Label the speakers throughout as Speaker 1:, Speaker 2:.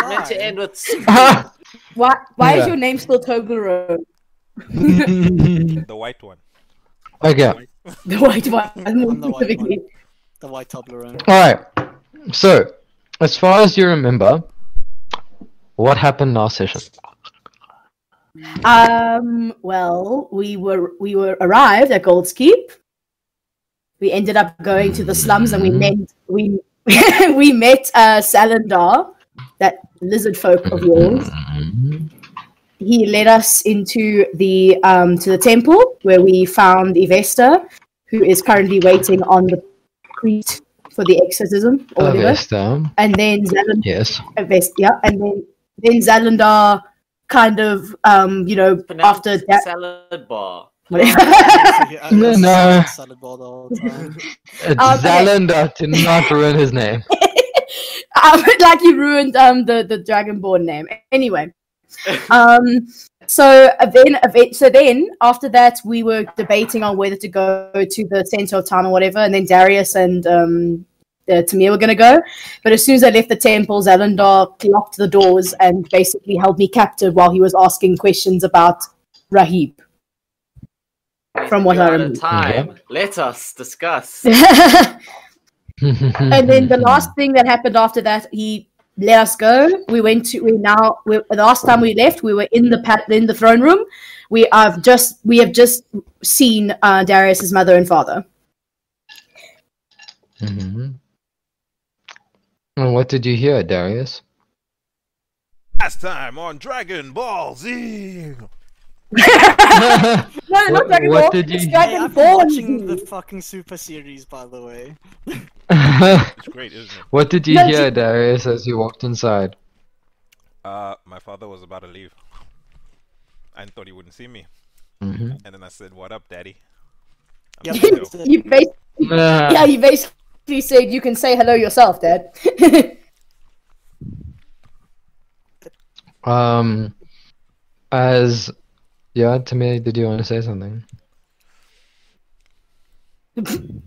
Speaker 1: Meant to end with
Speaker 2: Why is your name still Toblerone?
Speaker 3: The white one.
Speaker 4: Okay.
Speaker 2: The white one.
Speaker 5: I'm the white one. The white Toblerone.
Speaker 4: Alright. So, as far as you remember, what happened last session?
Speaker 2: Well, we were arrived at Goldskeep. We ended up going to the slums and we met Salandar, that lizard folk of yours. He led us into the to the temple where we found Ivesta, who is currently waiting on the priest for the exorcism or whatever.
Speaker 4: Avesta.
Speaker 2: And then Zalandar,
Speaker 4: Yes.
Speaker 2: and then Zalandar kind of after that
Speaker 1: salad bar.
Speaker 4: No.
Speaker 5: Salad ball the whole time.
Speaker 4: Zalandar did not ruin his name.
Speaker 2: like you ruined the Dragonborn name. Anyway. So then after that we were debating on whether to go to the center of town or whatever, and then Darius and Timur were gonna go. But as soon as I left the temple, Zalandar locked the doors and basically held me captive while he was asking questions about Rahib. From what I remember.
Speaker 1: Time. Let us discuss.
Speaker 2: And then the last thing that happened after that, he let us go. The last time we left, we were in the throne room. We have just seen Darius's mother and father.
Speaker 4: And what did you hear, Darius?
Speaker 3: Last time on Dragon Ball Z.
Speaker 2: No, not Dragon Ball.
Speaker 4: Did you
Speaker 2: It's
Speaker 4: hear?
Speaker 2: Dragon
Speaker 5: I've been
Speaker 2: Ball.
Speaker 5: watching the fucking Super series, by the way.
Speaker 3: It's great, isn't it?
Speaker 4: What did you hear, Darius, as you walked inside?
Speaker 3: My father was about to leave. I thought he wouldn't see me.
Speaker 4: Mhm.
Speaker 3: And then I said, "What up, Daddy?"
Speaker 5: Yeah,
Speaker 3: I'm still-
Speaker 2: You basically said you can say hello yourself, Dad.
Speaker 4: Timmy, did you want to say something?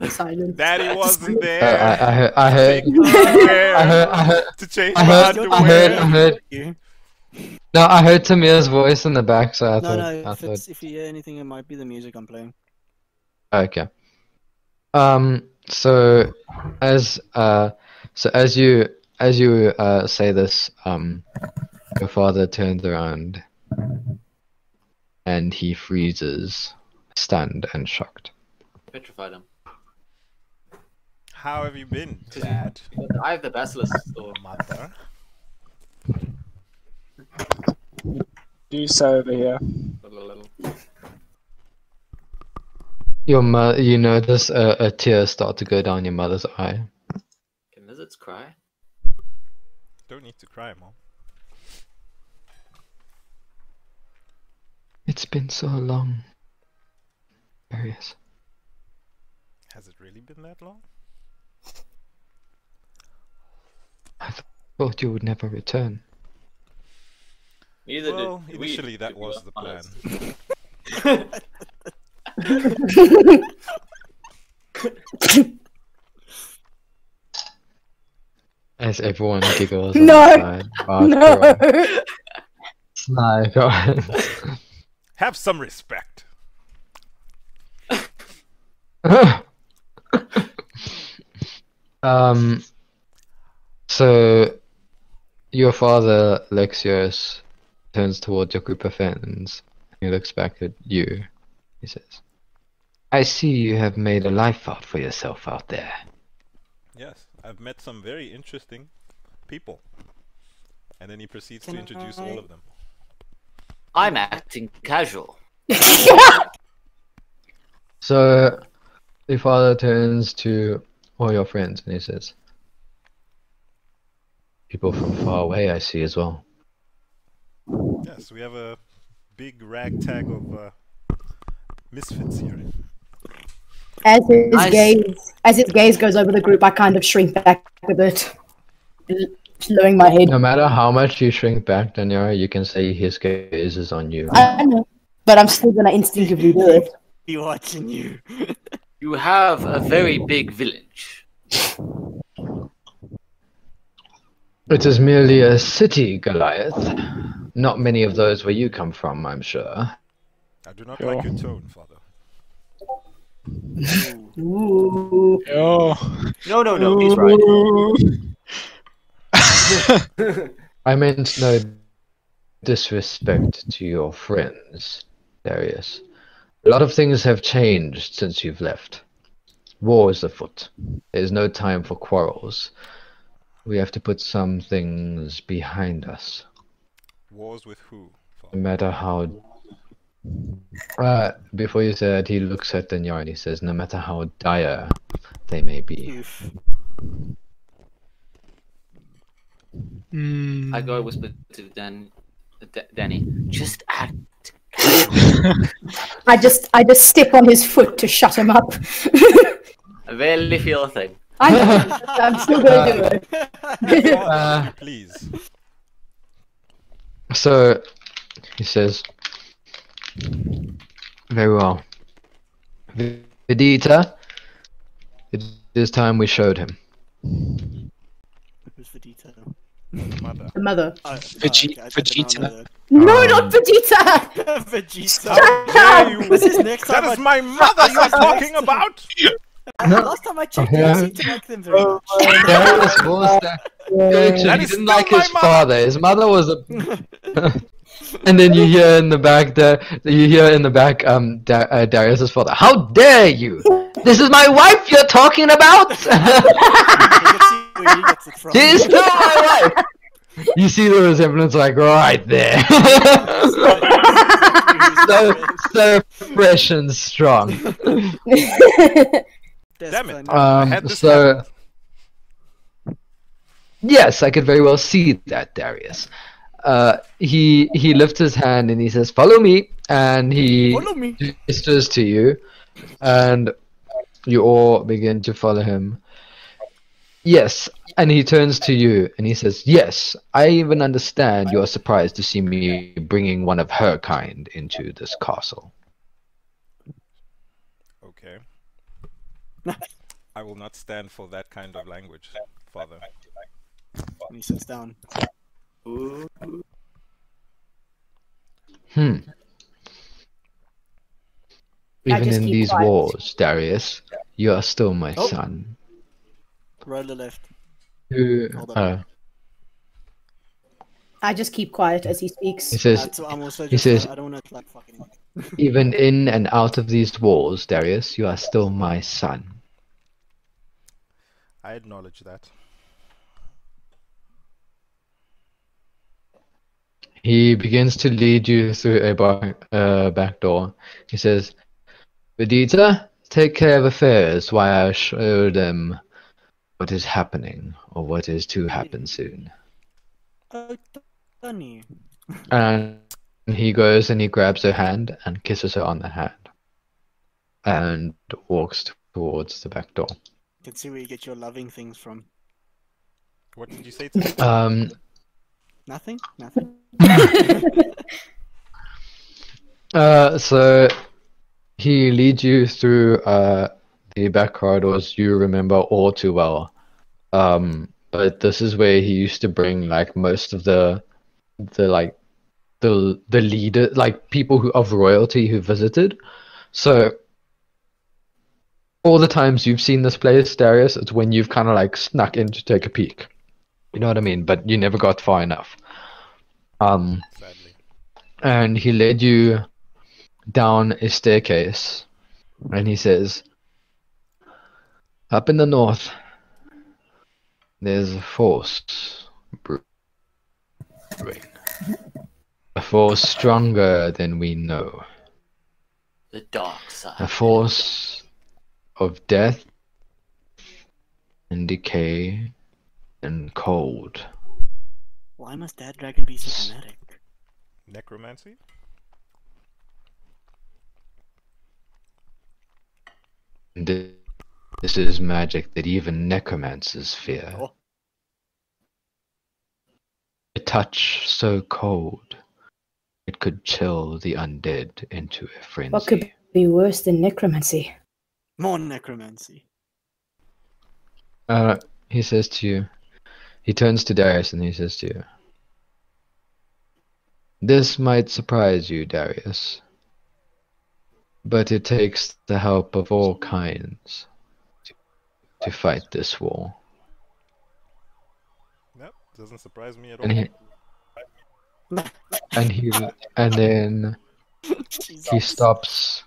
Speaker 2: Silence.
Speaker 3: Daddy wasn't there.
Speaker 4: I heard.
Speaker 3: To change
Speaker 4: I
Speaker 3: my
Speaker 4: heard.
Speaker 3: underwear.
Speaker 4: No, I heard Tamir's voice in the back, so I thought.
Speaker 5: If you hear anything, it might be the music I'm playing.
Speaker 4: Okay. So as you say this, your father turns around, and he freezes, stunned and shocked.
Speaker 1: Petrified him.
Speaker 3: How have you been, Dad?
Speaker 1: I have the basilisk store.
Speaker 3: Mother.
Speaker 6: Do so over here.
Speaker 4: You notice a tear start to go down your mother's eye.
Speaker 1: Can lizards cry?
Speaker 3: Don't need to cry, Mom.
Speaker 4: It's been so long. Darius.
Speaker 3: Has it really been that long?
Speaker 4: I thought you would never return.
Speaker 1: Neither
Speaker 3: Well,
Speaker 1: did
Speaker 3: initially
Speaker 1: we,
Speaker 3: that
Speaker 1: to be
Speaker 3: was the plan.
Speaker 1: honest.
Speaker 4: As everyone giggles
Speaker 2: No.
Speaker 4: outside.
Speaker 2: No.
Speaker 4: No, go on.
Speaker 3: Have some respect.
Speaker 4: So your father, Lexios, turns towards your group of friends. He looks back at you. He says, I see you have made a life out for yourself out there.
Speaker 3: Yes, I've met some very interesting people. And then he proceeds to introduce all of them.
Speaker 1: I'm acting casual.
Speaker 4: So your father turns to all your friends and he says, people from far away I see as well.
Speaker 3: Yes, we have a big ragtag of misfits here.
Speaker 2: As his gaze goes over the group, I kind of shrink back a bit, lowering my head.
Speaker 4: No matter how much you shrink back, Daniara, you can say his gaze is on you.
Speaker 2: I know, but I'm still gonna instinctively do it.
Speaker 5: Be watching you.
Speaker 1: You have a very big village.
Speaker 4: It is merely a city, Goliath. Not many of those where you come from, I'm sure.
Speaker 3: I do not
Speaker 6: Sure.
Speaker 3: like your tone, father.
Speaker 2: Ooh.
Speaker 6: Yo.
Speaker 1: No, he's right.
Speaker 4: I meant no disrespect to your friends, Darius. A lot of things have changed since you've left. War is afoot. There's no time for quarrels. We have to put some things behind us.
Speaker 3: Wars with who,
Speaker 4: No
Speaker 3: father?
Speaker 4: matter how... before you say that, he looks at Daniara and he says, no matter how dire they may be.
Speaker 5: Oof.
Speaker 1: I go whisper to Danny. Just act casual.
Speaker 2: I just step on his foot to shut him up.
Speaker 1: I barely feel a thing.
Speaker 2: I'm still gonna do it.
Speaker 3: Father, please.
Speaker 4: So, he says, very well. Vidita, it is time we showed him.
Speaker 5: Who's Vegeta?
Speaker 3: Mother.
Speaker 2: The mother.
Speaker 6: Vegeta.
Speaker 2: No, not Vegeta!
Speaker 5: Vegeta.
Speaker 3: How dare you!
Speaker 5: This is next
Speaker 3: That
Speaker 5: time
Speaker 3: is my mother you are talking about!
Speaker 5: Last time I checked,
Speaker 4: Yeah.
Speaker 5: I seemed to like them very much.
Speaker 4: Darius was that.
Speaker 3: That
Speaker 4: He
Speaker 3: is
Speaker 4: didn't
Speaker 3: still
Speaker 4: like
Speaker 3: my
Speaker 4: his
Speaker 3: mother.
Speaker 4: father. His mother was a. And then you hear in the back Darius's father. How dare you! This is my wife you're talking about.
Speaker 5: You can see where he gets it from.
Speaker 4: She is still my wife. You see the resemblance like right there. so fresh and strong.
Speaker 3: Damn it. I had this
Speaker 4: So yes, I could very well see that, Darius. He lifts his hand and he says, "Follow me," and he
Speaker 5: Follow me.
Speaker 4: gestures to you, and you all begin to follow him. Yes, and he turns to you and he says, "Yes, I even understand you are surprised to see me bringing one of her kind into this castle."
Speaker 3: Okay. I will not stand for that kind of language, father.
Speaker 5: And he sits down.
Speaker 2: I
Speaker 4: Even
Speaker 2: just
Speaker 4: in
Speaker 2: keep
Speaker 4: these
Speaker 2: quiet.
Speaker 4: wars, Darius, you are still my
Speaker 5: Oh.
Speaker 4: son.
Speaker 5: Rolo left.
Speaker 4: Who,
Speaker 5: Hold on.
Speaker 2: I just keep quiet as he speaks.
Speaker 4: he says,
Speaker 5: So I'm also
Speaker 4: he
Speaker 5: just,
Speaker 4: says-
Speaker 5: I don't want to like fucking.
Speaker 4: even in and out of these wars, Darius, you are still my son.
Speaker 3: I acknowledge that.
Speaker 4: He begins to lead you through a back door. He says, Vedita, take care of affairs while I show them what is happening or what is to happen soon.
Speaker 5: Oh, Danny.
Speaker 4: And he goes and he grabs her hand and kisses her on the hand and walks towards the back door.
Speaker 5: You can see where you get your loving things from.
Speaker 3: What did you say to me?
Speaker 5: Nothing? Nothing.
Speaker 4: So he leads you through the back corridors you remember all too well. But this is where he used to bring like most of the leader, like people who of royalty who visited. So all the times you've seen this place, Darius, it's when you've kind of like snuck in to take a peek. You know what I mean? But you never got far enough.
Speaker 3: Sadly.
Speaker 4: And he led you down a staircase, and he says, up in the north, there's a force brewing. A force stronger than we know.
Speaker 1: The dark side.
Speaker 4: A force of death and decay and cold.
Speaker 5: Why must Dad Dragon be so dramatic?
Speaker 3: Necromancy?
Speaker 4: And this is magic that even necromancers fear.
Speaker 5: Oh.
Speaker 4: A touch so cold, it could chill the undead into a frenzy.
Speaker 2: What could be worse than necromancy?
Speaker 5: More necromancy.
Speaker 4: He says to you, He turns to Darius and he says to you, "This might surprise you, Darius, but it takes the help of all kinds to fight this war."
Speaker 3: Yep, doesn't surprise me at all.
Speaker 4: And he, and then he stops,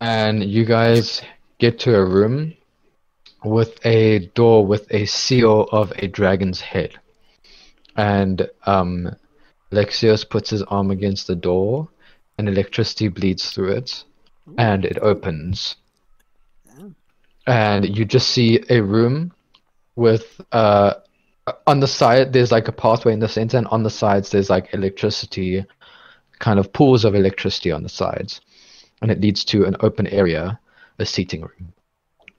Speaker 4: and you guys get to a room with a door with a seal of a dragon's head. And Lexios puts his arm against the door, and electricity bleeds through it, and it opens. And you just see a room with on the side there's like a pathway in the center, and on the sides there's like electricity, kind of pools of electricity on the sides, and it leads to an open area, a seating room,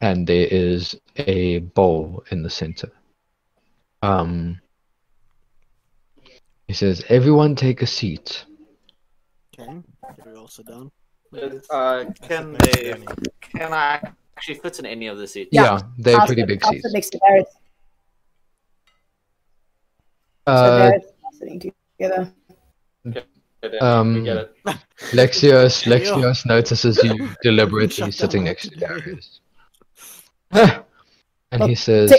Speaker 4: and there is a bowl in the center. He says, "Everyone take a seat."
Speaker 5: Okay, we all sit down.
Speaker 1: Can I actually fit in any of the seats?
Speaker 4: Yeah, they're pretty big
Speaker 2: I'll
Speaker 4: seats.
Speaker 2: sit next to Darius. So Darius and I are sitting together.
Speaker 1: We get it.
Speaker 4: Lexios notices you deliberately sitting next to Darius. And he says,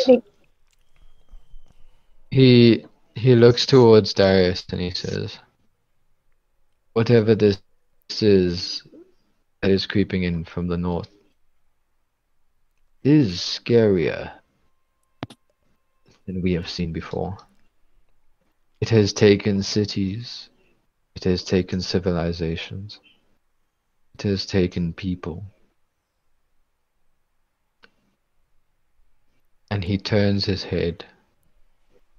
Speaker 4: he looks towards Darius and he says, "Whatever this is that is creeping in from the north is scarier than we have seen before. It has taken cities, it has taken civilizations, it has taken people." And he turns his head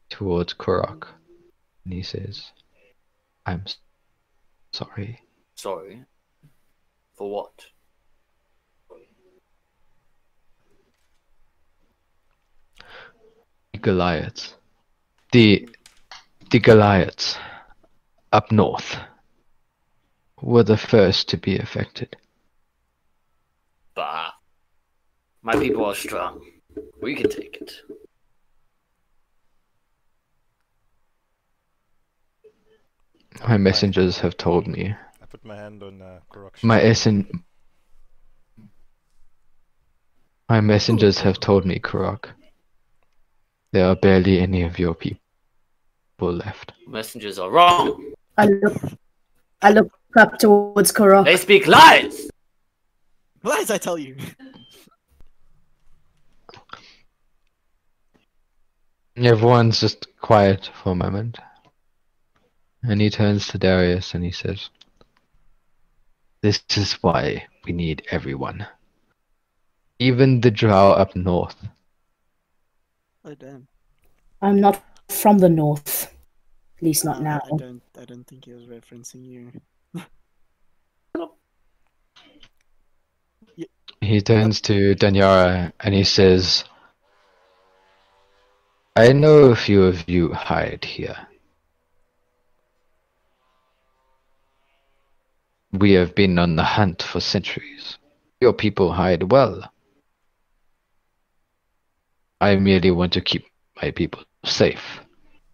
Speaker 4: towards Kurok and he says, "I'm sorry."
Speaker 1: Sorry. For what?
Speaker 4: Goliaths. The Goliaths up north were the first to be affected.
Speaker 1: Bah. My people are strong. We can take it.
Speaker 4: My messengers have told me.
Speaker 3: I put my hand on Kurok's
Speaker 4: My messengers have told me, Kurok, there are barely any of your people left.
Speaker 1: Messengers are wrong.
Speaker 2: I look up towards Kurok.
Speaker 1: They speak lies.
Speaker 5: Lies, I tell you.
Speaker 4: Everyone's just quiet for a moment. And he turns to Darius and he says, "This is why we need everyone. Even the drow up north."
Speaker 5: Oh damn.
Speaker 2: I'm not from the north. At least not now.
Speaker 5: I don't think he was referencing you.
Speaker 4: He turns to Daniara and he says, "I know a few of you hide here. We have been on the hunt for centuries. Your people hide well. I merely want to keep my people safe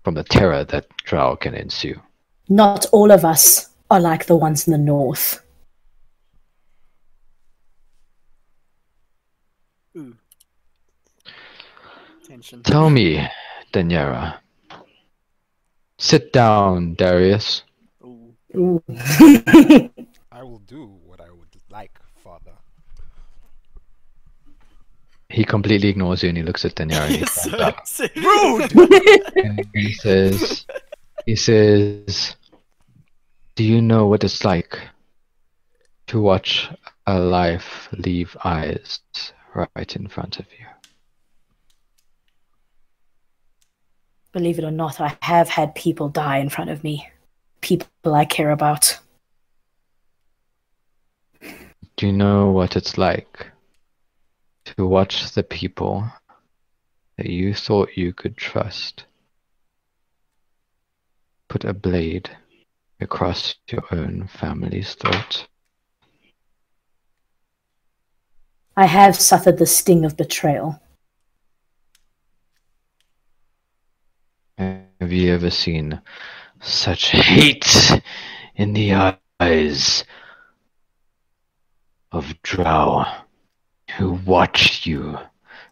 Speaker 4: from the terror that drow can ensue."
Speaker 2: Not all of us are like the ones in the north.
Speaker 5: Ooh. Tension.
Speaker 4: "Tell me, Daniara." "Sit down, Darius."
Speaker 5: Ooh.
Speaker 2: Ooh.
Speaker 3: I will do what I would like, Father.
Speaker 4: He completely ignores you and he looks at Daniara and he stands up.
Speaker 5: Rude!
Speaker 4: And he says, "Do you know what it's like to watch a life leave eyes right in front of you?"
Speaker 2: Believe it or not, I have had people die in front of me. People I care about.
Speaker 4: Do you know what it's like to watch the people that you thought you could trust put a blade across your own family's throat?"
Speaker 2: I have suffered the sting of betrayal.
Speaker 4: Have you ever seen such hate in the eyes of Drow who watch you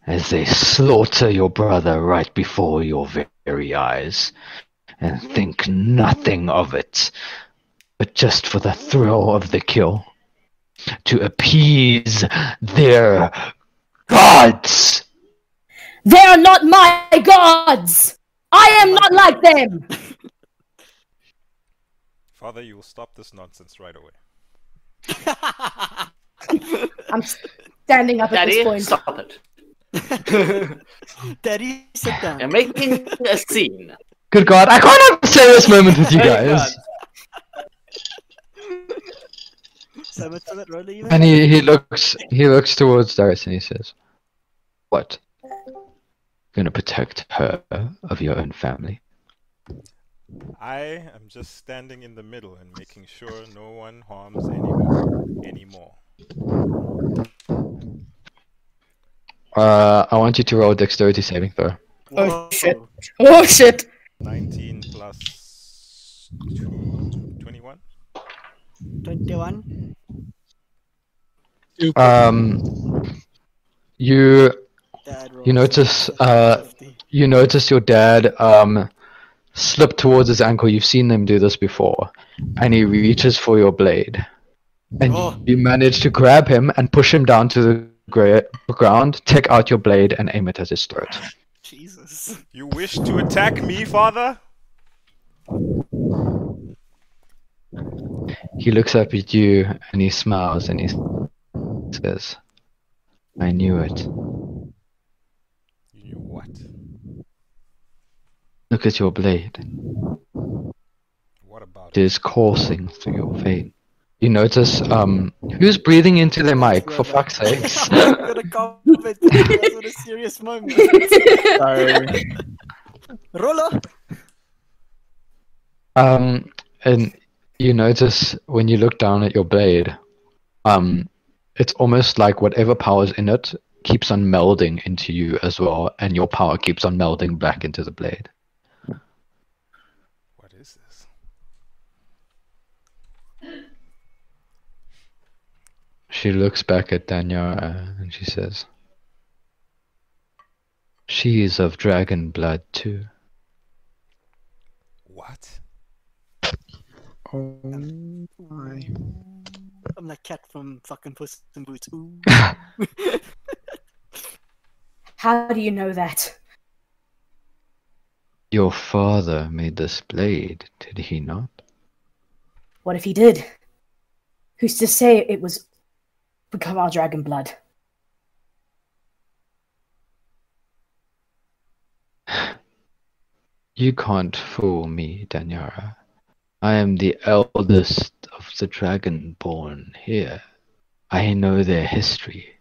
Speaker 4: as they slaughter your brother right before your very eyes and think nothing of it, but just for the thrill of the kill, to appease their gods?
Speaker 2: They are not my gods! I am not like them!
Speaker 3: Father, you will stop this nonsense right away.
Speaker 2: I'm standing up at this
Speaker 1: Daddy,
Speaker 2: point.
Speaker 1: stop it.
Speaker 5: Daddy, sit down.
Speaker 1: You're making a scene.
Speaker 4: Good God, I can't have a serious moment with you guys.
Speaker 5: So much for that, Rolo, you
Speaker 4: And he looks towards Darius and he says, "What? Gonna protect her of your own family?"
Speaker 3: I am just standing in the middle and making sure no one harms anyone anymore.
Speaker 4: I want you to roll a dexterity saving throw.
Speaker 2: Oh, shit.
Speaker 5: Whoa.
Speaker 2: Oh shit!
Speaker 3: 19 plus 2, 21.
Speaker 5: 21.
Speaker 4: You
Speaker 5: Dad rolls
Speaker 4: you notice
Speaker 5: 50.
Speaker 4: you notice your dad slip towards his ankle. You've seen them do this before, and he reaches for your blade, and
Speaker 5: Oh.
Speaker 4: you manage to grab him and push him down to the ground. Take out your blade and aim it at his throat.
Speaker 5: Jesus.
Speaker 3: You wish to attack me, father?
Speaker 4: He looks up at you and he smiles and he says, "I knew it.
Speaker 3: You knew what?
Speaker 4: Look at your blade.
Speaker 3: What about
Speaker 4: It is coursing through your vein." You notice, who's breathing into their mic, for fuck's sakes?
Speaker 5: I'm gonna comment. That was a serious moment.
Speaker 6: Sorry.
Speaker 5: Rolo!
Speaker 4: And you notice when you look down at your blade, it's almost like whatever power's in it keeps on melding into you as well, and your power keeps on melding back into the blade.
Speaker 3: What is this?
Speaker 4: She looks back at Daniara and she says, "She is of dragon blood too."
Speaker 3: What?
Speaker 6: Oh my.
Speaker 5: I'm that cat from fucking Puss in Boots. Ooh.
Speaker 2: How do you know that?
Speaker 4: Your father made this blade, did he not?
Speaker 2: What if he did? Who's to say it was become our dragon blood?
Speaker 4: You can't fool me, Daniara. I am the eldest of the Dragonborn here. I know their history.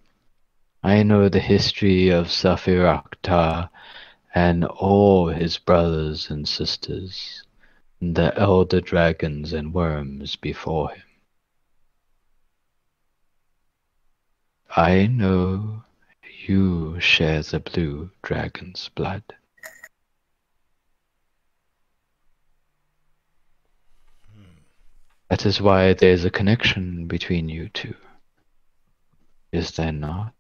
Speaker 4: I know the history of Safirakta and all his brothers and sisters, and the elder dragons and worms before him. I know you share the blue dragon's blood. That is why there's a connection between you two. Is there not?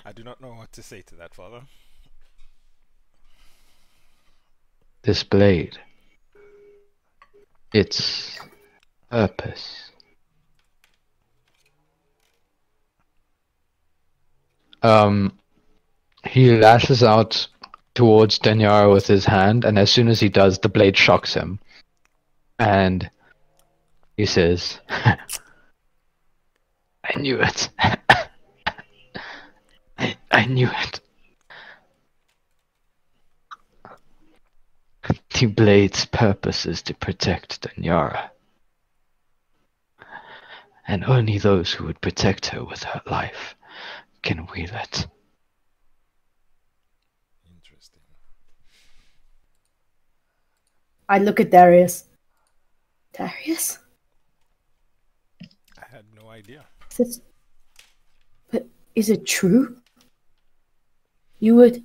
Speaker 3: I do not know what to say to that, father.
Speaker 4: This blade, its purpose. He lashes out towards Daniara with his hand, and as soon as he does, the blade shocks him. And he says, "I knew it. I knew it. The blade's purpose is to protect Daniara. And only those who would protect her with her life can wield it."
Speaker 3: Interesting.
Speaker 2: I look at Darius. Darius?
Speaker 3: I had no idea.
Speaker 2: Is it true? You would...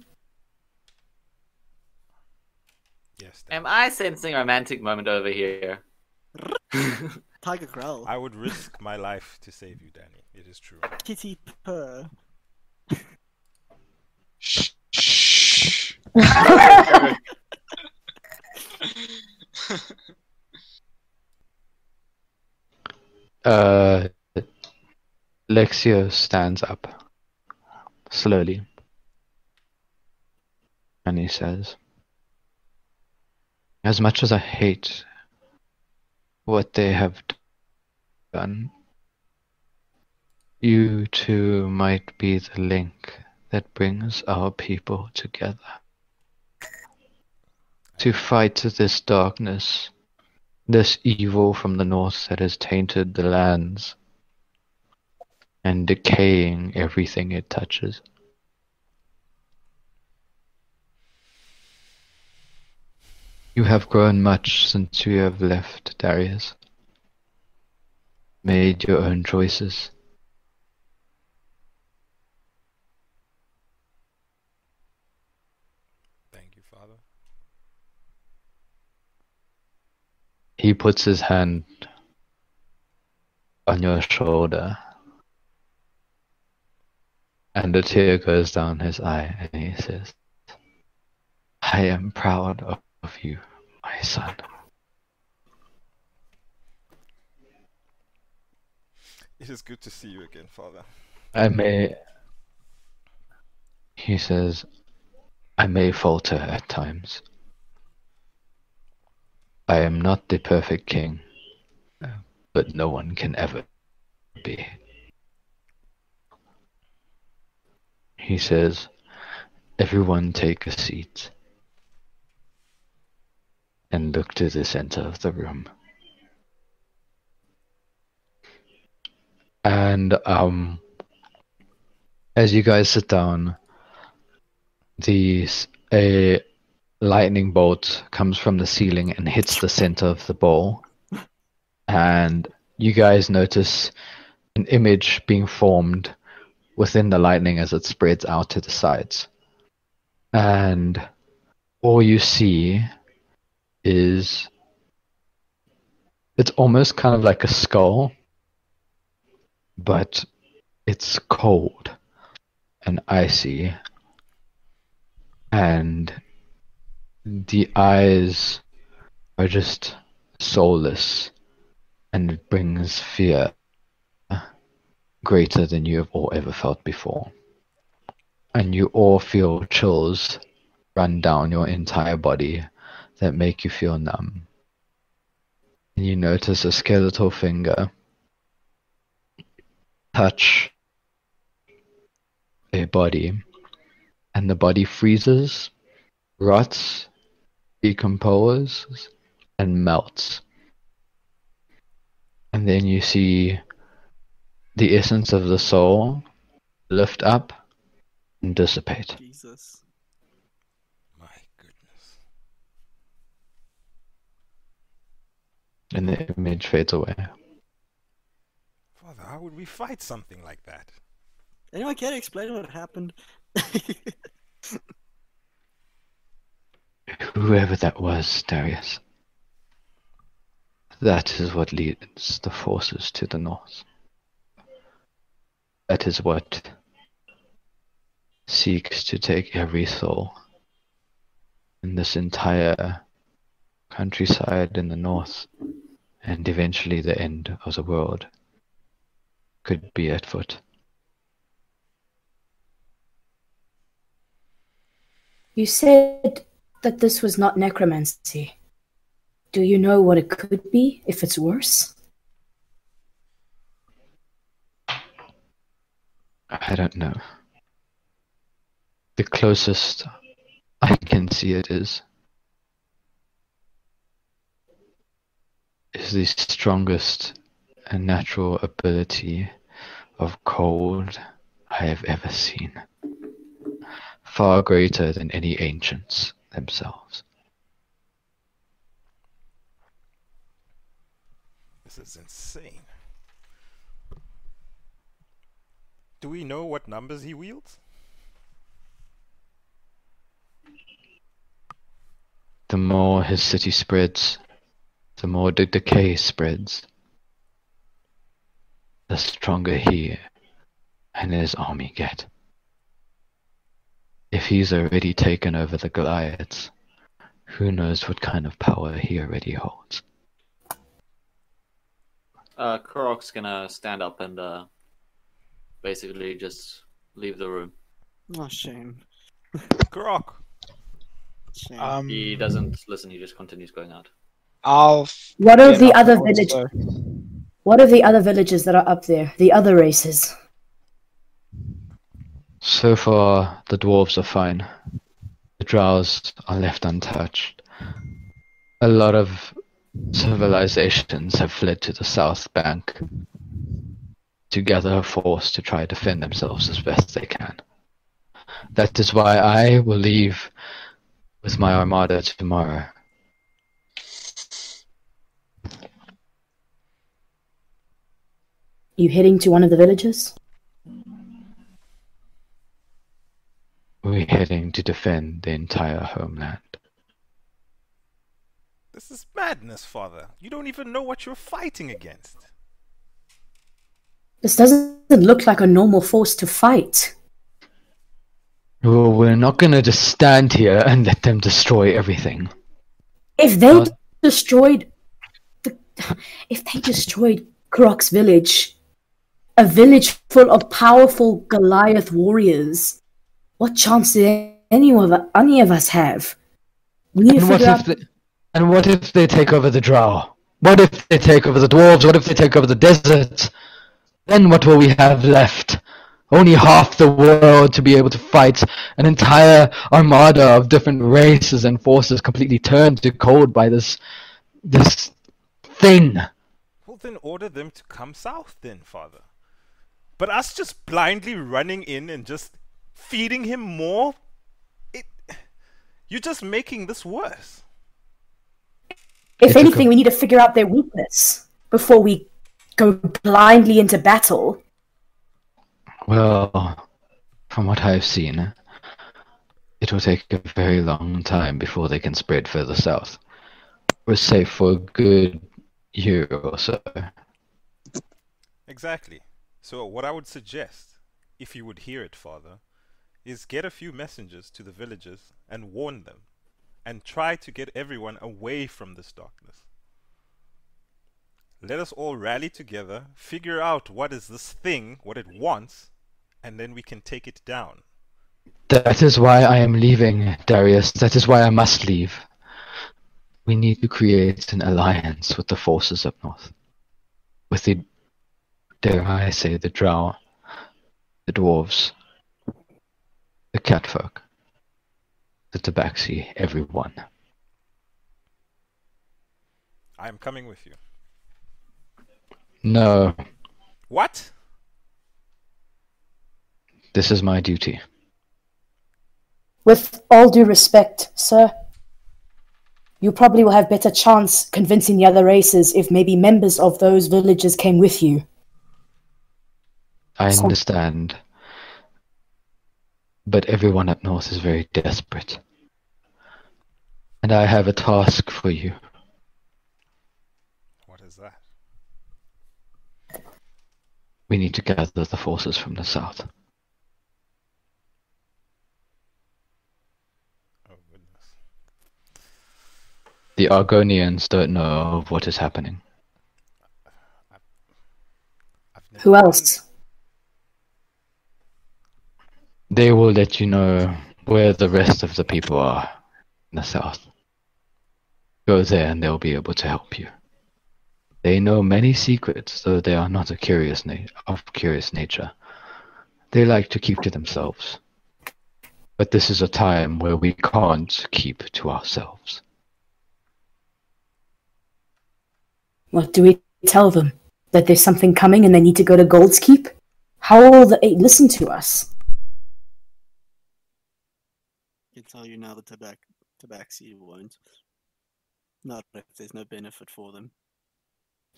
Speaker 3: Yes, Danny.
Speaker 1: Am I sensing a romantic moment over here?
Speaker 5: Tiger growl.
Speaker 3: I would risk my life to save you, Danny. It is true.
Speaker 5: Kitty purr.
Speaker 7: Shh.
Speaker 4: Lexio stands up slowly and he says, as much as I hate what they have done, you two might be the link that brings our people together to fight this darkness, this evil from the north that has tainted the lands and decaying everything it touches. You have grown much since you have left, Darius. Made your own choices.
Speaker 3: Thank you, Father.
Speaker 4: He puts his hand on your shoulder, and a tear goes down his eye, and he says, I am proud of you, my son.
Speaker 3: It is good to see you again, Father.
Speaker 4: He says, I may falter at times. I am not the perfect king, but no one can ever be. He says, everyone take a seat and look to the center of the room. And as you guys sit down, a lightning bolt comes from the ceiling and hits the center of the bowl. And you guys notice an image being formed within the lightning as it spreads out to the sides. And all you see is, it's almost kind of like a skull, but it's cold and icy, and the eyes are just soulless, and it brings fear greater than you have all ever felt before. And you all feel chills run down your entire body that make you feel numb. And you notice a skeletal finger touch a body, and the body freezes, rots, decomposes, and melts. And then you see the essence of the soul lift up and dissipate.
Speaker 5: Jesus.
Speaker 3: My goodness.
Speaker 4: And the image fades away.
Speaker 3: Father, how would we fight something like that?
Speaker 5: Anyone care to explain what happened?
Speaker 4: Whoever that was, Darius, that is what leads the forces to the north. That is what seeks to take every soul in this entire countryside in the north, and eventually the end of the world could be at foot.
Speaker 2: You said that this was not necromancy. Do you know what it could be, if it's worse?
Speaker 4: I don't know. The closest I can see it is the strongest and natural ability of cold I have ever seen. Far greater than any ancients themselves.
Speaker 3: This is insane. Do we know what numbers he wields?
Speaker 4: The more his city spreads, the more the decay spreads, the stronger he and his army get. If he's already taken over the Goliaths, who knows what kind of power he already holds.
Speaker 1: Kurok's gonna stand up and basically just leave the room.
Speaker 5: Oh, shame.
Speaker 3: Kurok!
Speaker 5: Shame.
Speaker 1: He doesn't listen, he just continues going out.
Speaker 6: I'll.
Speaker 2: What of
Speaker 6: get
Speaker 2: the
Speaker 6: up
Speaker 2: other
Speaker 6: also.
Speaker 2: village? What of the other villages that are up there? The other races?
Speaker 4: So far, the dwarves are fine. The drows are left untouched. A lot of civilizations have fled to the south bank to gather a force to try to defend themselves as best they can. That is why I will leave with my armada tomorrow.
Speaker 2: You heading to one of the villages?
Speaker 4: We're heading to defend the entire homeland.
Speaker 3: This is madness, father. You don't even know what you're fighting against.
Speaker 2: This doesn't look like a normal force to fight.
Speaker 4: Well, we're not gonna just stand here and let them destroy everything.
Speaker 2: If they destroyed Kurok's village, a village full of powerful Goliath warriors, what chance do any of us have? We need to figure out.
Speaker 4: And what if they take over the drow? What if they take over the dwarves? What if they take over the desert? Then what will we have left? Only half the world to be able to fight an entire armada of different races and forces completely turned to cold by this thing.
Speaker 3: Well, then order them to come south then, father. But us just blindly running in and just feeding him more? You're just making this worse.
Speaker 2: If anything, we need to figure out their weakness before we go blindly into battle.
Speaker 4: Well, from what I've seen, it will take a very long time before they can spread further south. We're safe for a good year or so.
Speaker 3: Exactly. So what I would suggest, if you would hear it, father, is get a few messengers to the villages and warn them, and try to get everyone away from this darkness. Let us all rally together, figure out what is this thing, what it wants, and then we can take it down.
Speaker 4: That is why I am leaving, Darius. That is why I must leave. We need to create an alliance with the forces up north. With the, dare I say, the drow, the dwarves, the catfolk, the tabaxi, everyone.
Speaker 3: I am coming with you.
Speaker 4: No,
Speaker 3: What?
Speaker 4: this is my duty.
Speaker 2: With all due respect, sir, you probably will have better chance convincing the other races if maybe members of those villages came with you.
Speaker 4: I understand. But everyone up north is very desperate. And I have a task for you.
Speaker 3: What is that?
Speaker 4: We need to gather the forces from the south.
Speaker 3: Oh, goodness.
Speaker 4: The Argonians don't know of what is happening.
Speaker 3: I've never
Speaker 2: Who else?
Speaker 4: They will let you know where the rest of the people are in the south. Go there and they'll be able to help you. They know many secrets, though they are not of curious nature. They like to keep to themselves. But this is a time where we can't keep to ourselves.
Speaker 2: What do we tell them? That there's something coming and they need to go to Goldskeep? How will they listen to us?
Speaker 5: I can tell you now the tabaxi won't. Not if there's no benefit for them.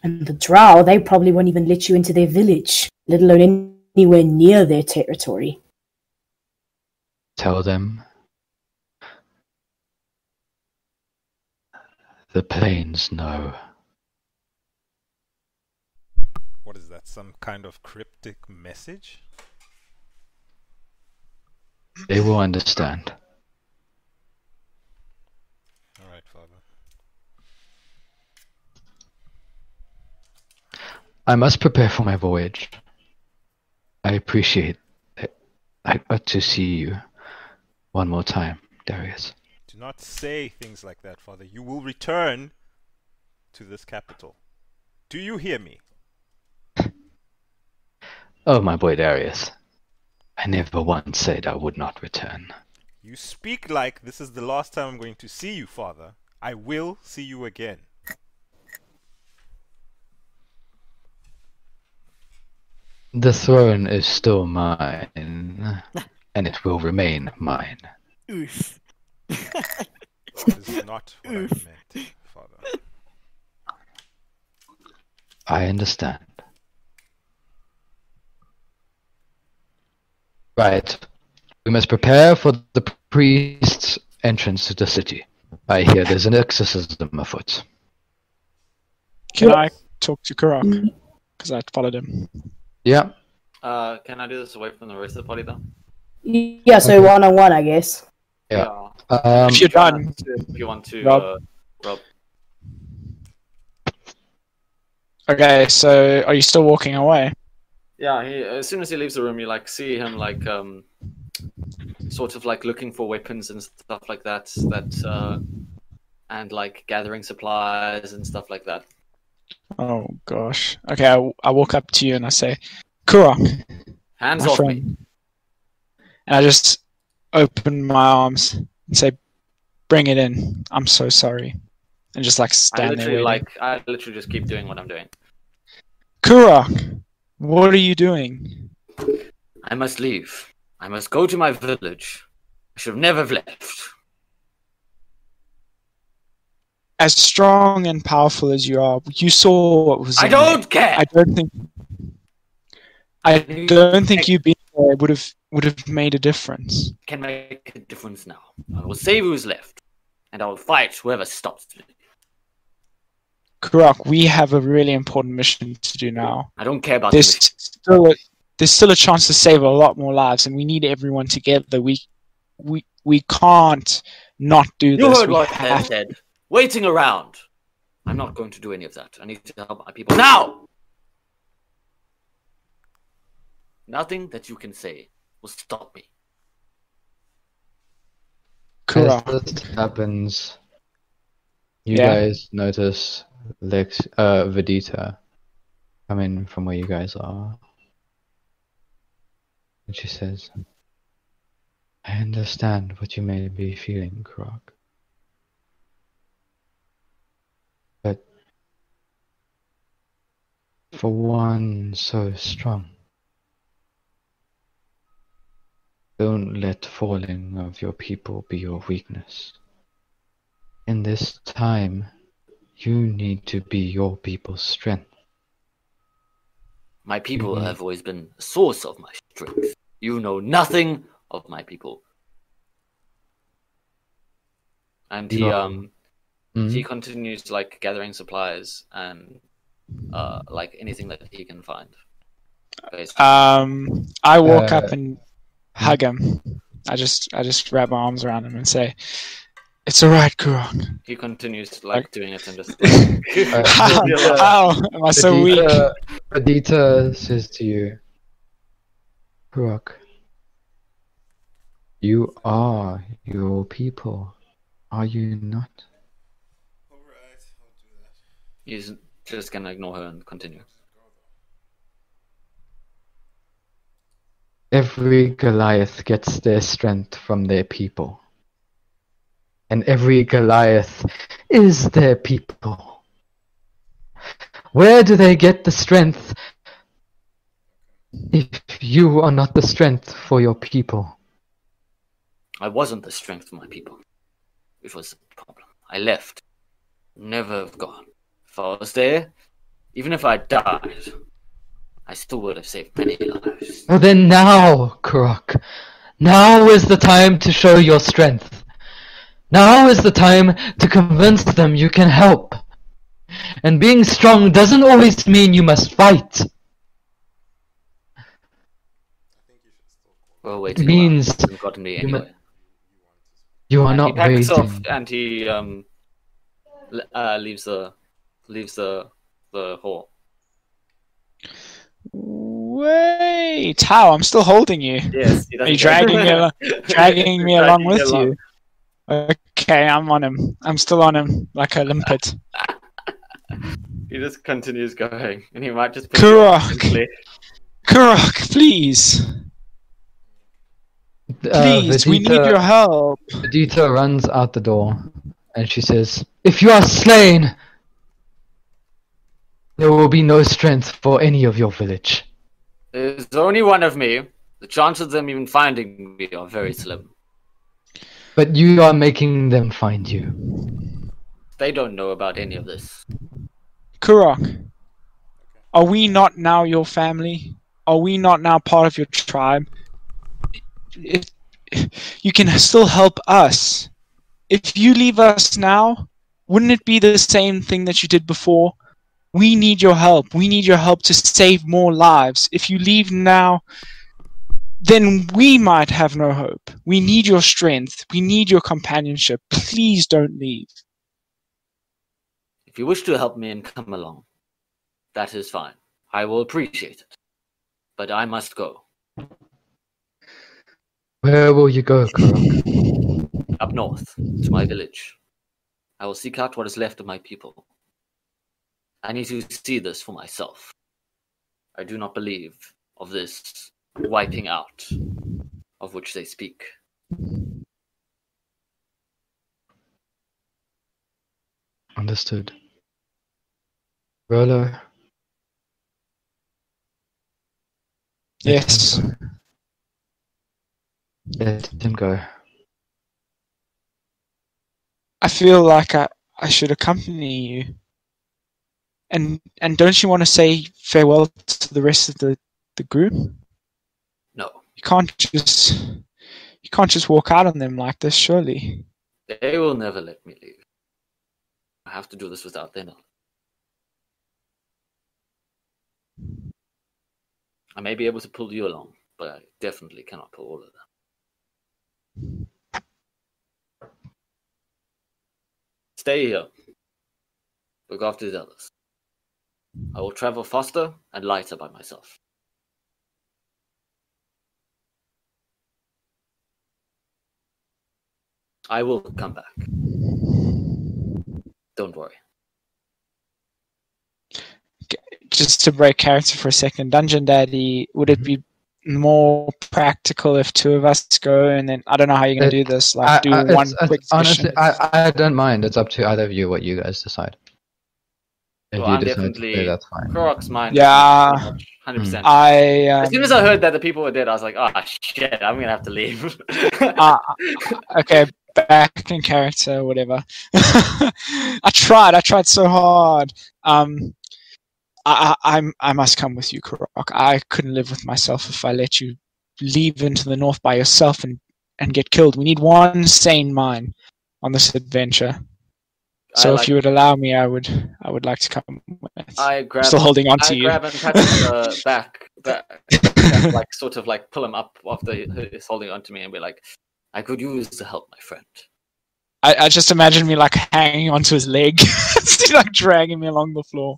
Speaker 2: And the drow, they probably won't even let you into their village, let alone anywhere near their territory.
Speaker 4: Tell them the plains know.
Speaker 3: What is that? Some kind of cryptic message?
Speaker 4: They will understand.
Speaker 3: Alright, Father.
Speaker 4: I must prepare for my voyage. I appreciate it. I got to see you one more time, Darius.
Speaker 3: Do not say things like that, Father. You will return to this capital. Do you hear me?
Speaker 4: Oh, my boy Darius. I never once said I would not return.
Speaker 3: You speak like this is the last time I'm going to see you, Father. I will see you again.
Speaker 4: The throne is still mine, and it will remain mine.
Speaker 5: Oof.
Speaker 3: That is not what I meant, Father.
Speaker 4: I understand. Right. We must prepare for the priest's entrance to the city. I hear there's an exorcism afoot.
Speaker 6: Can I talk to Kurok? Because I followed him.
Speaker 4: Yeah.
Speaker 1: Can I do this away from the rest of the party though?
Speaker 2: Yeah, so
Speaker 4: Okay.
Speaker 2: 1-on-1, I guess.
Speaker 4: Yeah.
Speaker 6: If you're done,
Speaker 1: If you want to,
Speaker 6: Rob.
Speaker 1: Rob.
Speaker 6: okay. So are you still walking away?
Speaker 1: Yeah, as soon as he leaves the room, you like see him like sort of like looking for weapons and stuff like that. And like gathering supplies and stuff like that.
Speaker 6: Oh gosh. Okay, I walk up to you and I say, Kurok,
Speaker 1: Hands
Speaker 6: my
Speaker 1: off
Speaker 6: friend.
Speaker 1: me.
Speaker 6: And I just open my arms and say, bring it in. I'm so sorry. And just like stand there waiting.
Speaker 1: I literally just keep doing what I'm doing.
Speaker 6: Kurok, what are you doing?
Speaker 1: I must leave. I must go to my village. I should have never left.
Speaker 6: As strong and powerful as you are, you saw what was.
Speaker 1: I
Speaker 6: in there.
Speaker 1: don't care.
Speaker 6: I don't think you being there would have made a difference.
Speaker 1: Can make a difference now. I will save who's left, and I will fight whoever stops me.
Speaker 6: Kurok, we have a really important mission to do now.
Speaker 1: I don't care about
Speaker 6: There's
Speaker 1: the
Speaker 6: still a chance to save a lot more lives, and we need everyone together. We can't not do
Speaker 1: You
Speaker 6: this.
Speaker 1: heard
Speaker 6: We
Speaker 1: what I
Speaker 6: have-
Speaker 1: said. Waiting around. I'm not going to do any of that. I need to help my people now. Nothing that you can say will stop me.
Speaker 6: Kurok.
Speaker 4: As this happens, you
Speaker 6: Yeah.
Speaker 4: guys notice Vedita come in from where you guys are. And she says, I understand what you may be feeling, Kurok. But for one so strong, don't let falling of your people be your weakness. In this time, you need to be your people's strength.
Speaker 1: My people
Speaker 4: Mhm.
Speaker 1: have always been the source of my strength. You know nothing of my people. And he
Speaker 4: No.
Speaker 1: he continues like gathering supplies and like anything that he can find. Basically.
Speaker 6: I walk up and hug him. I just wrap my arms around him and say, "It's alright, Kurok."
Speaker 1: He continues like doing it and just
Speaker 6: How am I so weak?
Speaker 4: Vedita says to you, Kurok, you are your people, are you not?
Speaker 3: Alright, I'll do that.
Speaker 1: He's just gonna ignore her and continue.
Speaker 4: Every Goliath gets their strength from their people. And every Goliath is their people. Where do they get the strength if you are not the strength for your people?
Speaker 1: I wasn't the strength of my people. It was the problem. I left. Never have gone. If I was there, even if I died, I still would have saved many lives.
Speaker 4: Well then now, Kurok. Now is the time to show your strength. Now is the time to convince them you can help. And being strong doesn't always mean you must fight.
Speaker 1: Well,
Speaker 4: It
Speaker 1: waiting
Speaker 4: means
Speaker 1: hasn't gotten me anywhere.
Speaker 4: you are
Speaker 1: And he
Speaker 4: not
Speaker 1: packs off
Speaker 4: waiting.
Speaker 1: and he leaves the hall.
Speaker 6: Wait, how? I'm still holding you.
Speaker 1: Yes, he
Speaker 6: Are you
Speaker 1: doesn't
Speaker 6: dragging me along
Speaker 1: Dragging
Speaker 6: with
Speaker 1: you
Speaker 6: you? Okay, I'm on him. I'm still on him, like a limpet.
Speaker 1: He just continues going, and he might just put you off
Speaker 6: Kurok!
Speaker 1: instantly.
Speaker 6: Kurok, please! Please, we need your help!
Speaker 4: Vedita runs out the door, and she says, "If you are slain, there will be no strength for any of your village."
Speaker 1: There's only one of me. The chances of them even finding me are very slim.
Speaker 4: But you are making them find you.
Speaker 1: They don't know about any of this.
Speaker 6: Kurok, are we not now your family? Are we not now part of your tribe? You can still help us. If you leave us now, wouldn't it be the same thing that you did before? We need your help. We need your help to save more lives. If you leave now, then we might have no hope. We need your strength. We need your companionship. Please don't leave.
Speaker 1: If you wish to help me and come along, that is fine. I will appreciate it. But I must go.
Speaker 4: Where will you go, Kurok?
Speaker 1: Up north, to my village. I will seek out what is left of my people. I need to see this for myself. I do not believe of this wiping out of which they speak.
Speaker 4: Understood. Rolo?
Speaker 6: Yes.
Speaker 4: Let him go.
Speaker 6: I feel like I should accompany you. And don't you want to say farewell to the rest of the group?
Speaker 1: No.
Speaker 6: You can't just walk out on them like this, surely.
Speaker 1: They will never let me leave. I have to do this without their knowledge. I may be able to pull you along, but I definitely cannot pull all of them. Stay here. Look after the others. I will travel faster and lighter by myself. I will come back. Don't worry.
Speaker 6: Just to break character for a second, Dungeon Daddy, would it be more practical if two of us go, and then I don't know how you're gonna do this, like do one quick
Speaker 4: honestly,
Speaker 6: session?
Speaker 4: I don't mind. It's up to either of you what you guys decide. If
Speaker 1: Well,
Speaker 4: you
Speaker 1: I'm
Speaker 4: decide to
Speaker 1: definitely
Speaker 4: stay, that's fine.
Speaker 1: Kurok's mind.
Speaker 6: Yeah.
Speaker 1: 100%.
Speaker 6: As
Speaker 1: soon as I heard that the people were dead, I was like, "Oh shit, I'm gonna have to leave."
Speaker 6: Okay, back in character, whatever. I tried so hard. I must come with you, Kurok. I couldn't live with myself if I let you leave into the north by yourself and get killed. We need one sane mind on this adventure. So if you would allow me, I would like to come with. I'm still holding on to you.
Speaker 1: I grab and pat his back, like sort of like pull him up after he's holding on to me and be like, "I could use the help, my friend."
Speaker 6: I just imagine me like hanging onto his leg, like dragging me along the floor.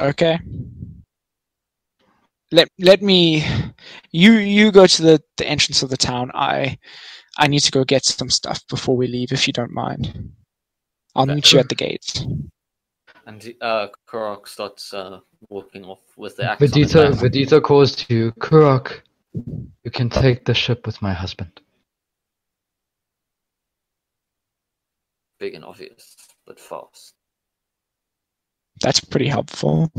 Speaker 6: Okay. Let me. You go to the entrance of the town. I need to go get some stuff before we leave, if you don't mind. I'll meet you at the gate.
Speaker 1: And Kurok starts walking off with the axe on his back.
Speaker 4: Vedita calls to you, Kurok, you can take the ship with my husband.
Speaker 1: Big and obvious, but fast.
Speaker 6: That's pretty helpful.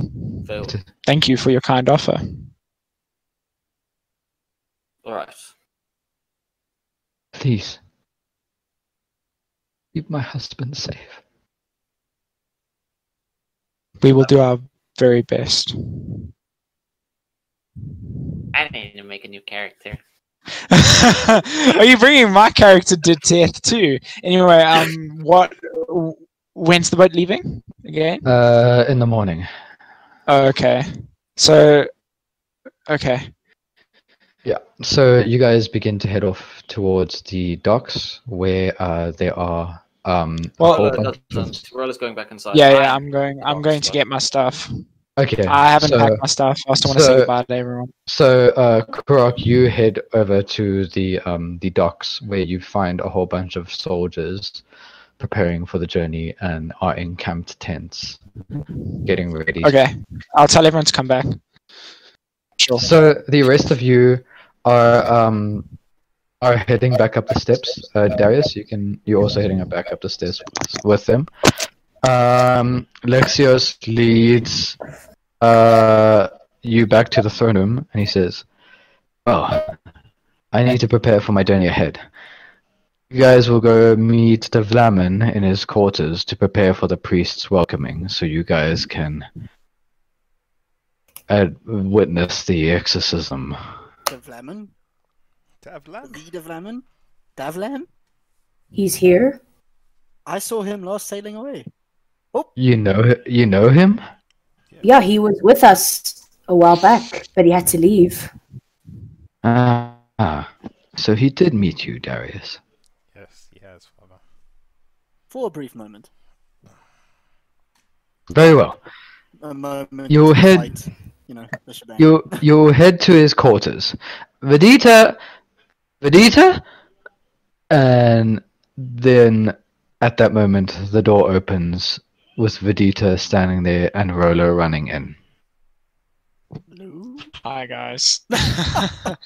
Speaker 1: Fail.
Speaker 6: Thank you for your kind offer.
Speaker 1: Alright.
Speaker 4: Please, keep my husband safe.
Speaker 6: We will do our very best.
Speaker 1: I need to make a new character.
Speaker 6: Are you bringing my character to death too? Anyway, when's the boat leaving again?
Speaker 4: In the morning.
Speaker 6: Oh, okay. So, okay.
Speaker 4: Yeah. So you guys begin to head off towards the docks where there are a whole bunch of...
Speaker 1: Rolo's going back inside.
Speaker 6: Yeah, I'm going to get my stuff.
Speaker 4: Okay.
Speaker 6: I haven't packed my stuff. I still want to say goodbye to everyone.
Speaker 4: So, Kurok, you head over to the docks where you find a whole bunch of soldiers preparing for the journey and are in camped tents, getting ready.
Speaker 6: Okay, I'll tell everyone to come back. Sure.
Speaker 4: So the rest of you are heading back up the steps. Darius, you're also heading back up the stairs with them. Lexios leads you back to the throne room, and he says, "Oh, I need to prepare for my journey ahead. You guys will go meet Davlamin in his quarters to prepare for the priest's welcoming, so you guys can witness the exorcism."
Speaker 5: Davlamin?
Speaker 3: Davlamin?
Speaker 5: The Davlamin? Davlam?
Speaker 2: He's here.
Speaker 5: I saw him last sailing away.
Speaker 4: You know him?
Speaker 2: Yeah, he was with us a while back, but he had to leave.
Speaker 4: So he did meet you, Darius.
Speaker 3: Yes, he has, Father.
Speaker 5: For a brief moment.
Speaker 4: Very well.
Speaker 5: A moment.
Speaker 4: You'll
Speaker 5: of
Speaker 4: head-
Speaker 5: light, the shebang.
Speaker 4: You'll head to his quarters. Vedita, and then at that moment the door opens with Vedita standing there and Rolo running in.
Speaker 5: Hello?
Speaker 6: Hi guys.
Speaker 2: This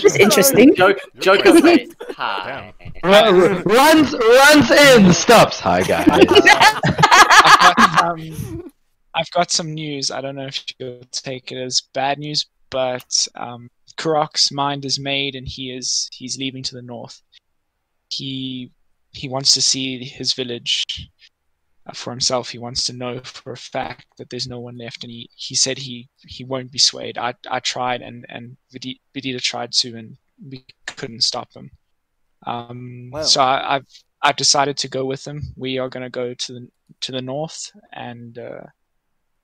Speaker 2: is interesting.
Speaker 1: Joker face. Hi.
Speaker 4: runs in, stops. Hi guys.
Speaker 6: I've got some news. I don't know if you'll take it as bad news, but Kurok's mind is made, and he's leaving to the north. He wants to see his village for himself. He wants to know for a fact that there's no one left, and he said he won't be swayed. I tried, and Vedita tried to, and we couldn't stop him. So I've decided to go with him. We are going to go to the north and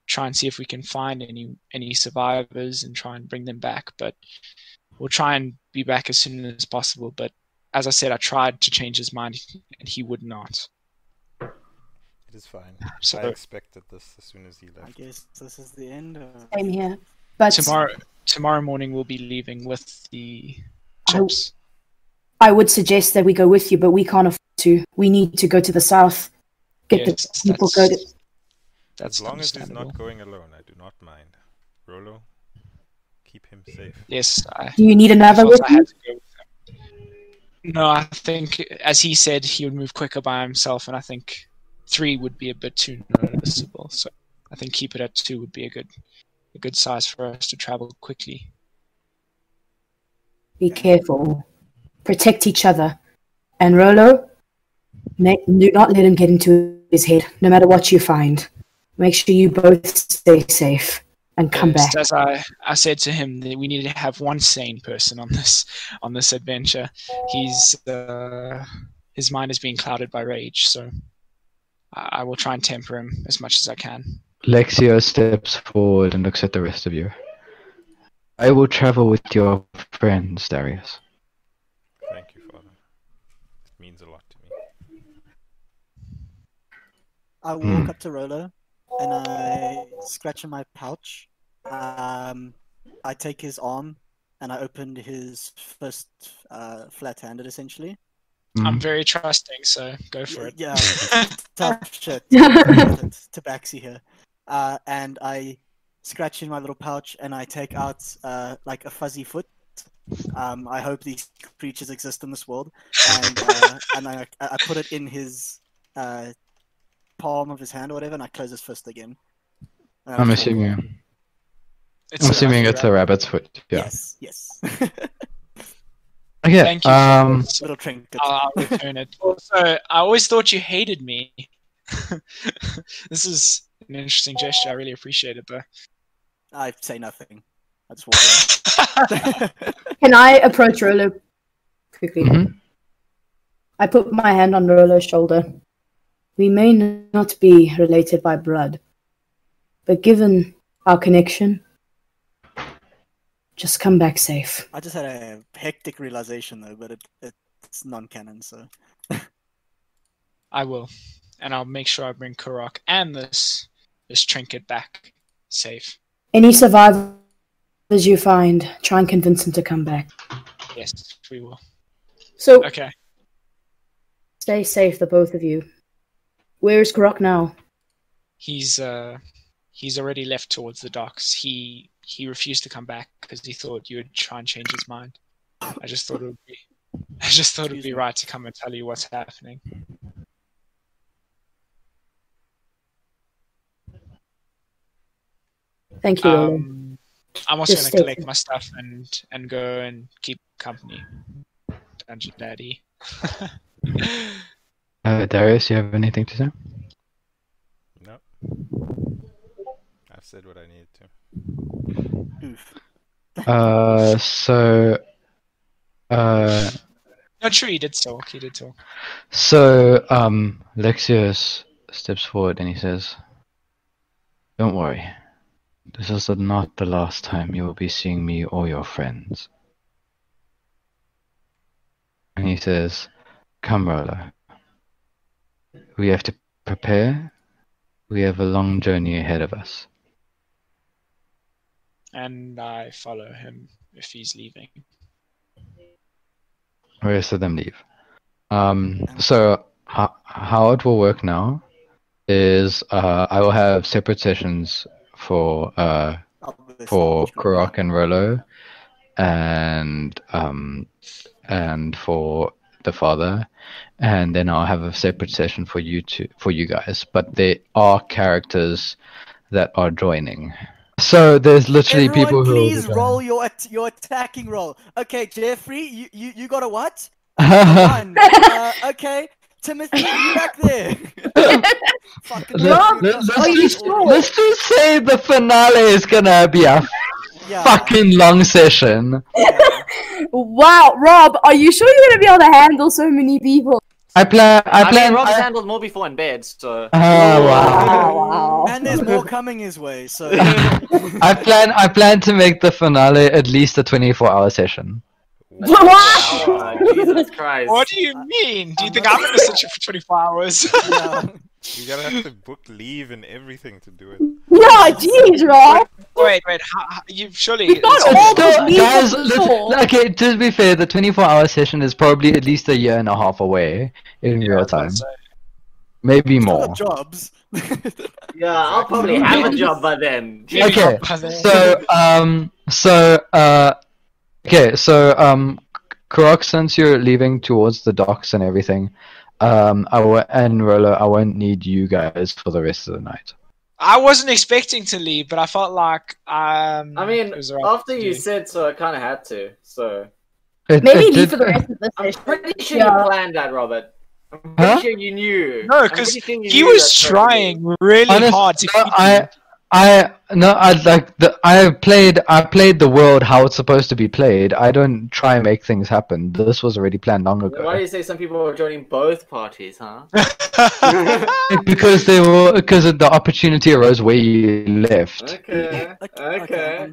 Speaker 6: try and see if we can find any survivors and try and bring them back. But we'll try and be back as soon as possible. But as I said, I tried to change his mind, and he would not.
Speaker 3: It is fine.
Speaker 6: So
Speaker 3: I expected this as soon as he left.
Speaker 5: I guess this is the end of...
Speaker 2: Same here. But
Speaker 6: tomorrow morning we'll be leaving with the ships.
Speaker 2: I would suggest that we go with you, but we can't afford to. We need to go to the south. Get
Speaker 6: Yes,
Speaker 2: the people go to...
Speaker 6: That's
Speaker 3: As long as he's
Speaker 6: understandable.
Speaker 3: not going alone, I do not mind. Rolo, keep him safe.
Speaker 6: Yes,
Speaker 2: Do you need
Speaker 6: I
Speaker 2: another
Speaker 6: felt
Speaker 2: with
Speaker 6: I
Speaker 2: you?
Speaker 6: had to go with him. No, I think, as he said, he would move quicker by himself, and I think 3 would be a bit too noticeable. So I think keep it at 2 would be a good size for us to travel quickly.
Speaker 2: Be careful. Protect each other. And Rolo, do not let him get into his head, no matter what you find. Make sure you both stay safe and come back.
Speaker 6: As I said to him, that we need to have one sane person on this adventure. His mind is being clouded by rage, so I will try and temper him as much as I can.
Speaker 4: Lexio steps forward and looks at the rest of you. I will travel with your friends, Darius.
Speaker 3: Thank you, Father. It means a lot to me.
Speaker 5: I walk up to Rolo and I scratch in my pouch. I take his arm and I open his fist flat-handed, essentially.
Speaker 6: I'm very trusting, so go for it.
Speaker 5: Yeah, tough shit. Tabaxi here. And I scratch in my little pouch and I take out like a fuzzy foot. I hope these creatures exist in this world. And I put it in his palm of his hand or whatever, and I close his fist again.
Speaker 4: I'm assuming it's a rabbit's foot. Yeah.
Speaker 5: Yes.
Speaker 4: Okay.
Speaker 6: Thank you for this.
Speaker 5: Little trinket.
Speaker 6: I'll return it. Also, I always thought you hated me. This is an interesting gesture. I really appreciate it, though.
Speaker 5: I say nothing. I just walk away.
Speaker 2: Can I approach Rolo quickly?
Speaker 4: Mhm.
Speaker 2: I put my hand on Rolo's shoulder. We may not be related by blood, but given our connection, just come back safe.
Speaker 5: I just had a hectic realization though, but it's non-canon, so.
Speaker 6: I will, and I'll make sure I bring Kurok and this trinket back safe.
Speaker 2: Any survivors you find, try and convince them to come back.
Speaker 6: Yes, we will.
Speaker 2: So,
Speaker 6: Okay.
Speaker 2: stay safe, the both of you. Where is Kurok now?
Speaker 6: He's already left towards the docks. He refused to come back because he thought you would try and change his mind. I just thought it would be right to come and tell you what's happening.
Speaker 2: Thank you, Rolo.
Speaker 6: I'm also
Speaker 2: Just
Speaker 6: going to
Speaker 2: stay
Speaker 6: collect
Speaker 2: safe.
Speaker 6: my stuff and go and keep company. Dungeon Daddy.
Speaker 4: Darius, you have anything to say?
Speaker 3: No. I've said what I needed to.
Speaker 5: Oof.
Speaker 6: No, true, he did talk.
Speaker 4: So, Lexius steps forward and he says, "Don't worry. This is not the last time you will be seeing me or your friends." And he says, "Come, Rolo. We have to prepare. We have a long journey ahead of us."
Speaker 6: And I follow him if he's leaving.
Speaker 4: The rest of them leave. So how it will work now is I will have separate sessions for Kurok and Rolo, and for the father, and then I'll have a separate session for you guys. But there are characters that are joining. So there's literally
Speaker 5: Everyone,
Speaker 4: people who.
Speaker 5: please roll your attacking roll. Okay, Jeffrey, you got a what? One. Okay, Timothy, you back there. Fucking
Speaker 2: Are you sure?
Speaker 4: Let's just say the finale is gonna be a fucking long session.
Speaker 5: Yeah.
Speaker 2: Wow, Rob, are you sure you're gonna be able to handle so many people?
Speaker 4: I plan.
Speaker 1: Rob's handled more before in bed, so.
Speaker 4: Oh wow!
Speaker 2: Wow.
Speaker 5: And there's more coming his way, so.
Speaker 4: I plan to make the finale at least a 24-hour session.
Speaker 2: Wow.
Speaker 1: Oh, Jesus Christ.
Speaker 6: What do you mean? Do you think I'm going to sit you for 24 hours?
Speaker 5: Yeah.
Speaker 3: You gotta have to book leave and everything to do it.
Speaker 2: Yeah, jeez, Rob.
Speaker 6: Wait, you've surely...
Speaker 2: got all those
Speaker 4: So,
Speaker 2: leave
Speaker 4: guys,
Speaker 2: before.
Speaker 4: okay, to be fair, the 24-hour session is probably at least a year and a half away in real time. Maybe
Speaker 5: Still
Speaker 4: more.
Speaker 5: got jobs.
Speaker 1: Yeah, I'll probably have a job by then.
Speaker 4: Okay, Kurok, since you're leaving towards the docks and everything, and Rolo, I won't need you guys for the rest of the night.
Speaker 6: I wasn't expecting to leave, but I felt like
Speaker 1: I mean,
Speaker 6: it was the right
Speaker 1: after
Speaker 6: thing
Speaker 1: you
Speaker 6: to do.
Speaker 1: said so, I kind of had to. So
Speaker 2: Maybe leave for the rest of the
Speaker 1: I'm
Speaker 2: session.
Speaker 1: pretty sure
Speaker 2: Yeah.
Speaker 1: you planned that, Robert. I'm pretty
Speaker 4: Huh?
Speaker 1: sure you knew.
Speaker 6: No,
Speaker 1: I'm
Speaker 6: because
Speaker 1: pretty sure you
Speaker 6: he
Speaker 1: knew
Speaker 6: was
Speaker 1: that
Speaker 6: trying really
Speaker 4: Honest-
Speaker 6: hard to
Speaker 4: no,
Speaker 6: keep you.
Speaker 4: I played the world how it's supposed to be played. I don't try and make things happen. This was already planned long ago.
Speaker 1: Why do you say some people were joining both parties, huh?
Speaker 4: Because the opportunity arose where you left.
Speaker 1: Okay. Okay.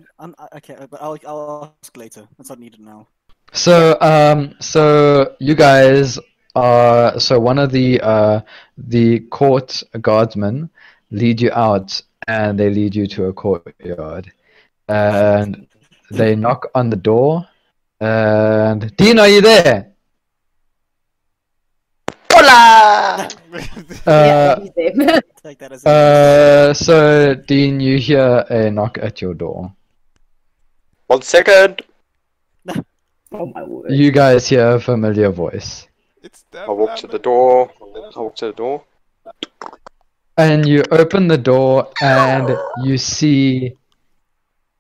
Speaker 5: Okay, but I'll ask later. That's not needed now.
Speaker 4: So you guys are one of the court guardsmen lead you out, and they lead you to a courtyard, and they knock on the door, and Dean, are you there?
Speaker 2: Yeah, he's there.
Speaker 5: Take that as
Speaker 4: So Dean, you hear a knock at your door.
Speaker 8: 1 second.
Speaker 2: Oh my word.
Speaker 4: You guys hear a familiar voice,
Speaker 3: It's
Speaker 8: I walk to the door.
Speaker 4: and you open the door, and you see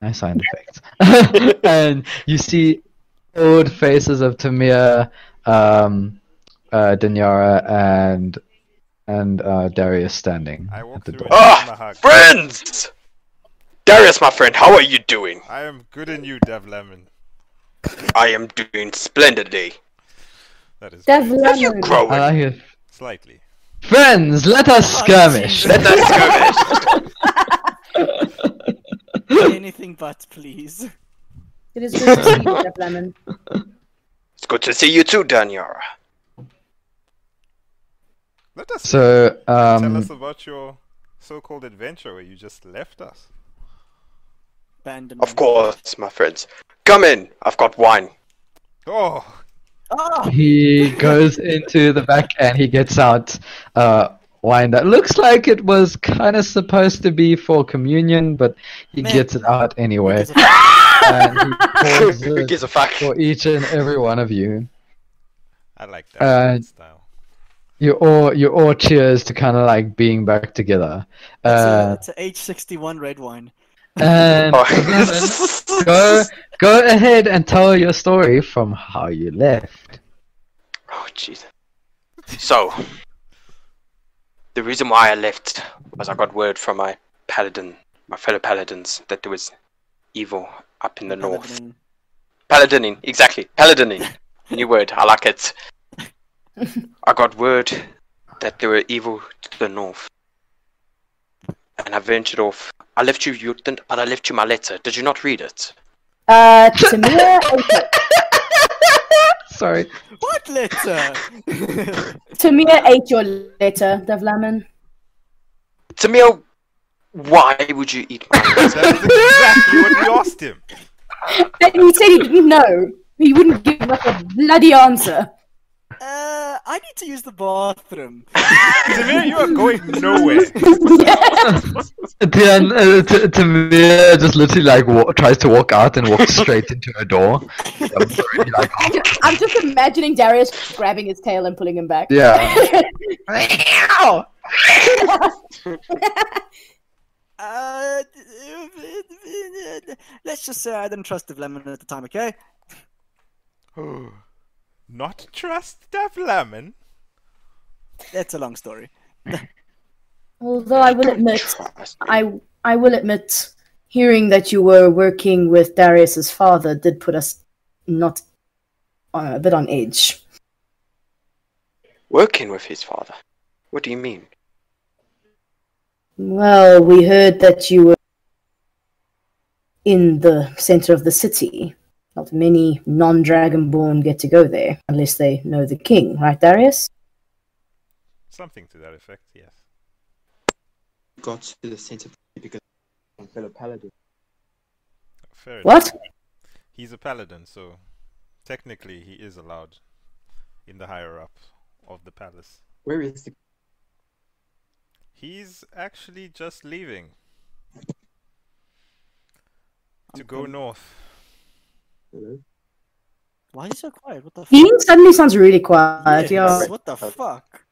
Speaker 4: nice sound effects, and you see old faces of Timur, Daniara, and Darius standing
Speaker 3: I
Speaker 4: at
Speaker 3: walk
Speaker 4: the
Speaker 3: through
Speaker 4: door.
Speaker 3: and give him a hug.
Speaker 8: Friends! Darius, my friend, how are you doing?
Speaker 3: I am good in you, Davlamin.
Speaker 8: I am doing splendidly.
Speaker 3: That is great.
Speaker 8: Have you
Speaker 2: Davlamin.
Speaker 8: growing?
Speaker 4: I like it.
Speaker 3: Slightly.
Speaker 4: Friends, let us skirmish.
Speaker 8: Let us skirmish.
Speaker 5: Anything but, please.
Speaker 2: It is good to see you, Davlamin.
Speaker 8: It's good to see you too, Daniara.
Speaker 3: Let us
Speaker 4: So,
Speaker 3: tell us about your so-called adventure where you just left us.
Speaker 5: Abandon
Speaker 8: Of
Speaker 5: me.
Speaker 8: course, my friends. Come in. I've got wine.
Speaker 3: Oh,
Speaker 5: Ah!
Speaker 4: he goes into the back and he gets out wine that looks like it was kind of supposed to be for communion, but he
Speaker 5: Man.
Speaker 4: gets it out anyway.
Speaker 5: Because of-
Speaker 4: And he pours
Speaker 8: Who
Speaker 4: it
Speaker 8: gives a fuck?
Speaker 4: for each and every one of you.
Speaker 3: I like that style.
Speaker 4: You all cheers to kind of like being back together.
Speaker 5: It's a H61 red wine.
Speaker 4: And
Speaker 8: Oh.
Speaker 4: go ahead and tell your story from how you left.
Speaker 8: Oh, jeez. So, the reason why I left was I got word from my fellow paladins, that there was evil up in the north. Paladining, exactly. Paladining. New word, I like it. I got word that there were evil to the north. And I ventured off. I left you, but I left you my letter. Did you not read it?
Speaker 2: Timur ate it.
Speaker 4: Sorry.
Speaker 5: What letter?
Speaker 2: Timur ate your letter, Davlamin.
Speaker 8: Tamil, why would you eat my letter?
Speaker 3: That is exactly what we asked him.
Speaker 2: And he said he didn't know. He wouldn't give us a bloody answer.
Speaker 5: I need to use the bathroom.
Speaker 3: Timur, you are going nowhere.
Speaker 4: Timur just literally like tries to walk out and walks straight into a door. Like,
Speaker 2: I'm just imagining Darius grabbing his tail and pulling him back.
Speaker 4: yeah.
Speaker 5: Let's just say I didn't trust Davlamin at the time, okay?
Speaker 3: Not trust Davlamin?
Speaker 5: That's a long story.
Speaker 2: Although I will admit, I will admit, hearing that you were working with Darius's father did put us not a bit on edge.
Speaker 8: Working with his father? What do you mean?
Speaker 2: Well, we heard that you were in the center of the city. Not many non-Dragonborn get to go there, unless they know the king, right, Darius?
Speaker 3: Something to that effect, yes.
Speaker 9: Got to the center because of fellow paladin.
Speaker 3: Fair enough.
Speaker 2: What?
Speaker 3: He's a paladin, so technically he is allowed in the higher up of the palace.
Speaker 9: Where is the?
Speaker 3: He's actually just leaving to go north.
Speaker 9: Hello?
Speaker 5: Why are you so quiet? What the fuck?
Speaker 2: He suddenly sounds really quiet.
Speaker 5: Yes,
Speaker 2: Yeah.
Speaker 5: what the fuck?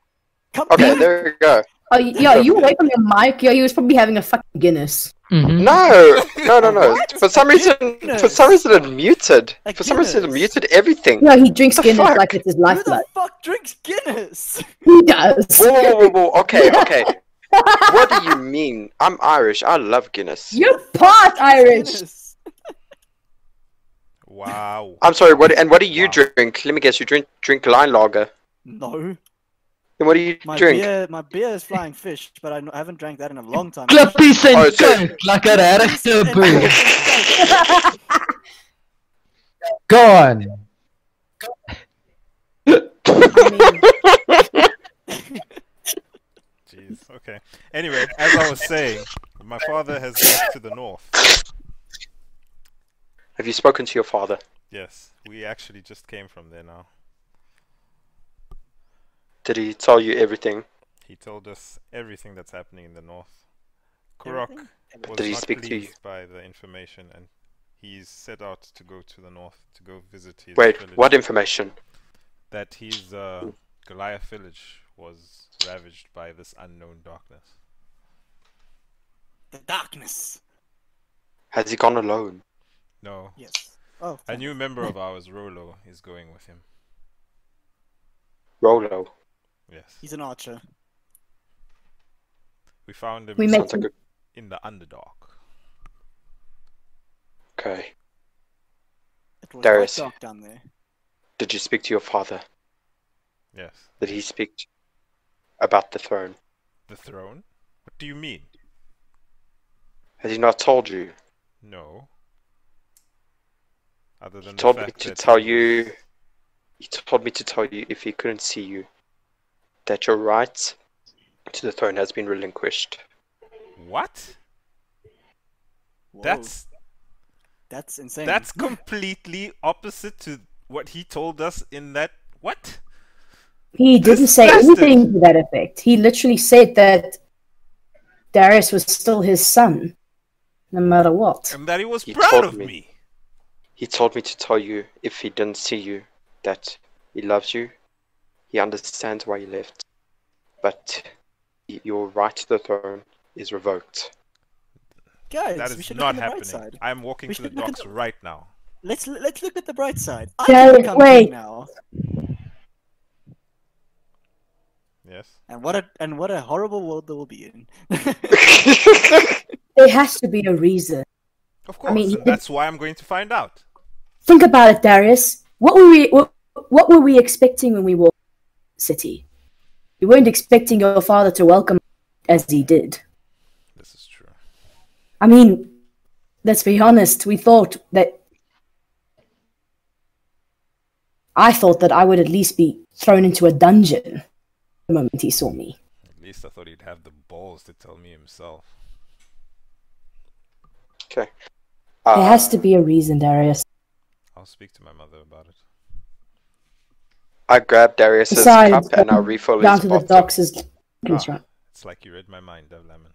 Speaker 5: Come
Speaker 8: Okay, there we go.
Speaker 2: Oh, yeah, you away from your mic? Yeah, he was probably having a fucking Guinness.
Speaker 4: Mhm.
Speaker 8: No. For some reason it muted. For some reason it muted everything.
Speaker 2: Yeah, he drinks
Speaker 8: What the
Speaker 2: Guinness
Speaker 8: fuck?
Speaker 2: like it's his
Speaker 5: Who the
Speaker 2: lifeblood.
Speaker 5: fuck drinks Guinness?
Speaker 2: He does.
Speaker 8: Whoa. Okay. What do you mean? I'm Irish. I love Guinness.
Speaker 2: You're part Irish.
Speaker 5: Guinness.
Speaker 3: Wow.
Speaker 8: I'm sorry. What do you
Speaker 3: Wow.
Speaker 8: drink? Let me guess. You drink line lager.
Speaker 5: No.
Speaker 8: Then what do you drink?
Speaker 5: My beer is flying fish, but I haven't drank that in a long time.
Speaker 4: Clippy
Speaker 8: Oh,
Speaker 4: and
Speaker 8: so-
Speaker 4: goat like an Erichter
Speaker 5: And-
Speaker 4: boo. Go on.
Speaker 3: Jeez, okay. Anyway, as I was saying, my father has left to the north.
Speaker 8: Have you spoken to your father?
Speaker 3: Yes, we actually just came from there now.
Speaker 8: Did he tell you everything?
Speaker 3: He told us everything that's happening in the north. Kurok
Speaker 5: Everything?
Speaker 3: was
Speaker 8: Did he
Speaker 3: not
Speaker 8: speak to you?
Speaker 3: pleased by the information, and he's set out to go to the north to go visit his
Speaker 8: Wait,
Speaker 3: village.
Speaker 8: what information?
Speaker 3: That his Goliath village was ravaged by this unknown darkness.
Speaker 5: The darkness.
Speaker 8: Has he gone alone?
Speaker 3: No,
Speaker 5: Yes. Oh.
Speaker 3: a new member of ours, Rolo, is going with him.
Speaker 8: Rolo.
Speaker 3: Yes.
Speaker 5: He's an archer.
Speaker 3: We found him
Speaker 2: We met
Speaker 8: Sounds like
Speaker 2: him.
Speaker 3: in the Underdark.
Speaker 8: Okay.
Speaker 5: It was
Speaker 8: Darius.
Speaker 5: quite dark down there.
Speaker 8: Did you speak to your father?
Speaker 3: Yes.
Speaker 8: Did he speak about the throne?
Speaker 3: The throne? What do you mean?
Speaker 8: Has he not told you?
Speaker 3: No. Other than
Speaker 8: He told
Speaker 3: the
Speaker 8: me
Speaker 3: fact
Speaker 8: to
Speaker 3: that
Speaker 8: tell
Speaker 3: he was-
Speaker 8: you. He told me to tell you if he couldn't see you, that your right to the throne has been relinquished.
Speaker 3: What?
Speaker 5: Whoa,
Speaker 3: That's
Speaker 5: insane.
Speaker 3: that's completely opposite to what he told us in that. What?
Speaker 2: He didn't
Speaker 3: This
Speaker 2: say
Speaker 3: bastard!
Speaker 2: anything to that effect. He literally said that Darius was still his son, no matter what.
Speaker 3: And that he was
Speaker 8: He
Speaker 3: proud
Speaker 8: told
Speaker 3: of
Speaker 8: me.
Speaker 3: me.
Speaker 8: He told me to tell you if he didn't see you, that he loves you. He understands why you left, but your right to the throne is revoked.
Speaker 5: Guys,
Speaker 3: That
Speaker 5: we
Speaker 3: is
Speaker 5: should
Speaker 3: not
Speaker 5: look on the bright
Speaker 3: happening.
Speaker 5: side.
Speaker 3: I'm walking
Speaker 5: We
Speaker 3: to the
Speaker 5: should look at
Speaker 3: docks
Speaker 5: the-
Speaker 3: right now.
Speaker 5: Let's look at the bright side. I
Speaker 2: Darius,
Speaker 5: can become
Speaker 2: wait.
Speaker 5: king now.
Speaker 3: Yes.
Speaker 5: And what a horrible world there will be in.
Speaker 2: There has to be a reason.
Speaker 3: Of course,
Speaker 2: mean,
Speaker 3: and that's why I'm going to find out.
Speaker 2: Think about it, Darius. What were we expecting when we walked the city? We weren't expecting your father to welcome as he did.
Speaker 3: This is true.
Speaker 2: I mean, let's be honest. I thought that I would at least be thrown into a dungeon the moment he saw me.
Speaker 3: At least I thought he'd have the balls to tell me himself.
Speaker 8: Okay.
Speaker 2: There has to be a reason, Darius.
Speaker 3: I'll speak to my mother about it.
Speaker 8: I grab Darius's
Speaker 2: Besides,
Speaker 8: cup and I refill
Speaker 2: down
Speaker 8: his
Speaker 2: to the
Speaker 8: bottle.
Speaker 2: docks is
Speaker 3: Ah, it's like you read my mind, Davlamin.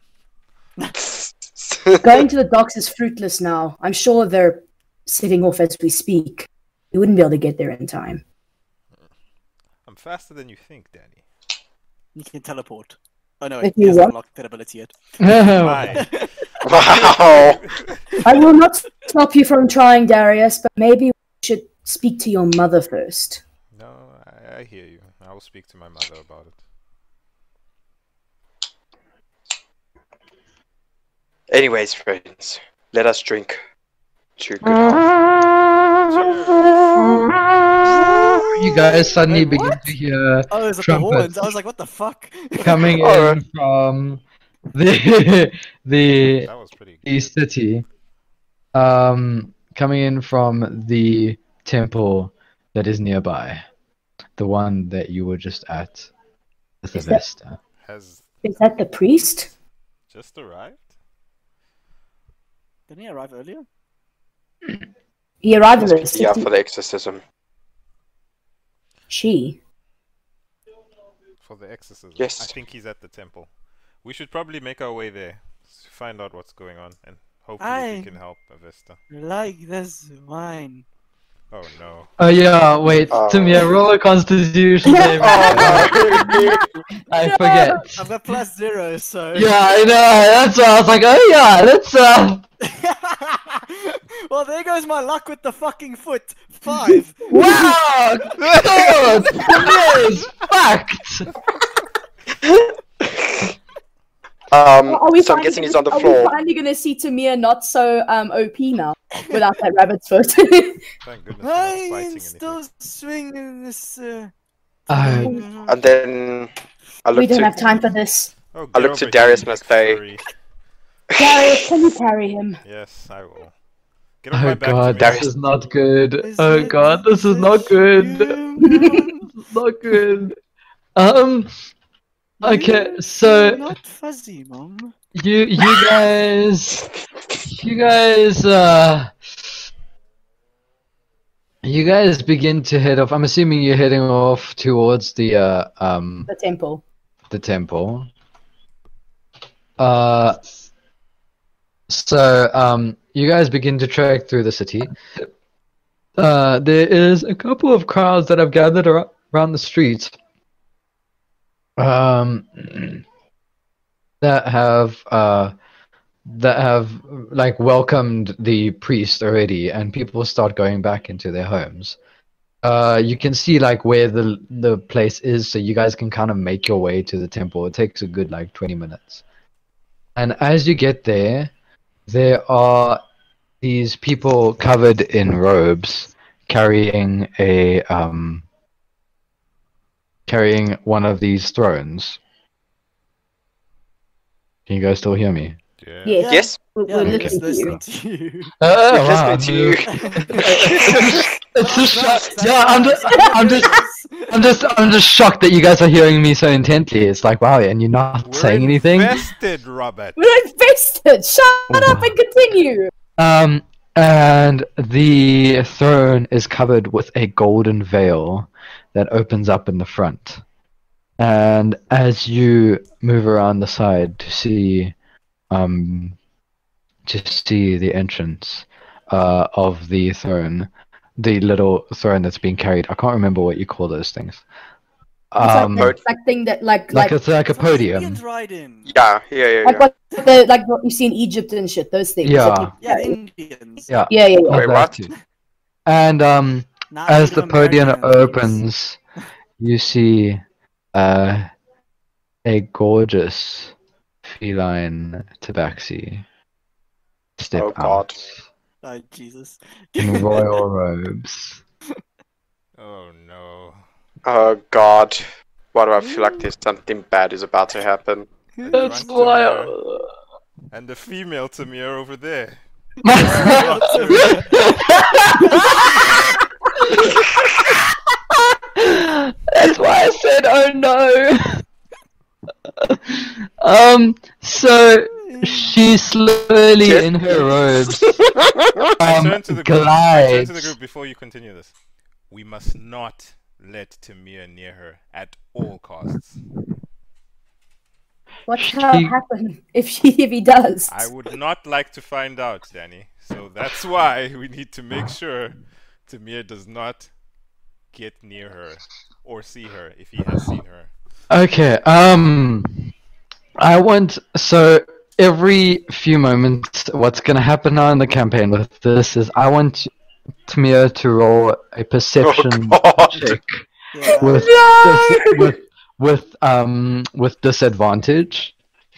Speaker 2: Going to the docks is fruitless now. I'm sure they're setting off as we speak. You wouldn't be able to get there in time.
Speaker 3: I'm faster than you think, Danny.
Speaker 5: You can teleport. Oh no,
Speaker 2: If
Speaker 5: he
Speaker 2: you
Speaker 5: hasn't
Speaker 2: want.
Speaker 5: unlocked that ability yet.
Speaker 3: Mine.
Speaker 8: Wow!
Speaker 2: I will not stop you from trying, Darius, but maybe we should speak to your mother first.
Speaker 3: No, I hear you. I will speak to my mother about it.
Speaker 8: Anyways, friends, let us drink to good health.
Speaker 4: You guys suddenly
Speaker 5: Wait,
Speaker 4: begin
Speaker 5: what?
Speaker 4: to hear
Speaker 5: Oh, is it the
Speaker 4: trumpets
Speaker 5: horns? I was like, what the fuck?
Speaker 4: coming
Speaker 8: Alright.
Speaker 4: in from the
Speaker 3: That was pretty
Speaker 4: the
Speaker 3: good.
Speaker 4: city, coming in from the temple that is nearby, the one that you were just at, with the
Speaker 2: Is that-
Speaker 4: Vesta.
Speaker 3: Has
Speaker 2: Is that the priest?
Speaker 3: just arrived?
Speaker 5: Didn't he arrive earlier?
Speaker 2: He arrived in the city.
Speaker 8: Yeah, for the exorcism.
Speaker 2: She.
Speaker 3: For the exorcism?
Speaker 8: Yes.
Speaker 3: I think he's at the temple. We should probably make our way there to find out what's going on and hopefully he can help Avesta.
Speaker 5: Like this wine.
Speaker 3: Oh no.
Speaker 4: Oh yeah, wait, Timur, roll a constitution save. I forget.
Speaker 5: I've got +0, so.
Speaker 4: Yeah, I know, that's why I was like, oh yeah, let's
Speaker 5: Well, there goes my luck with the fucking foot. 5.
Speaker 4: wow! God! Timur's fucked!
Speaker 8: So I'm guessing he's on the
Speaker 2: Are we
Speaker 8: floor.
Speaker 2: finally going to see Timur not so OP now without that rabbit's foot?
Speaker 3: Thank goodness we're not
Speaker 5: I
Speaker 3: fighting
Speaker 5: am
Speaker 3: anything.
Speaker 5: still swinging this.
Speaker 8: And then I
Speaker 2: We
Speaker 8: look
Speaker 2: don't
Speaker 8: to
Speaker 2: have time for this.
Speaker 3: Oh,
Speaker 8: I
Speaker 3: get
Speaker 8: look to
Speaker 3: over
Speaker 8: Darius
Speaker 3: here,
Speaker 8: and I say-
Speaker 3: furry.
Speaker 2: Darius, can you carry him?
Speaker 3: Yes, I will. Get on my
Speaker 4: Oh
Speaker 3: back,
Speaker 4: god,
Speaker 3: Timur.
Speaker 4: this is not good.
Speaker 5: Is
Speaker 4: Oh
Speaker 5: it-
Speaker 4: god, this is not good. This is not good. Okay,
Speaker 5: You're
Speaker 4: so
Speaker 5: not fuzzy, mom.
Speaker 4: you guys you guys begin to head off. I'm assuming you're heading off towards the
Speaker 2: The temple.
Speaker 4: temple. So you guys begin to trek through the city. There is a couple of crowds that have gathered around the streets. That have like welcomed the priest already, and people start going back into their homes. You can see like where the place is, so you guys can kind of make your way to the temple. It takes a good like 20 minutes. And as you get there, there are these people covered in robes carrying carrying one of these thrones. Can you guys still hear me?
Speaker 3: Yeah.
Speaker 2: Yes.
Speaker 8: Yes.
Speaker 2: We're
Speaker 5: we
Speaker 2: listening
Speaker 5: just
Speaker 2: to you.
Speaker 5: listened to you.
Speaker 4: Oh,
Speaker 8: We're
Speaker 4: wow.
Speaker 8: listening to you.
Speaker 4: It's just yeah, I'm just shocked that you guys are hearing me so intently. It's like, wow, and you're not
Speaker 3: We're
Speaker 4: saying anything.
Speaker 3: invested, Robert.
Speaker 2: We're invested. Shut up and continue.
Speaker 4: And the throne is covered with a golden veil that opens up in the front. And as you move around the side to see the entrance of the throne, the little throne that's being carried. I can't remember what you call those things.
Speaker 2: It's like thing that
Speaker 4: it's like a podium.
Speaker 5: Indians ride in.
Speaker 8: Yeah.
Speaker 2: like what you see in Egypt and shit. Those things.
Speaker 4: Yeah.
Speaker 5: Yeah, Indians.
Speaker 4: Yeah.
Speaker 2: Yeah.
Speaker 8: Wait, what?
Speaker 4: And
Speaker 5: Now
Speaker 4: as
Speaker 5: Native
Speaker 4: the podium
Speaker 5: Americans.
Speaker 4: opens, you see a gorgeous feline tabaxi step
Speaker 8: Oh, God.
Speaker 4: out
Speaker 5: Oh, Jesus.
Speaker 4: in royal robes.
Speaker 3: Oh no.
Speaker 8: Oh God. Why do I feel like there's something bad is about to happen?
Speaker 3: That's wild. And the female Timur over there.
Speaker 4: That's why I said, oh no. So she slowly in her robes
Speaker 3: Turn to the group. Turn to the group before you continue this. We must not let Timur near her at all costs.
Speaker 2: What shall happen if he does?
Speaker 3: I would not like to find out, Danny. So that's why we need to make sure Timur does not get near her or see her if he has seen her.
Speaker 4: Okay, so every few moments, what's gonna happen now in the campaign with this is I want Timur to roll a perception check with disadvantage.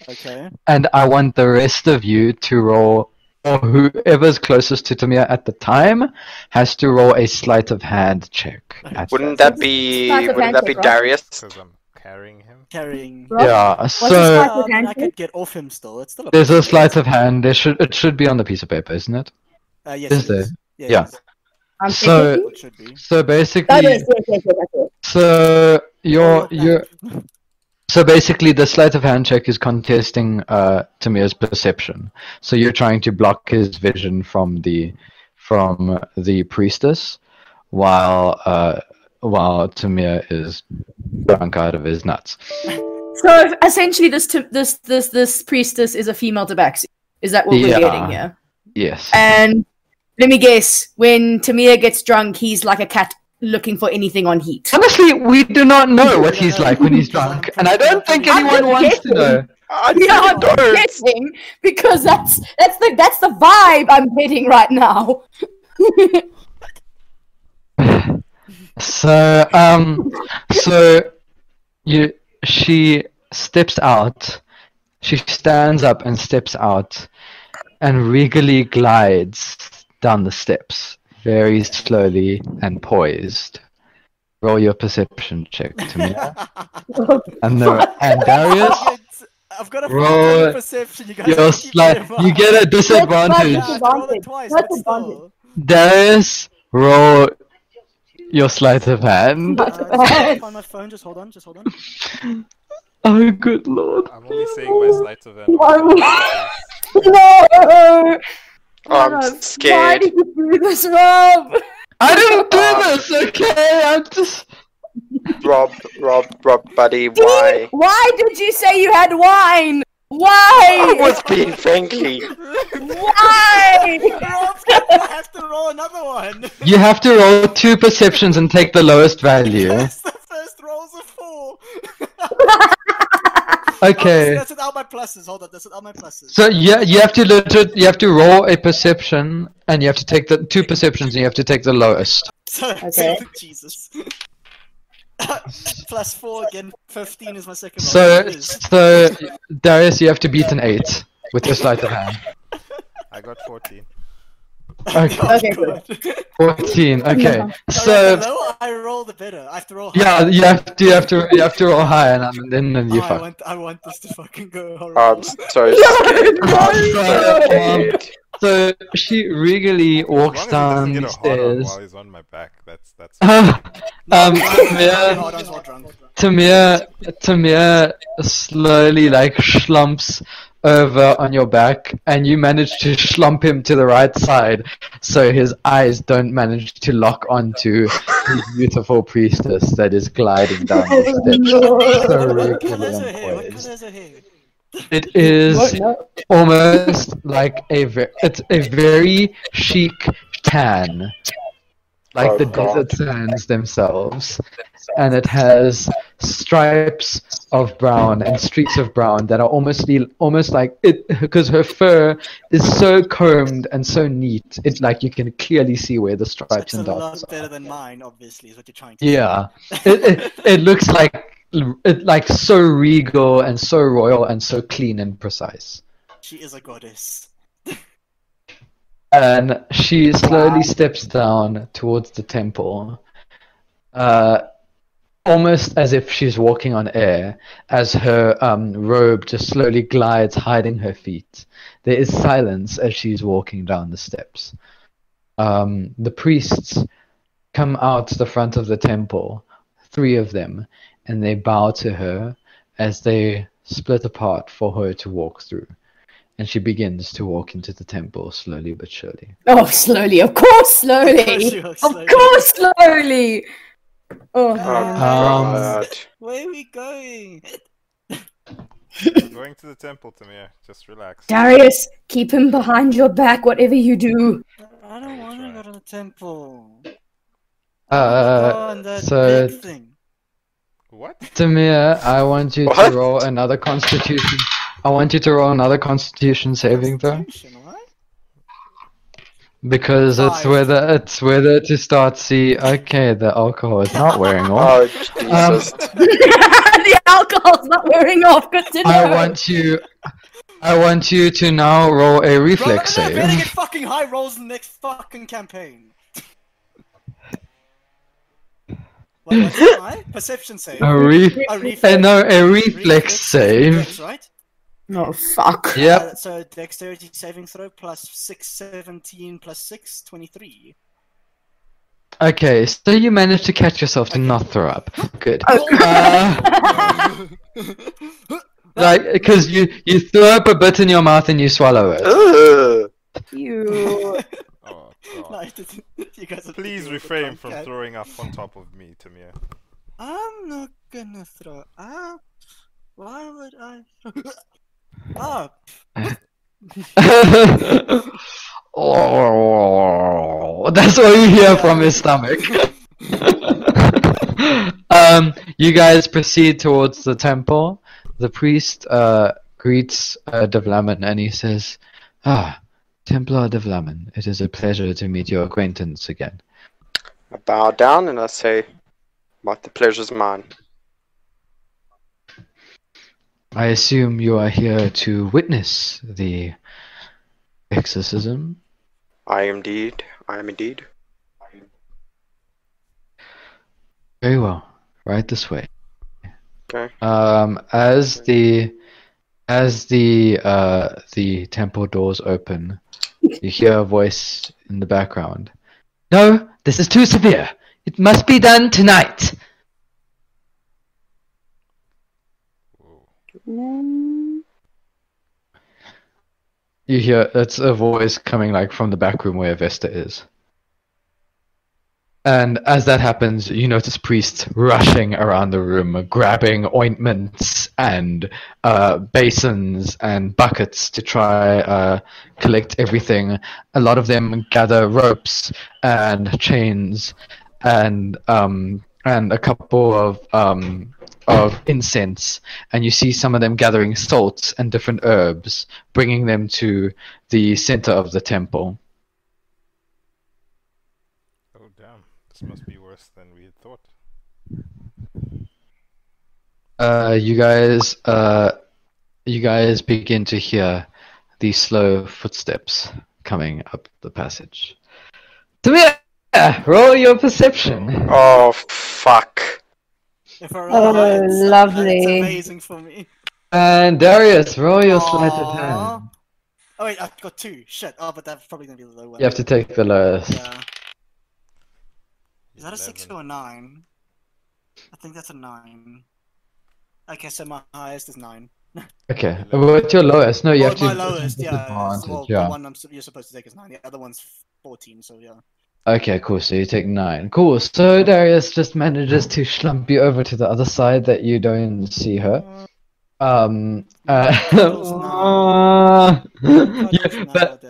Speaker 5: Okay.
Speaker 4: And I want the rest of you to roll, or whoever's closest to Timur at the time has to roll a sleight of hand check.
Speaker 8: Wouldn't that be Darius?
Speaker 3: Because I'm carrying him.
Speaker 4: Yeah, so
Speaker 5: I could get off him still. It's still
Speaker 4: there's a sleight of hand. It should be on the piece of paper, isn't it?
Speaker 5: Yes,
Speaker 4: is there?
Speaker 5: Yeah.
Speaker 4: So basically, so basically, the sleight of hand check is contesting Timur's perception. So you're trying to block his vision from the priestess, while Timur is drunk out of his nuts.
Speaker 2: So essentially, this priestess is a female tabaxi. Is that what we're getting here?
Speaker 4: Yes.
Speaker 2: And let me guess, when Timur gets drunk, he's like a cat looking for anything on heat.
Speaker 4: Honestly, we do not know what he's like when he's drunk, and I don't think anyone wants to know.
Speaker 2: I'm guessing because that's the vibe I'm getting right now.
Speaker 4: She steps out. She stands up and steps out, and regally glides down the steps, very slowly and poised. Roll your perception check to me. and Darius,
Speaker 5: I've got a
Speaker 4: roll
Speaker 5: perception. You
Speaker 4: you get a disadvantage. Darius, roll your sleight of hand.
Speaker 5: On my phone, just hold on.
Speaker 4: Oh, good lord.
Speaker 3: I'm only saying my sleight of hand.
Speaker 2: No!
Speaker 8: I'm scared.
Speaker 2: Why did you do this, Rob?
Speaker 4: I didn't do this, okay? I'm just...
Speaker 8: Rob, buddy, why?
Speaker 2: Why did you say you had wine? Why?
Speaker 8: I was being friendly.
Speaker 2: Why?
Speaker 5: Rob's gonna have to roll another one.
Speaker 4: You have to roll 2 perceptions and take the lowest value.
Speaker 5: The first roll's a 4.
Speaker 4: Okay.
Speaker 5: That's without my pluses. Hold on, that's without my pluses.
Speaker 4: So yeah, you have to roll a perception, and you have to take the 2 perceptions, and you have to take the lowest.
Speaker 5: Okay. Jesus. Plus 4 again. 15 is my second roll.
Speaker 4: So,
Speaker 5: It is.
Speaker 4: so Darius, you have to beat an 8 with your sleight of hand.
Speaker 3: I got 14.
Speaker 4: Okay.
Speaker 5: Oh,
Speaker 2: Okay,
Speaker 5: God.
Speaker 4: 14. Okay.
Speaker 2: Yeah.
Speaker 4: So
Speaker 5: the lower I roll, the better. I have to roll high.
Speaker 4: yeah, you have to roll high, and then you
Speaker 5: Oh,
Speaker 4: fuck.
Speaker 5: I want this to fucking go horrible.
Speaker 8: Sorry.
Speaker 4: So she regally
Speaker 3: As
Speaker 4: walks
Speaker 3: long as he
Speaker 4: down
Speaker 3: doesn't get
Speaker 4: the
Speaker 3: a hard on
Speaker 4: stairs.
Speaker 3: while he's on my back, that's.
Speaker 4: Tamir slowly like slumps over on your back, and you manage to slump him to the right side, so his eyes don't manage to lock onto the beautiful priestess that is gliding down the steps. So
Speaker 5: What color is
Speaker 4: regular
Speaker 5: her
Speaker 4: and
Speaker 5: hair? What
Speaker 4: poised.
Speaker 5: color is her hair?
Speaker 4: It is almost like it's a very chic tan, like
Speaker 8: Oh,
Speaker 4: the
Speaker 8: God.
Speaker 4: desert sands themselves, and it has stripes of brown and streaks of brown that are almost like it, because her fur is so combed and so neat. It like you can clearly see where the stripes
Speaker 5: It's a
Speaker 4: and dots
Speaker 5: lot
Speaker 4: are.
Speaker 5: better than mine, obviously, is what you're trying to say.
Speaker 4: Yeah, it looks like so regal and so royal and so clean and precise.
Speaker 5: She is a goddess.
Speaker 4: And she slowly steps down towards the temple, almost as if she's walking on air, as her robe just slowly glides, hiding her feet. There is silence as she's walking down the steps. The priests come out the front of the temple, 3 of them, and they bow to her as they split apart for her to walk through. And she begins to walk into the temple slowly but surely.
Speaker 2: Oh, slowly. Of course, slowly.
Speaker 5: Of course, slowly.
Speaker 2: Of course, slowly. Oh,
Speaker 8: Oh,
Speaker 2: man.
Speaker 8: God.
Speaker 5: Where are we going?
Speaker 3: I'm going to the temple, Tamir. Just relax.
Speaker 2: Darius, keep him behind your back, whatever you do.
Speaker 5: I don't want to go to the temple.
Speaker 4: So,
Speaker 5: Big thing.
Speaker 3: What?
Speaker 4: Tamir, I want you to
Speaker 8: What?
Speaker 4: roll another Constitution. I want you to roll another Constitution saving throw,
Speaker 5: Constitution, what?
Speaker 4: because it's
Speaker 5: 5.
Speaker 4: whether to start see. Okay, the alcohol is not wearing off.
Speaker 8: Oh, Jesus.
Speaker 2: The alcohol's not wearing off. Good to know.
Speaker 4: I want you to now roll a reflex
Speaker 5: Bro, I'm gonna
Speaker 4: save.
Speaker 5: get fucking high rolls in the next fucking campaign. What's my perception save?
Speaker 4: A
Speaker 5: reflex.
Speaker 4: no, a reflex save.
Speaker 5: Dex, right?
Speaker 2: Oh, fuck.
Speaker 4: Yep.
Speaker 5: So dexterity saving throw plus 6, 17 plus 6, 23.
Speaker 4: Okay, so you managed to catch yourself to not throw up. Good. Like, because you throw up a bit in your mouth and you swallow it.
Speaker 8: Ugh.
Speaker 2: You.
Speaker 3: Oh,
Speaker 5: No,
Speaker 3: God.
Speaker 5: I didn't. You guys have to
Speaker 3: Please
Speaker 5: deal with the
Speaker 3: refrain
Speaker 5: drunk
Speaker 3: from
Speaker 5: guy.
Speaker 3: throwing up on top of me, Tamir.
Speaker 5: I'm not gonna throw up. Why would I throw up?
Speaker 4: Oh, that's what you hear from his stomach. You guys proceed towards the temple. The priest greets Davlamin and he says, "Ah, Templar Davlamin, it is a pleasure to meet your acquaintance again."
Speaker 8: I bow down and I say, the pleasure's mine.
Speaker 4: I assume you are here to witness the exorcism.
Speaker 8: I am indeed.
Speaker 4: Very well. Right this way.
Speaker 8: Okay.
Speaker 4: As the temple doors open, you hear a voice in the background. "No, this is too severe. It must be done tonight." You hear it's a voice coming like from the back room where Vesta is. And as that happens, you notice priests rushing around the room, grabbing ointments and basins and buckets to try collect everything. A lot of them gather ropes and chains and a couple of incense, and you see some of them gathering salts and different herbs, bringing them to the center of the temple.
Speaker 3: Oh, damn. This must be worse than we had thought.
Speaker 4: You guys begin to hear these slow footsteps coming up the passage. Timur, roll your perception.
Speaker 8: Oh, fuck.
Speaker 5: If I roll
Speaker 2: Oh,
Speaker 5: high, it's
Speaker 2: lovely.
Speaker 5: amazing for me.
Speaker 4: And Darius, roll your sleight of
Speaker 5: Aw.
Speaker 4: hand.
Speaker 5: Oh wait, I've got 2. Shit. Oh, but that's probably gonna be the low one.
Speaker 4: You have to take the lowest.
Speaker 5: Yeah. Is that a 6 or a 9? I think that's a 9. Okay, so my highest is 9.
Speaker 4: Okay, what's your lowest? No, you
Speaker 5: Oh,
Speaker 4: have to.
Speaker 5: my lowest, yeah.
Speaker 4: Disadvantage,
Speaker 5: Well,
Speaker 4: yeah.
Speaker 5: the one you're supposed to take is 9. The other one's 14, so yeah.
Speaker 4: Okay, cool. So you take 9. Cool. So Darius just manages to slump you over to the other side that you don't see her.
Speaker 5: Cuddles
Speaker 4: Yeah, but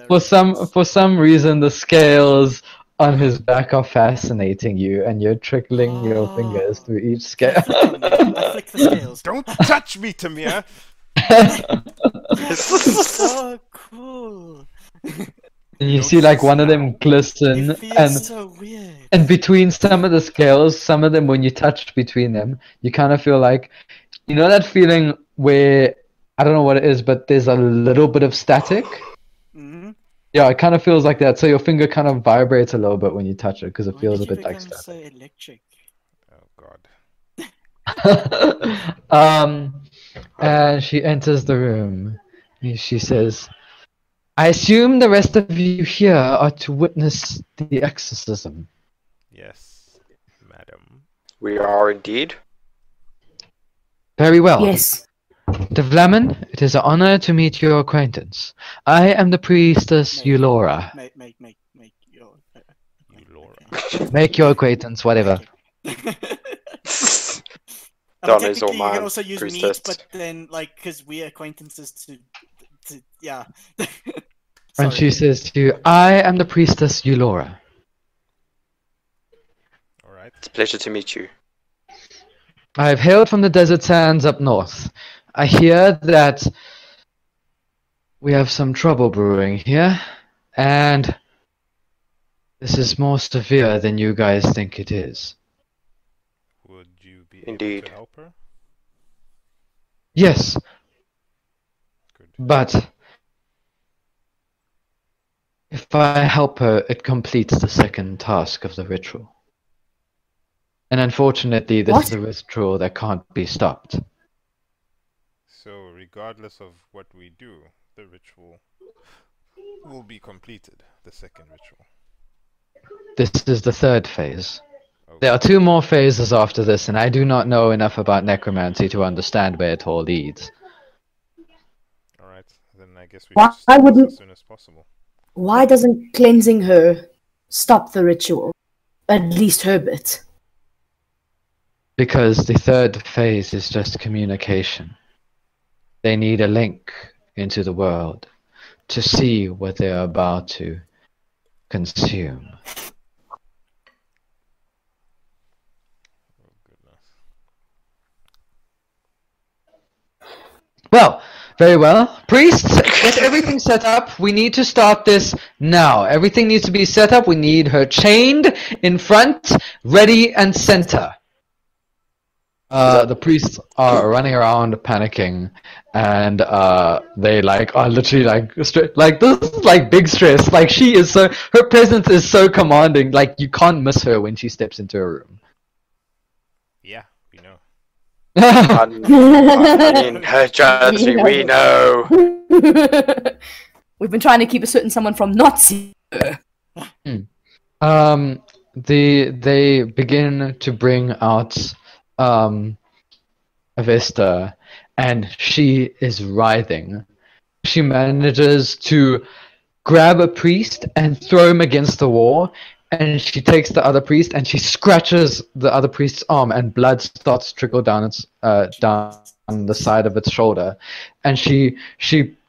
Speaker 4: for some reason the scales on his back are fascinating you, and you're trickling your fingers through each scale.
Speaker 5: I flick the scales.
Speaker 3: Don't touch me, Timur!
Speaker 5: So cool.
Speaker 4: And you see like one of them glisten,
Speaker 5: It feels
Speaker 4: and
Speaker 5: so weird.
Speaker 4: and between some of the scales, some of them when you touch between them, you kind of feel like, you know that feeling where I don't know what it is, but there's a little bit of static.
Speaker 5: Mm-hmm.
Speaker 4: Yeah, it kind of feels like that. So your finger kind of vibrates a little bit when you touch it because it
Speaker 5: When
Speaker 4: feels
Speaker 5: did
Speaker 4: a
Speaker 5: you
Speaker 4: bit like
Speaker 5: become
Speaker 4: static.
Speaker 5: so electric?
Speaker 3: Oh god.
Speaker 4: And she enters the room. And she says, "I assume the rest of you here are to witness the exorcism."
Speaker 3: Yes, madam.
Speaker 8: We are indeed.
Speaker 4: Very well.
Speaker 2: Yes.
Speaker 4: Davlamin, it is an honor to meet your acquaintance. I am the priestess Eulora.
Speaker 5: Make your.
Speaker 3: Eulora.
Speaker 4: Make your acquaintance, whatever.
Speaker 8: Don is all
Speaker 5: technically, you
Speaker 8: mine.
Speaker 5: can also use
Speaker 8: Priestess.
Speaker 5: meat, but then, like, because we're acquaintances to yeah.
Speaker 4: And she says to you, "I am the priestess Eulora.
Speaker 3: Alright.
Speaker 8: It's a pleasure to meet you.
Speaker 4: I have hailed from the desert sands up north. I hear that we have some trouble brewing here, and this is more severe than you guys think it is."
Speaker 3: Would you be
Speaker 8: Indeed.
Speaker 3: able to help her?
Speaker 4: Yes,
Speaker 3: Good.
Speaker 4: but if I help her, it completes the second task of the ritual. And unfortunately, this
Speaker 2: What?
Speaker 4: is a ritual that can't be stopped.
Speaker 3: So, regardless of what we do, the ritual will be completed. The second ritual.
Speaker 4: This is the third phase.
Speaker 3: Okay.
Speaker 4: There are 2 more phases after this, and I do not know enough about necromancy to understand where it all leads.
Speaker 3: Alright, then I guess we
Speaker 2: Why
Speaker 3: should start this
Speaker 2: wouldn't-
Speaker 3: as soon as possible.
Speaker 2: Why doesn't cleansing her stop the ritual? At least her bit.
Speaker 4: Because the third phase is just communication. They need a link into the world to see what they're about to consume.
Speaker 3: Oh goodness.
Speaker 4: Well, very well. Priests, get everything set up. We need to start this now. Everything needs to be set up. We need her chained in front, ready, and center. The priests are running around panicking, and they are literally this is big stress. Like her presence is so commanding. Like you can't miss her when she steps into a room.
Speaker 3: Yeah, we know.
Speaker 8: I mean, her judging, we know.
Speaker 2: We've been trying to keep a certain someone from not seeing her.
Speaker 4: They begin to bring out Avesta, and she is writhing. She manages to grab a priest and throw him against the wall, and she takes the other priest and she scratches the other priest's arm, and blood starts to trickle down down the side of its shoulder, and she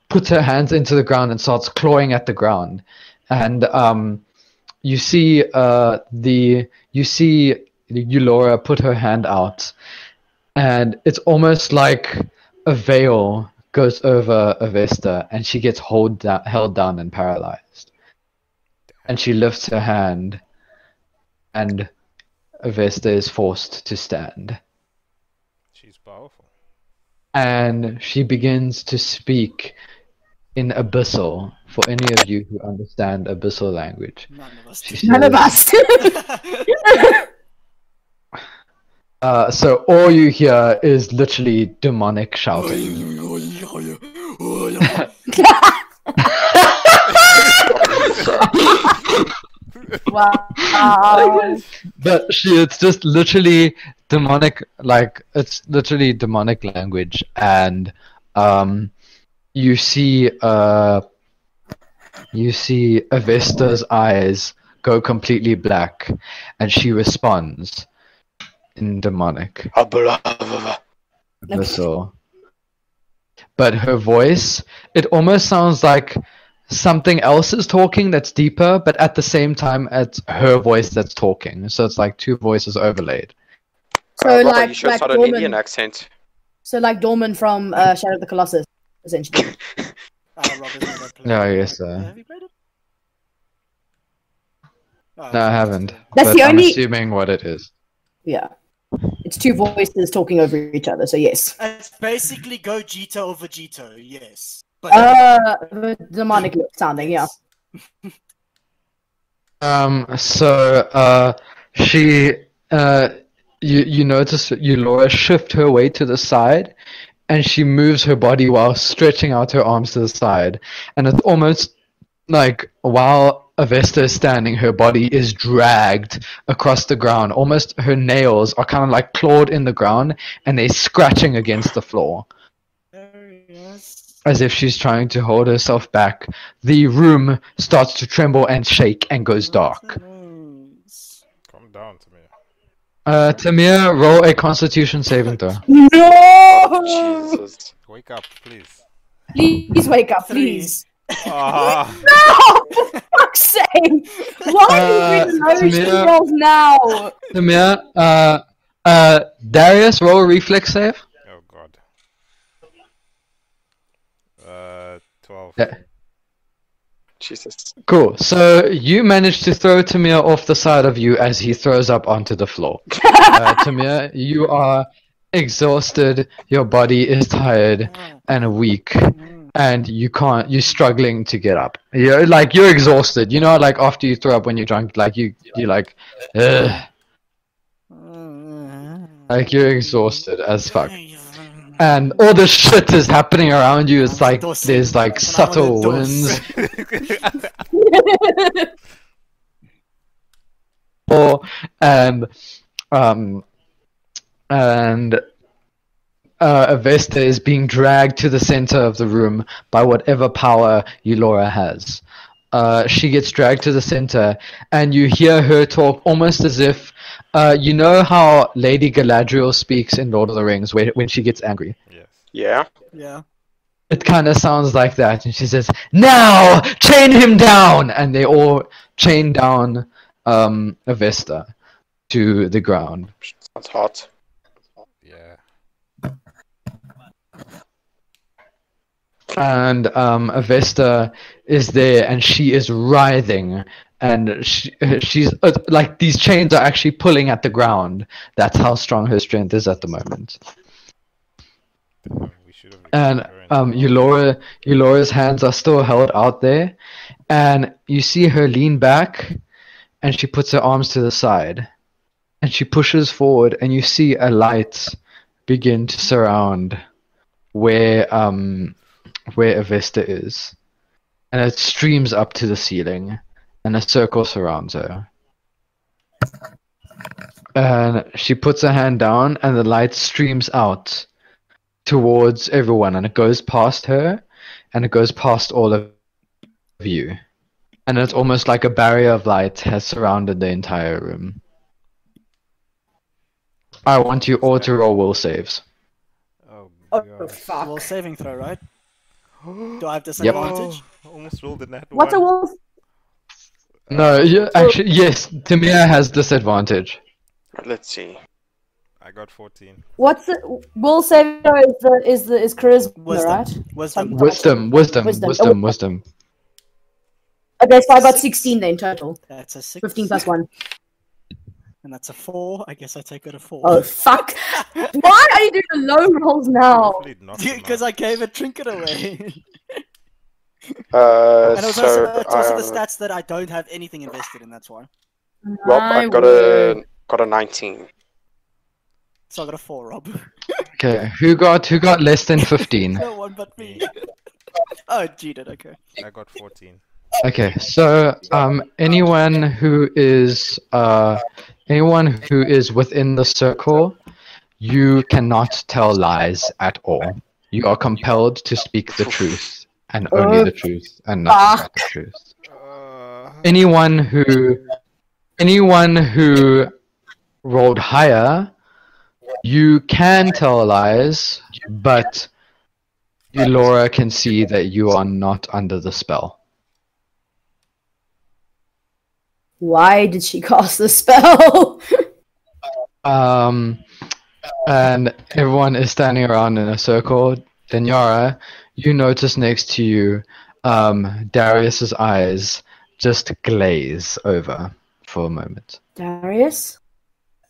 Speaker 4: puts her hands into the ground and starts clawing at the ground, and you see Eulora put her hand out, and it's almost like a veil goes over Avesta, and she gets held down and paralyzed. And she lifts her hand, and Avesta is forced to stand.
Speaker 3: She's powerful.
Speaker 4: and she begins to speak in Abyssal. For any of you who understand Abyssal language,
Speaker 5: None of us.
Speaker 4: she
Speaker 2: None of
Speaker 4: says,
Speaker 2: us.
Speaker 4: so all you hear is literally demonic shouting.
Speaker 2: Wow.
Speaker 4: But it's just literally demonic, like it's literally demonic language, and you see Avesta's eyes go completely black, and she responds in demonic. So, but her voice, it almost sounds like something else is talking that's deeper, but at the same time it's her voice that's talking. So it's like two voices overlaid.
Speaker 2: So
Speaker 8: Robert,
Speaker 2: like
Speaker 8: you should start an
Speaker 2: Dorman.
Speaker 8: Indian accent.
Speaker 2: So like Dorman from Shadow of the Colossus, essentially.
Speaker 5: Robert's never played
Speaker 4: No,
Speaker 5: it.
Speaker 4: yes,
Speaker 5: Have you played it? Oh,
Speaker 4: No, I haven't.
Speaker 2: That's
Speaker 4: But
Speaker 2: the
Speaker 4: I'm
Speaker 2: only-
Speaker 4: assuming what it is.
Speaker 2: Yeah. It's two voices talking over each other, so yes.
Speaker 5: It's basically Gogeta or Vegito, yes. But
Speaker 2: Demonic sounding, yeah.
Speaker 4: She you notice Laura shift her weight to the side, and she moves her body while stretching out her arms to the side, and it's almost like while Avesta is standing, her body is dragged across the ground. Almost her nails are kind of like clawed in the ground, and they're scratching against the floor. As if she's trying to hold herself back. The room starts to tremble and shake and goes dark.
Speaker 3: Calm down, Timur.
Speaker 4: Timur, roll a Constitution saving throw.
Speaker 2: No!
Speaker 8: Jesus.
Speaker 3: Wake up, please.
Speaker 2: Please wake up,
Speaker 5: 3.
Speaker 2: please.
Speaker 3: Ah,
Speaker 2: No! For fuck's sake! Why are you doing
Speaker 4: Timur-
Speaker 2: those rolls now?
Speaker 4: Timur, Darius, roll a reflex save.
Speaker 3: oh god. 12.
Speaker 4: Yeah.
Speaker 8: Jesus.
Speaker 4: Cool. So you manage to throw Timur off the side of you as he throws up onto the floor. Timur, you are exhausted. Your body is tired and weak, and you're struggling to get up. You're exhausted. You know, like after you throw up when you're drunk, like you're like, ugh. Like you're exhausted as fuck. And all this shit is happening around you. It's like there's like subtle winds. And Avesta is being dragged to the center of the room by whatever power Eulora has. She gets dragged to the center, and you hear her talk almost as if, you know how Lady Galadriel speaks in Lord of the Rings when she gets angry?
Speaker 3: Yes.
Speaker 8: Yeah.
Speaker 5: Yeah.
Speaker 4: It kind of sounds like that, and she says, "Now, chain him down!" And they all chain down Avesta to the ground.
Speaker 8: Sounds hot.
Speaker 3: Yeah.
Speaker 4: And Avesta is there, and she is writhing, and she's like, these chains are actually pulling at the ground. That's how strong her strength is at the moment.
Speaker 3: We should have
Speaker 4: And Eulora's hands are still held out there, and you see her lean back, and she puts her arms to the side, and she pushes forward, and you see a light begin to surround where Avesta is, and it streams up to the ceiling, and a circle surrounds her. And she puts her hand down, and the light streams out towards everyone, and it goes past her, and it goes past all of you, and it's almost like a barrier of light has surrounded the entire room. I want you all to roll will saves.
Speaker 3: Oh,
Speaker 2: Oh,
Speaker 3: God.
Speaker 2: fuck.
Speaker 5: Well, saving throw, right? Do I have disadvantage?
Speaker 3: Oh, almost rolled a nat
Speaker 2: What's a
Speaker 3: one.
Speaker 2: wolf?
Speaker 4: No, actually, yes, Timur has disadvantage.
Speaker 8: Let's see.
Speaker 3: I got 14.
Speaker 2: What's the will saving throw is charisma,
Speaker 5: Wisdom.
Speaker 2: right?
Speaker 5: Wisdom.
Speaker 4: Wisdom.
Speaker 2: Okay, so I got 16 then total.
Speaker 5: That's a 6.
Speaker 2: 15 plus 1.
Speaker 5: And that's a 4. I guess I take it a 4.
Speaker 2: Oh, fuck. Why are you doing the low rolls now?
Speaker 3: Hopefully it knocks him
Speaker 5: Because
Speaker 3: out.
Speaker 5: I gave a trinket away.
Speaker 8: Uh,
Speaker 5: And it was
Speaker 8: so
Speaker 5: also, it's also the stats that I don't have anything invested in, that's why.
Speaker 8: well, I
Speaker 2: My
Speaker 8: got
Speaker 2: word.
Speaker 8: a 19.
Speaker 5: So I got a 4, Rob.
Speaker 4: Okay, who got less than 15?
Speaker 5: No one but me. Oh, cheated, okay.
Speaker 3: I got 14.
Speaker 4: Okay, so anyone who is within the circle, you cannot tell lies at all. You are compelled to speak the truth and only the truth and nothing but the truth. Anyone who rolled higher, you can tell lies, but Laura can see that you are not under the spell.
Speaker 2: Why did she cast the spell?
Speaker 4: And everyone is standing around in a circle. Daniara, you notice next to you, Darius's eyes just glaze over for a moment.
Speaker 2: Darius?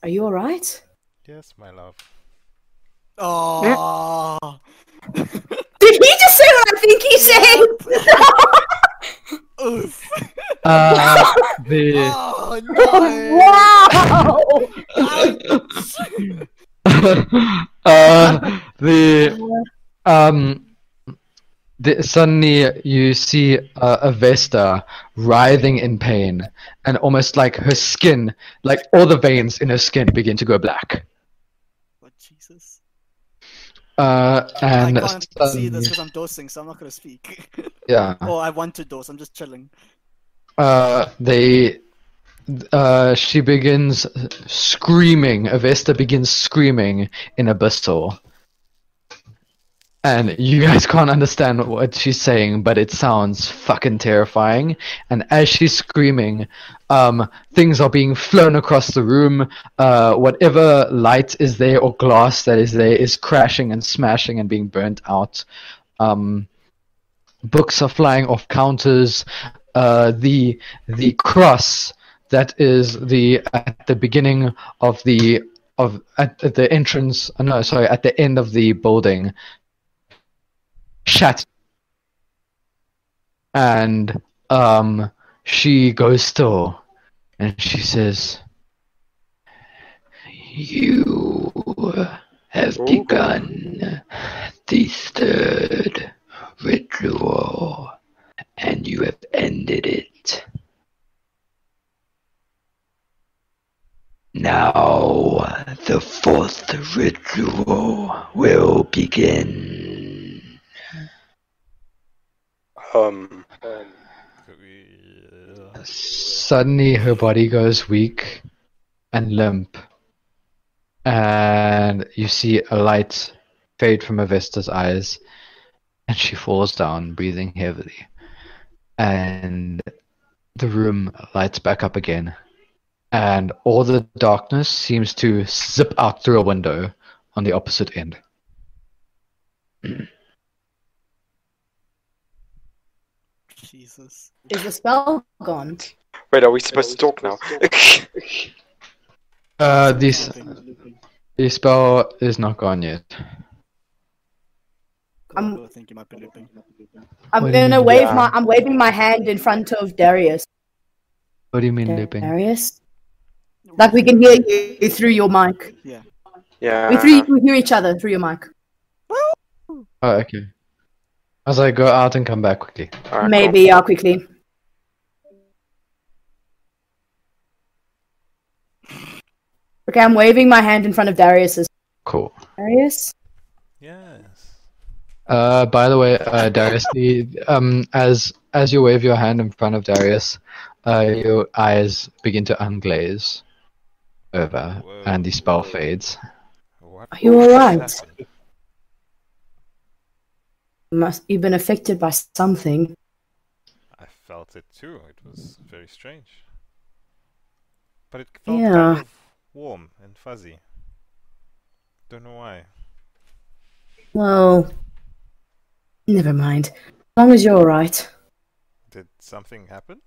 Speaker 2: Are you alright?
Speaker 3: Yes, my love.
Speaker 5: Oh.
Speaker 2: Did he just say what I think he said?
Speaker 5: Oof.
Speaker 4: The
Speaker 5: Oh
Speaker 2: Wow!
Speaker 4: Suddenly you see Avesta writhing in pain, and almost like her skin, like all the veins in her skin begin to go black.
Speaker 5: Oh, Jesus.
Speaker 4: And
Speaker 5: I can't see
Speaker 4: suddenly-
Speaker 5: this because I'm dosing, so I'm not gonna speak.
Speaker 4: yeah.
Speaker 5: Or I want to dose, I'm just chilling.
Speaker 4: She begins screaming. Avesta begins screaming in Abyssal. And you guys can't understand what she's saying, but it sounds fucking terrifying. And as she's screaming, things are being flown across the room. Whatever light is there or glass that is there is crashing and smashing and being burnt out. Books are flying off counters. The cross that is at the beginning of at the entrance. No, sorry, at the end of the building. Shat. And she goes still, and she says, "You have begun the third ritual, and you have ended it. Now the fourth ritual will begin." Suddenly her body goes weak and limp, and you see a light fade from Avesta's eyes, and she falls down, breathing heavily. And the room lights back up again, and all the darkness seems to zip out through a window on the opposite end.
Speaker 5: Jesus.
Speaker 2: Is the spell gone?
Speaker 8: Wait, are we supposed to talk now?
Speaker 4: The spell is not gone yet.
Speaker 5: I think you might be looping.
Speaker 2: I'm
Speaker 4: What do you
Speaker 2: gonna
Speaker 4: mean?
Speaker 2: wave I'm waving my hand in front of Darius.
Speaker 4: What do you mean looping?
Speaker 2: Darius? Like we can hear you through your mic.
Speaker 5: Yeah.
Speaker 8: Yeah.
Speaker 2: We hear each other through your mic.
Speaker 4: Oh, okay. As I go out and come back quickly.
Speaker 8: Alright,
Speaker 2: Maybe, I'll quickly. Okay, I'm waving my hand in front of Darius's.
Speaker 4: Cool.
Speaker 2: Darius?
Speaker 3: Yes.
Speaker 4: By the way, Darius, as you wave your hand in front of Darius, your eyes begin to unglaze over,
Speaker 3: Whoa.
Speaker 4: and the spell fades.
Speaker 3: What
Speaker 2: Are you alright?
Speaker 3: happened?
Speaker 2: You've been affected by something.
Speaker 3: I felt it too. It was very strange. But it felt
Speaker 2: Yeah.
Speaker 3: kind of warm and fuzzy. Don't know why.
Speaker 2: Well, never mind. As long as you're alright.
Speaker 3: Did something happen?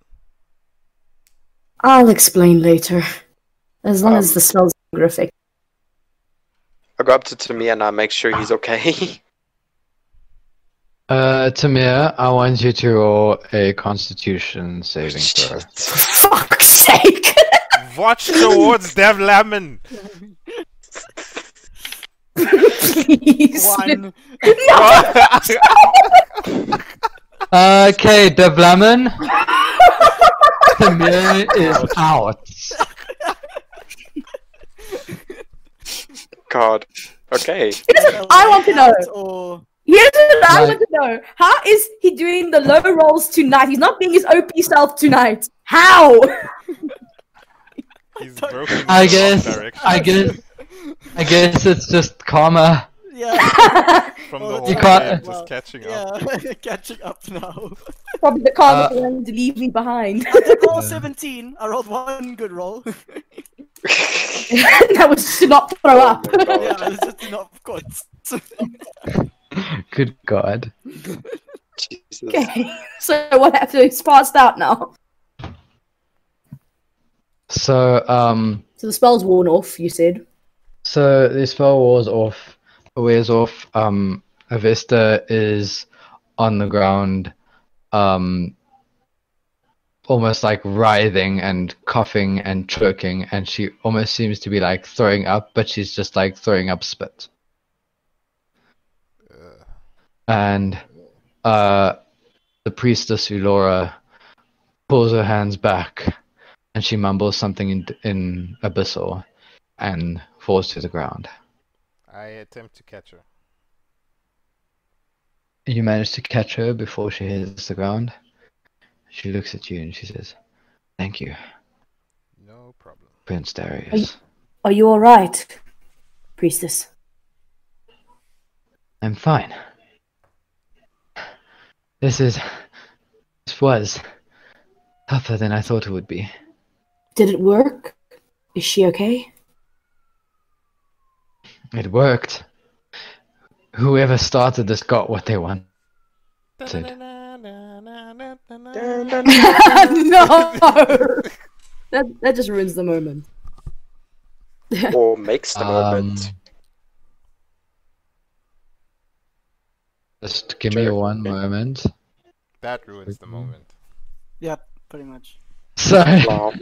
Speaker 2: I'll explain later. As long as the spell's horrific.
Speaker 8: I go up to Timur and I make sure he's okay.
Speaker 4: Timur, I want you to roll a Constitution saving throw.
Speaker 2: For fuck's sake!
Speaker 3: Watch towards Davlamin.
Speaker 2: Please.
Speaker 5: One.
Speaker 4: Okay, Davlamin. Timur is out.
Speaker 8: God. Okay.
Speaker 2: I want to know.
Speaker 5: Or...
Speaker 2: Here's what I want to know. How is he doing the low rolls tonight? He's not being his OP self tonight. How?
Speaker 3: He's broken.
Speaker 4: I
Speaker 3: in the wrong
Speaker 4: guess.
Speaker 3: direction.
Speaker 4: I guess it's just karma.
Speaker 5: Yeah.
Speaker 3: From
Speaker 5: Well,
Speaker 3: the
Speaker 5: that's
Speaker 3: whole
Speaker 4: You can't-
Speaker 3: game,
Speaker 5: well,
Speaker 3: just catching up.
Speaker 5: Yeah, catching up now.
Speaker 2: Probably the karma for them to leave me behind.
Speaker 5: I did roll 17. I rolled one good roll.
Speaker 2: That was to not throw up.
Speaker 8: Oh my God.
Speaker 5: Yeah, I was just not good.
Speaker 4: Good God.
Speaker 8: Jesus.
Speaker 2: Okay, so what happened? It's passed out now.
Speaker 4: So
Speaker 2: So the spell's worn off, you said.
Speaker 4: So the spell wears off. Avesta is on the ground, almost like writhing and coughing and choking, and she almost seems to be like throwing up, but she's just like throwing up spit. And the priestess Ulora pulls her hands back, and she mumbles something in Abyssal, and falls to the ground.
Speaker 3: I attempt to catch her.
Speaker 4: You manage to catch her before she hits the ground. She looks at you and she says, "Thank you,
Speaker 3: No problem.
Speaker 4: Prince Darius.
Speaker 2: Are you alright, priestess?
Speaker 4: I'm fine. This was tougher than I thought it would be.
Speaker 2: Did it work? Is she okay?
Speaker 4: It worked. Whoever started this got what they wanted.
Speaker 2: No! That just ruins the moment.
Speaker 8: Or makes the moment.
Speaker 4: Just give me
Speaker 8: Sure.
Speaker 4: one moment.
Speaker 3: That ruins the moment.
Speaker 5: Yep, pretty much.
Speaker 4: So,
Speaker 8: Wow.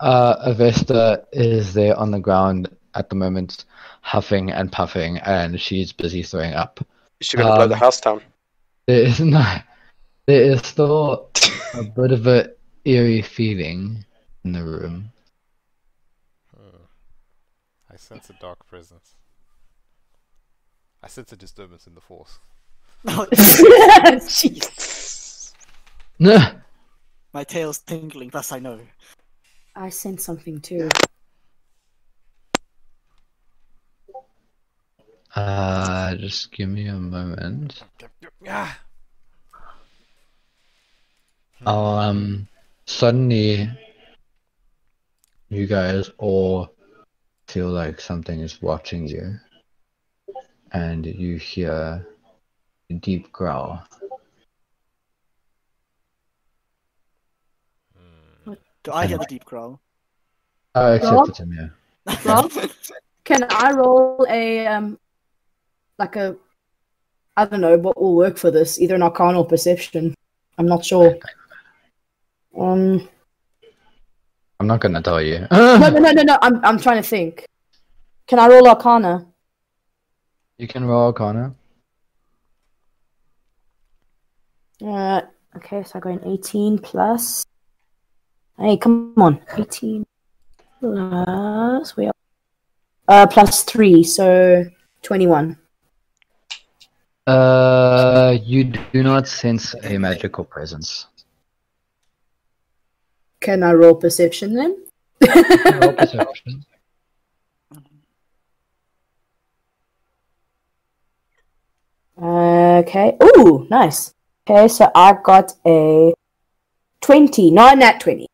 Speaker 4: Avesta is there on the ground at the moment, huffing and puffing, and she's busy throwing up.
Speaker 8: Is she gonna blow the house down?
Speaker 4: There is still a bit of a eerie feeling in the room.
Speaker 3: I sense a dark presence. I sense a disturbance in the force.
Speaker 5: Oh,
Speaker 2: Jeez.
Speaker 5: my tail's tingling, thus I know.
Speaker 2: I sense something too.
Speaker 4: Just give me a moment.
Speaker 3: Ah!
Speaker 4: Suddenly, you guys all feel like something is watching you, and you hear a deep growl.
Speaker 5: Do I hear the deep growl?
Speaker 4: Except
Speaker 2: Rob?
Speaker 4: for Timur.
Speaker 2: Rob, can I roll a I don't know what will work for this, either an Arcana or Perception. I'm not sure.
Speaker 4: I'm not gonna tell you.
Speaker 2: No. I'm trying to think. Can I roll Arcana?
Speaker 4: You can roll Arcana.
Speaker 2: Okay, so I go in 18 plus. Hey, come on, 18 plus we are plus 3, so 21.
Speaker 4: You do not sense a magical presence.
Speaker 2: Can I roll Perception then?
Speaker 4: Roll perception.
Speaker 2: Okay. Ooh, nice. Okay, so I got a 20, not nat 20.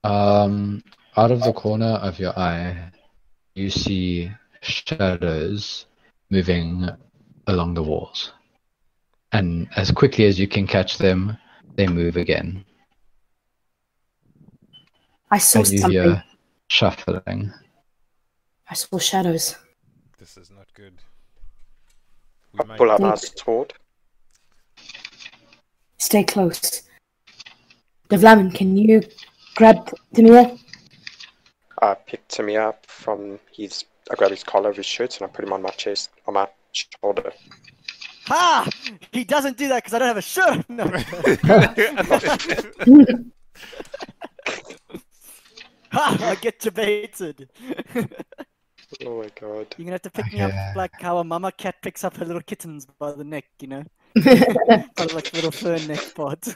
Speaker 4: Out of the corner of your eye, you see shadows moving along the walls. And as quickly as you can catch them, they move again.
Speaker 2: I saw
Speaker 4: And you
Speaker 2: something.
Speaker 4: hear shuffling.
Speaker 2: I saw shadows.
Speaker 3: This is not good. We
Speaker 8: I
Speaker 3: might
Speaker 8: pull out my sword.
Speaker 2: Stay close. Davlamin, can you grab Timur?
Speaker 8: I pick Timmy up from his. I grab his collar of his shirt and I put him on my chest, on my shoulder.
Speaker 5: Ha! He doesn't do that because I don't have a shirt. No. Ha! I get debated.
Speaker 8: Oh my god.
Speaker 5: You're gonna have to pick me up
Speaker 4: Okay.
Speaker 5: like how a mama cat picks up her little kittens by the neck, you know? Kind of like little fur neck part.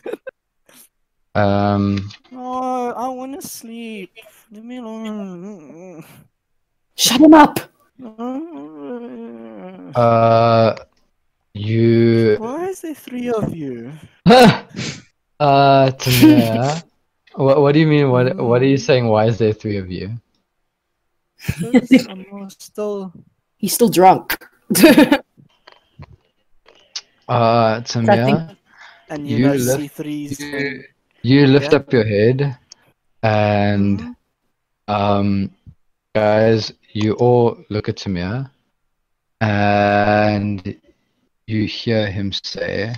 Speaker 5: Oh, I wanna sleep. Leave me alone.
Speaker 2: Shut him up!
Speaker 4: You.
Speaker 5: Why is there 3 of you?
Speaker 4: Tamir. What do you mean? What are you saying? Why is there 3 of you?
Speaker 5: Because I'm still.
Speaker 2: He's still drunk.
Speaker 4: Tamir,
Speaker 5: And
Speaker 4: You
Speaker 5: you know,
Speaker 4: lift-
Speaker 5: C3s.
Speaker 4: you lift
Speaker 5: Yeah.
Speaker 4: up your head, and guys, you all look at Tamir, and you hear him say,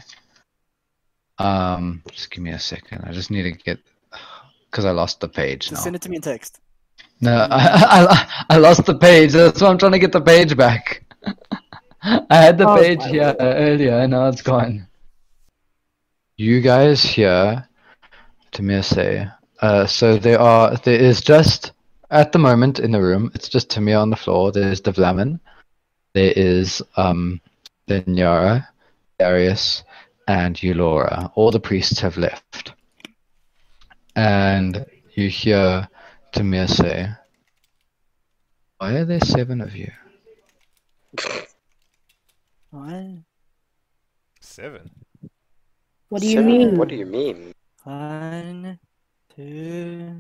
Speaker 4: just give me a second. I just need to get, because I lost the page
Speaker 5: Just
Speaker 4: now.
Speaker 5: send it to me in text.
Speaker 4: No, I lost the page. That's why I'm trying to get the page back. I had the
Speaker 2: Oh,
Speaker 4: page
Speaker 2: my
Speaker 4: here earlier, and now it's gone. You guys hear Tamir say, so there is just, at the moment in the room, it's just Tamir on the floor. There's Davlamin. There is Daniara, Darius, and Eulora. All the priests have left. And you hear Tamir say, why are there 7 of you?
Speaker 5: What?
Speaker 3: 7.
Speaker 2: What do you mean?
Speaker 8: What do you mean?
Speaker 5: 1, 2,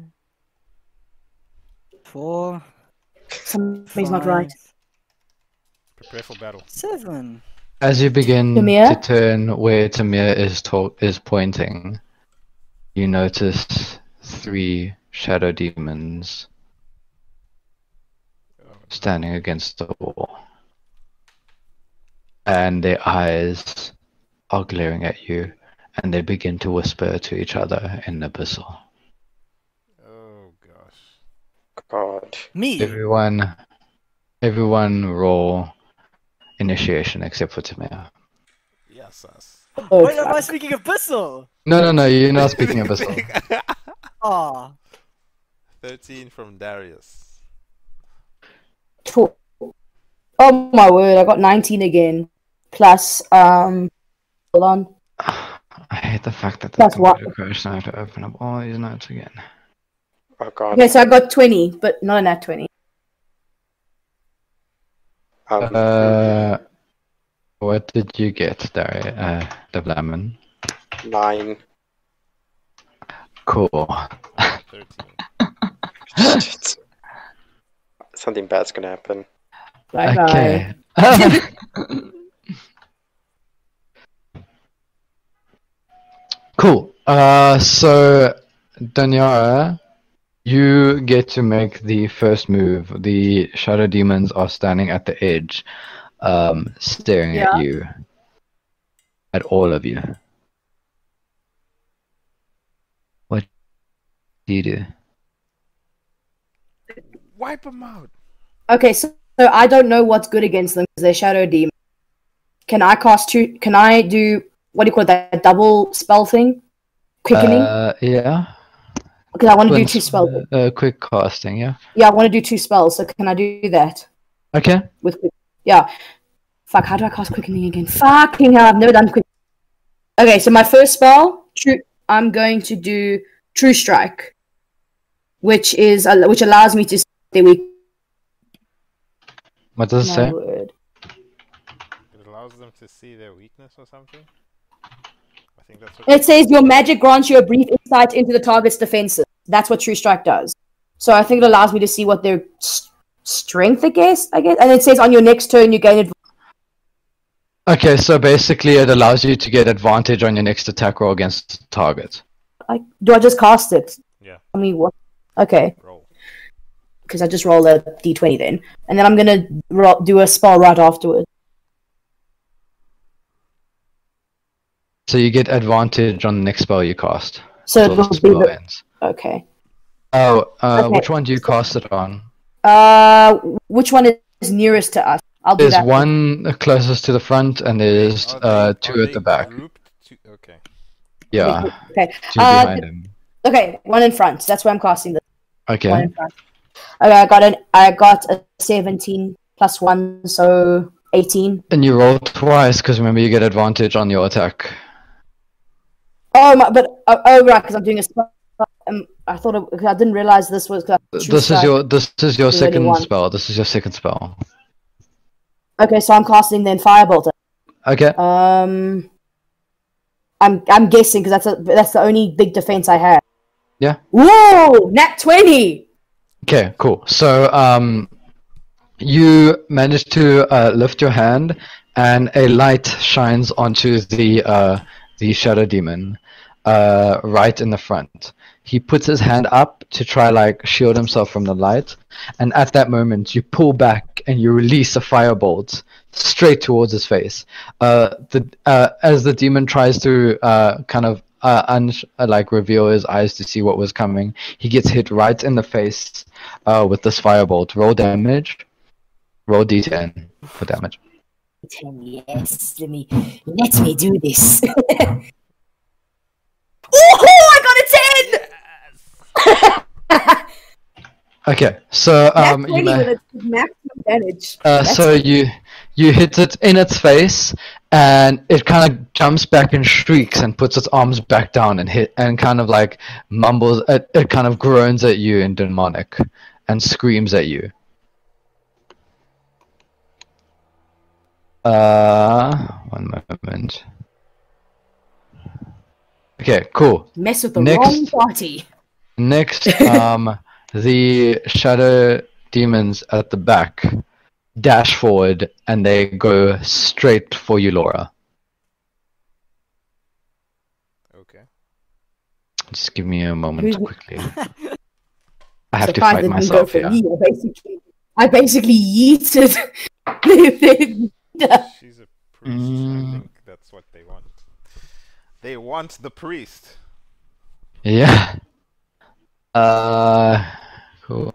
Speaker 5: 4.
Speaker 2: Something's not right.
Speaker 5: 5,
Speaker 3: Prepare for battle.
Speaker 5: 7.
Speaker 4: As you begin
Speaker 2: Tamir?
Speaker 4: to turn where Tamir is pointing, you notice 3 shadow demons standing against the wall. And their eyes are glaring at you, and they begin to whisper to each other in Abyssal.
Speaker 3: Oh gosh.
Speaker 8: God.
Speaker 5: Me?
Speaker 4: Everyone roll initiation except for Tamir.
Speaker 3: Yes, us.
Speaker 2: Oh,
Speaker 5: Wait, am I
Speaker 2: fuck.
Speaker 5: speaking Abyssal?
Speaker 4: No, you're not speaking Abyssal.
Speaker 5: Aw.
Speaker 3: 13 from Darius.
Speaker 2: Cool. Oh my word, I got 19 again. Plus, hold on.
Speaker 4: I hate the fact that the
Speaker 2: That's what-
Speaker 4: computer crashed and I have to open up all these notes again.
Speaker 8: Oh god.
Speaker 2: Okay, so I got 20, but not a nat 20.
Speaker 4: What did you get, Davlamin?
Speaker 8: 9.
Speaker 4: Cool.
Speaker 3: 13.
Speaker 8: Shit. Something bad's gonna happen.
Speaker 2: Bye
Speaker 4: Okay. Cool. So, Daniara, you get to make the first move. The shadow demons are standing at the edge, staring at
Speaker 2: Yeah.
Speaker 4: you. At all of you. What do you do?
Speaker 3: Wipe them out.
Speaker 2: Okay, so I don't know what's good against them because they're shadow demons. Can I cast 2? Can I do, what do you call it, that double spell thing? Quickening?
Speaker 4: Yeah.
Speaker 2: Because I want to do 2 spells.
Speaker 4: Quick casting, yeah.
Speaker 2: Yeah, I want to do 2 spells, so can I do that?
Speaker 4: Okay.
Speaker 2: With yeah. Fuck, how do I cast quickening again? Fucking hell, I've never done quick. Okay, so my first spell, I'm going to do True Strike, which allows me to see their weak.
Speaker 4: What does it
Speaker 2: My
Speaker 4: say?
Speaker 2: word.
Speaker 3: It allows them to see their weakness or something. I think that's what.
Speaker 2: It says your magic grants you a brief insight into the target's defenses. That's what True Strike does. So I think it allows me to see what their strength, I guess. And it says on your next turn you gain advantage.
Speaker 4: Okay, so basically it allows you to get advantage on your next attack roll against the target.
Speaker 2: Do I just cast it?
Speaker 3: Yeah.
Speaker 2: I mean, what? Okay,
Speaker 3: Roll.
Speaker 2: because I just roll a d20 then, and then I'm gonna do a spell right afterwards.
Speaker 4: So you get advantage on the next spell you cast.
Speaker 2: So
Speaker 4: until
Speaker 2: it
Speaker 4: the
Speaker 2: will be
Speaker 4: spell
Speaker 2: the
Speaker 4: ends.
Speaker 2: okay.
Speaker 4: Oh, which one do you cast it on?
Speaker 2: Which one is nearest to us? I'll do
Speaker 4: There's
Speaker 2: that.
Speaker 4: one closest to the front, and there's two at the back.
Speaker 3: Okay.
Speaker 4: Yeah.
Speaker 2: Okay.
Speaker 4: Two behind him.
Speaker 2: Okay, one in front. That's where I'm casting this.
Speaker 4: Okay.
Speaker 2: One in front. Okay, I got a 17 plus 1, so 18.
Speaker 4: And you roll twice, because remember you get advantage on your attack.
Speaker 2: Oh, right, because I'm doing a spell. I thought I didn't realize this was.
Speaker 4: This is your second
Speaker 2: one.
Speaker 4: spell. This is your second spell.
Speaker 2: Okay, so I'm casting then Firebolt.
Speaker 4: Okay.
Speaker 2: I'm guessing because that's the only big defense I have.
Speaker 4: Yeah.
Speaker 2: Whoa! Nat 20.
Speaker 4: Okay, cool. So you manage to lift your hand, and a light shines onto the shadow demon, right in the front. He puts his hand up to try like shield himself from the light, and at that moment you pull back and you release a firebolt straight towards his face. As the demon tries to kind of reveal his eyes to see what was coming, he gets hit right in the face with this firebolt. Roll damage. Roll d10 for damage.
Speaker 2: 10, yes. Let me do this. Oh, I got a 10!
Speaker 4: Okay, so you
Speaker 2: with maximum damage.
Speaker 4: So you hit it in its face, and it kind of jumps back and shrieks and puts its arms back down and kind of like mumbles. It kind of groans at you in demonic and screams at you. One moment. Okay, cool.
Speaker 2: Mess with the wrong party.
Speaker 4: Next, the shadow demons at the back dash forward and they go straight for you, Laura.
Speaker 3: Okay.
Speaker 4: Just give me a moment quickly. I have to fight
Speaker 2: Go
Speaker 4: myself
Speaker 2: for
Speaker 4: here.
Speaker 2: me. I basically yeeted.
Speaker 3: She's a priest. I think that's what they want. They want the priest.
Speaker 4: Yeah. Cool.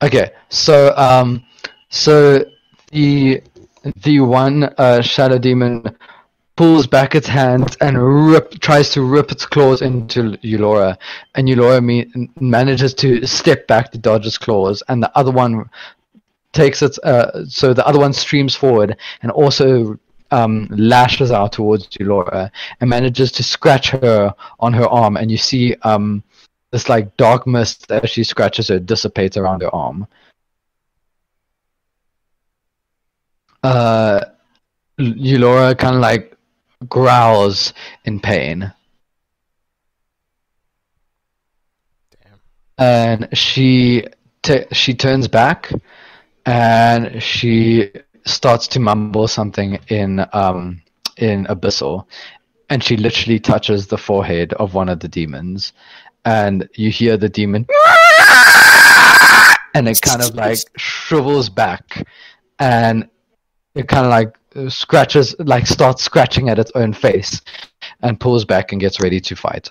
Speaker 4: Okay, so the one shadow demon pulls back its hand and tries to rip its claws into Eulora, and Eulora manages to step back to dodge its claws, and the other one takes its so the other one streams forward and also lashes out towards Eulora and manages to scratch her on her arm, and you see this like dark mist as she scratches her dissipates around her arm. Eulora kind of like growls in pain.
Speaker 3: Damn.
Speaker 4: And she turns back and she starts to mumble something in Abyssal, and she literally touches the forehead of one of the demons, and you hear the demon and it kind of like shrivels back, and it kind of like scratches, like starts scratching at its own face, and pulls back and gets ready to fight.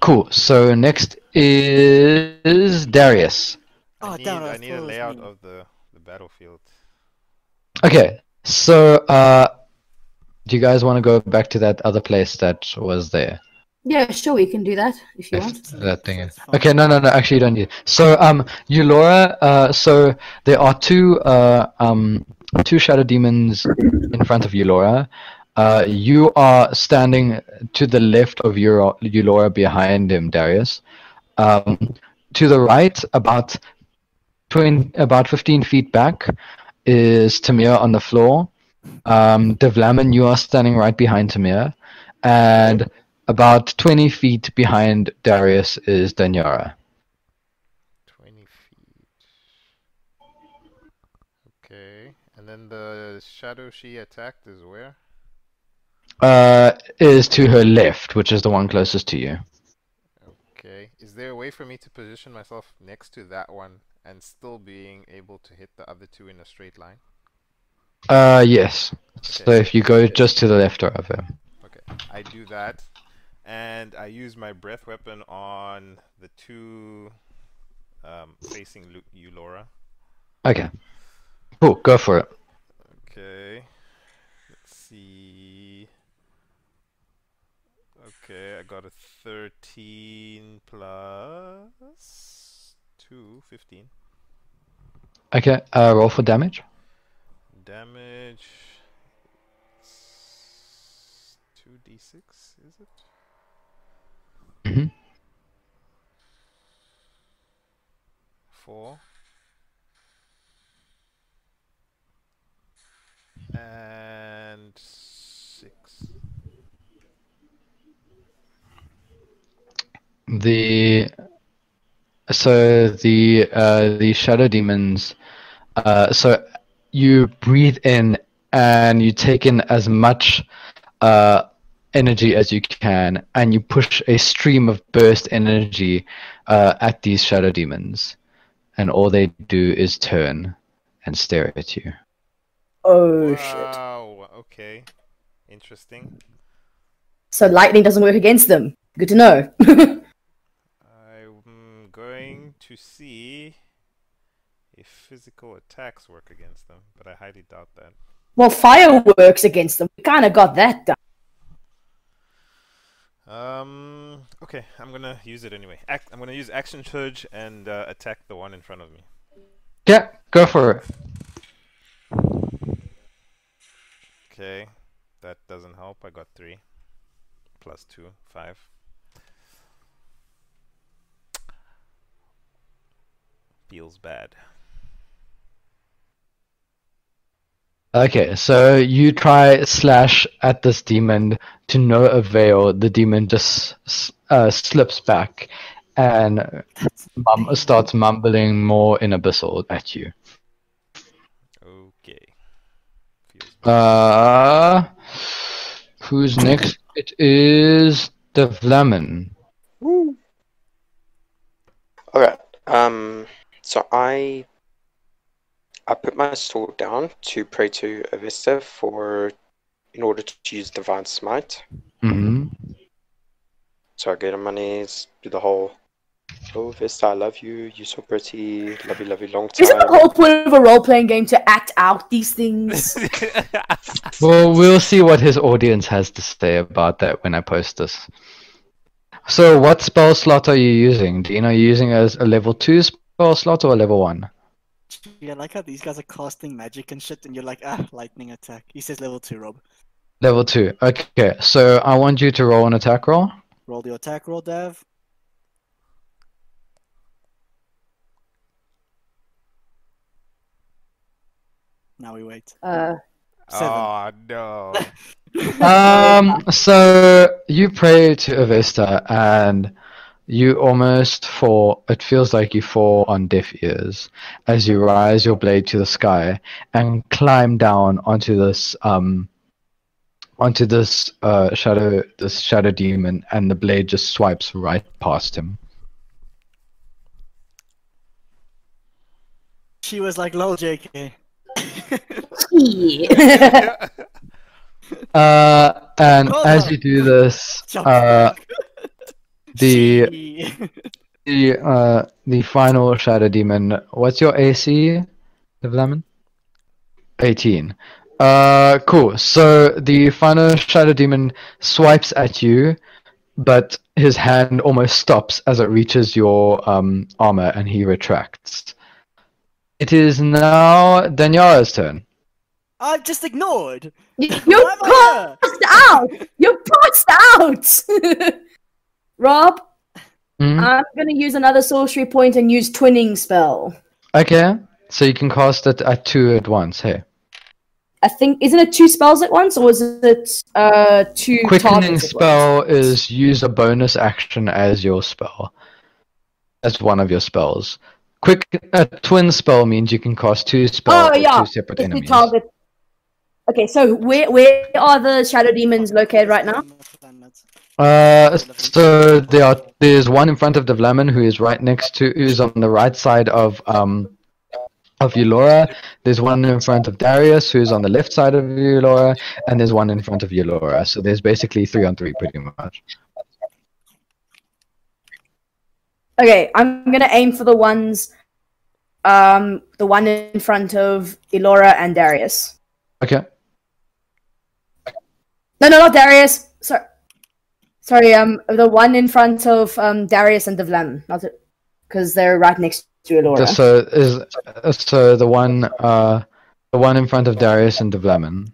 Speaker 4: Cool. So next is Darius.
Speaker 3: I need a layout of the battlefield.
Speaker 4: Okay, so do you guys want to go back to that other place that was there?
Speaker 2: Yeah, sure, we can do that if you want.
Speaker 4: That thing. Okay, no, actually you don't need. So Eulora, so there are two shadow demons in front of Eulora. You are standing to the left of Eulora, behind him, Darius. To the right, about 15 feet back, is Timur on the floor. Davlamin, you are standing right behind Timur, and about 20 feet behind Darius is Daniara.
Speaker 3: 20 feet. Okay, and then the shadow she attacked is where?
Speaker 4: is to her left, which is the one closest to you.
Speaker 3: Okay. Is there a way for me to position myself next to that one and still being able to hit the other two in a straight line?
Speaker 4: Yes. So if you go just to the left of him.
Speaker 3: Okay. I do that, and I use my breath weapon on the two facing you, Laura.
Speaker 4: Okay. Cool. Go for it.
Speaker 3: Okay. Let's see. Okay, I got a 13 plus 2, 15.
Speaker 4: Okay. Roll for damage.
Speaker 3: Damage 2d6, is it?
Speaker 4: Mm-hmm.
Speaker 3: 4 and 6.
Speaker 4: The shadow demons. So you breathe in and you take in as much energy as you can, and you push a stream of burst energy at these shadow demons, and all they do is turn and stare at you.
Speaker 2: Oh shit.
Speaker 3: Wow, okay. Interesting.
Speaker 2: So lightning doesn't work against them. Good to know.
Speaker 3: I'm going to see if physical attacks work against them, but I highly doubt that.
Speaker 2: Well, fire works against them. We kind of got that done.
Speaker 3: Okay, I'm gonna use it anyway. I'm gonna use action surge and attack the one in front of me.
Speaker 4: Yeah, go for it.
Speaker 3: Okay, that doesn't help. I got 3 plus 2, 5. Feels bad.
Speaker 4: Okay, so you try slash at this demon to no avail. The demon just slips back and starts mumbling more in abyssal at you.
Speaker 3: Okay. Feels bad.
Speaker 4: Who's next? It is Davlamin.
Speaker 8: Alright, so I put my sword down to pray to Avesta in order to use Divine Smite.
Speaker 4: Mm-hmm.
Speaker 8: So I get on my knees, do the whole, oh Avesta, I love you, you're so pretty, love you long time.
Speaker 2: Isn't the whole point of a role-playing game to act out these things?
Speaker 4: Well, we'll see what his audience has to say about that when I post this. So what spell slot are you using? Do you know you're using as a level 2 spell slot or a level 1?
Speaker 5: Yeah, I like how these guys are casting magic and shit, and you're like, lightning attack. He says level 2, Rob.
Speaker 4: Level 2. Okay, so I want you to roll an attack roll.
Speaker 5: Roll the attack roll, Dav. Now we wait. 7.
Speaker 3: Oh no.
Speaker 4: So you pray to Avesta and you almost fall. It feels like you fall on deaf ears as you rise your blade to the sky and climb down onto this shadow demon, and the blade just swipes right past him.
Speaker 5: She was like, lol, JK.
Speaker 4: And as you do this, the final shadow demon. What's your AC, Davlamin? 18. Cool. So the final shadow demon swipes at you, but his hand almost stops as it reaches your armor, and he retracts. It is now Daniara's turn.
Speaker 5: I've just ignored.
Speaker 2: You passed out. You passed out. Rob, I'm gonna use another sorcery point and use twinning spell.
Speaker 4: Okay, so you can cast it at 2 at once. Hey.
Speaker 2: I think, isn't it 2 spells at once, or is it 2
Speaker 4: Quickening spell is use a bonus action as your spell. As one of your spells. A twin spell means you can cast 2 spells at 2 separate enemies.
Speaker 2: Target. Okay, so where are the shadow demons located right now?
Speaker 4: So there's one in front of Davlamin who's on the right side of Eulora. There's one in front of Darius who's on the left side of Eulora, and there's one in front of Eulora. So there's basically 3-on-3 pretty much.
Speaker 2: Okay, I'm gonna aim for the one in front of Elora and Darius.
Speaker 4: Okay.
Speaker 2: No, not Darius. Sorry. The one in front of Darius and Davlamin, not because they're right next to Elora.
Speaker 4: So the one in front of Darius and Davlamin.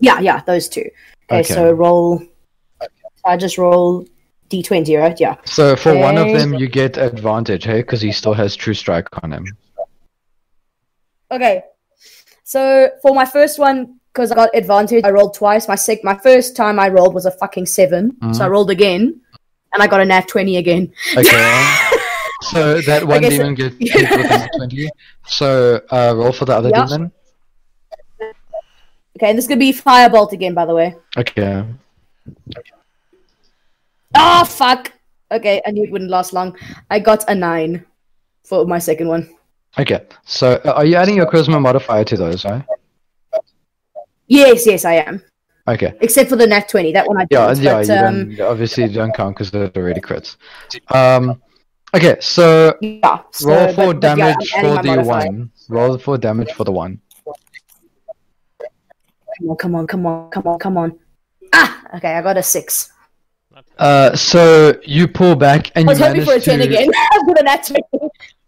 Speaker 2: Yeah, those two. Okay, so roll. I just roll D20, right? Yeah.
Speaker 4: So for one of them, you get advantage, hey, because he still has True Strike on him.
Speaker 2: Okay. So for my first one, because I got advantage, I rolled twice. My first time I rolled was a fucking 7, so I rolled again, and I got a nat 20 again.
Speaker 4: Okay. So that one demon gets hit with a nat 20. So roll for the other demon.
Speaker 2: Okay, and this could be Firebolt again, by the way.
Speaker 4: Okay.
Speaker 2: Oh, fuck! Okay, I knew it wouldn't last long. I got a 9 for my second one.
Speaker 4: Okay, so are you adding your charisma modifier to those, right?
Speaker 2: Yes, I am.
Speaker 4: Okay.
Speaker 2: Except for the nat 20, that one I didn't.
Speaker 4: You obviously don't count because they're already crits. Okay, so roll for damage for the
Speaker 2: modifier.
Speaker 4: one. Roll for damage for the one.
Speaker 2: Come on. Ah! Okay, I got a 6.
Speaker 4: So you pull back and
Speaker 2: I was hoping for a 10 again. With a nat 20.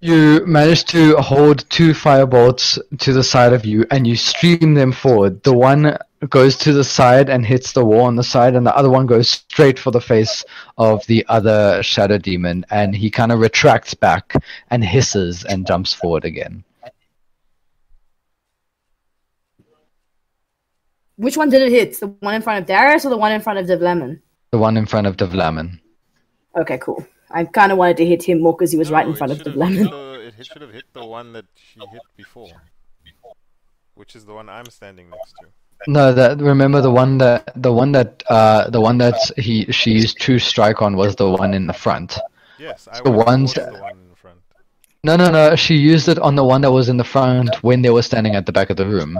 Speaker 4: You manage to hold 2 firebolts to the side of you, and you stream them forward. The one goes to the side and hits the wall on the side, and the other one goes straight for the face of the other shadow demon, and he kind of retracts back and hisses and jumps forward again.
Speaker 2: Which one did it hit? The one in front of Darius or the one in front of Davlamin?
Speaker 4: The one in front of Davlamin.
Speaker 2: Okay, cool. I kind of wanted to hit him more because he was right in front of Davlamin.
Speaker 3: It should have hit the one that she hit before, which is the one I'm standing next to.
Speaker 4: No, remember the one that she used True Strike on was the one in the front.
Speaker 3: Yes, I
Speaker 4: the ones
Speaker 3: the one in the front.
Speaker 4: No, she used it on the one that was in the front when they were standing at the back of the room.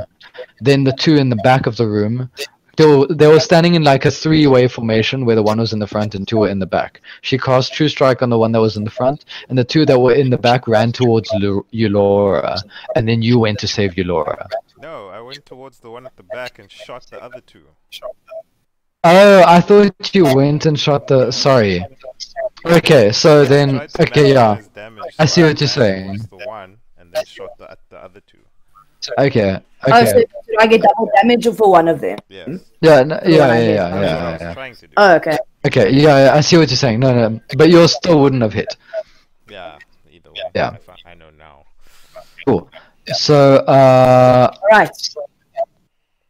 Speaker 4: Then the 2 in the back of the room, they were standing in like a 3-way formation where the one was in the front and 2 were in the back. She cast True Strike on the one that was in the front, and the 2 that were in the back ran towards Eulora, and then you went to save Eulora.
Speaker 3: No, I went towards the one at the back and shot the other 2.
Speaker 4: Oh, I thought you went and shot the... Sorry. Okay, so then... Okay, yeah. I see what you're saying.
Speaker 3: The one, and then shot the other 2.
Speaker 4: Okay.
Speaker 2: Oh, so did I get double damage for one of them?
Speaker 3: Yes.
Speaker 4: Yeah.
Speaker 2: Oh, okay.
Speaker 4: Okay, yeah, I see what you're saying. No, but yours still wouldn't have hit.
Speaker 3: Yeah, either way.
Speaker 4: Yeah.
Speaker 3: I know now.
Speaker 4: Cool. So,
Speaker 2: right.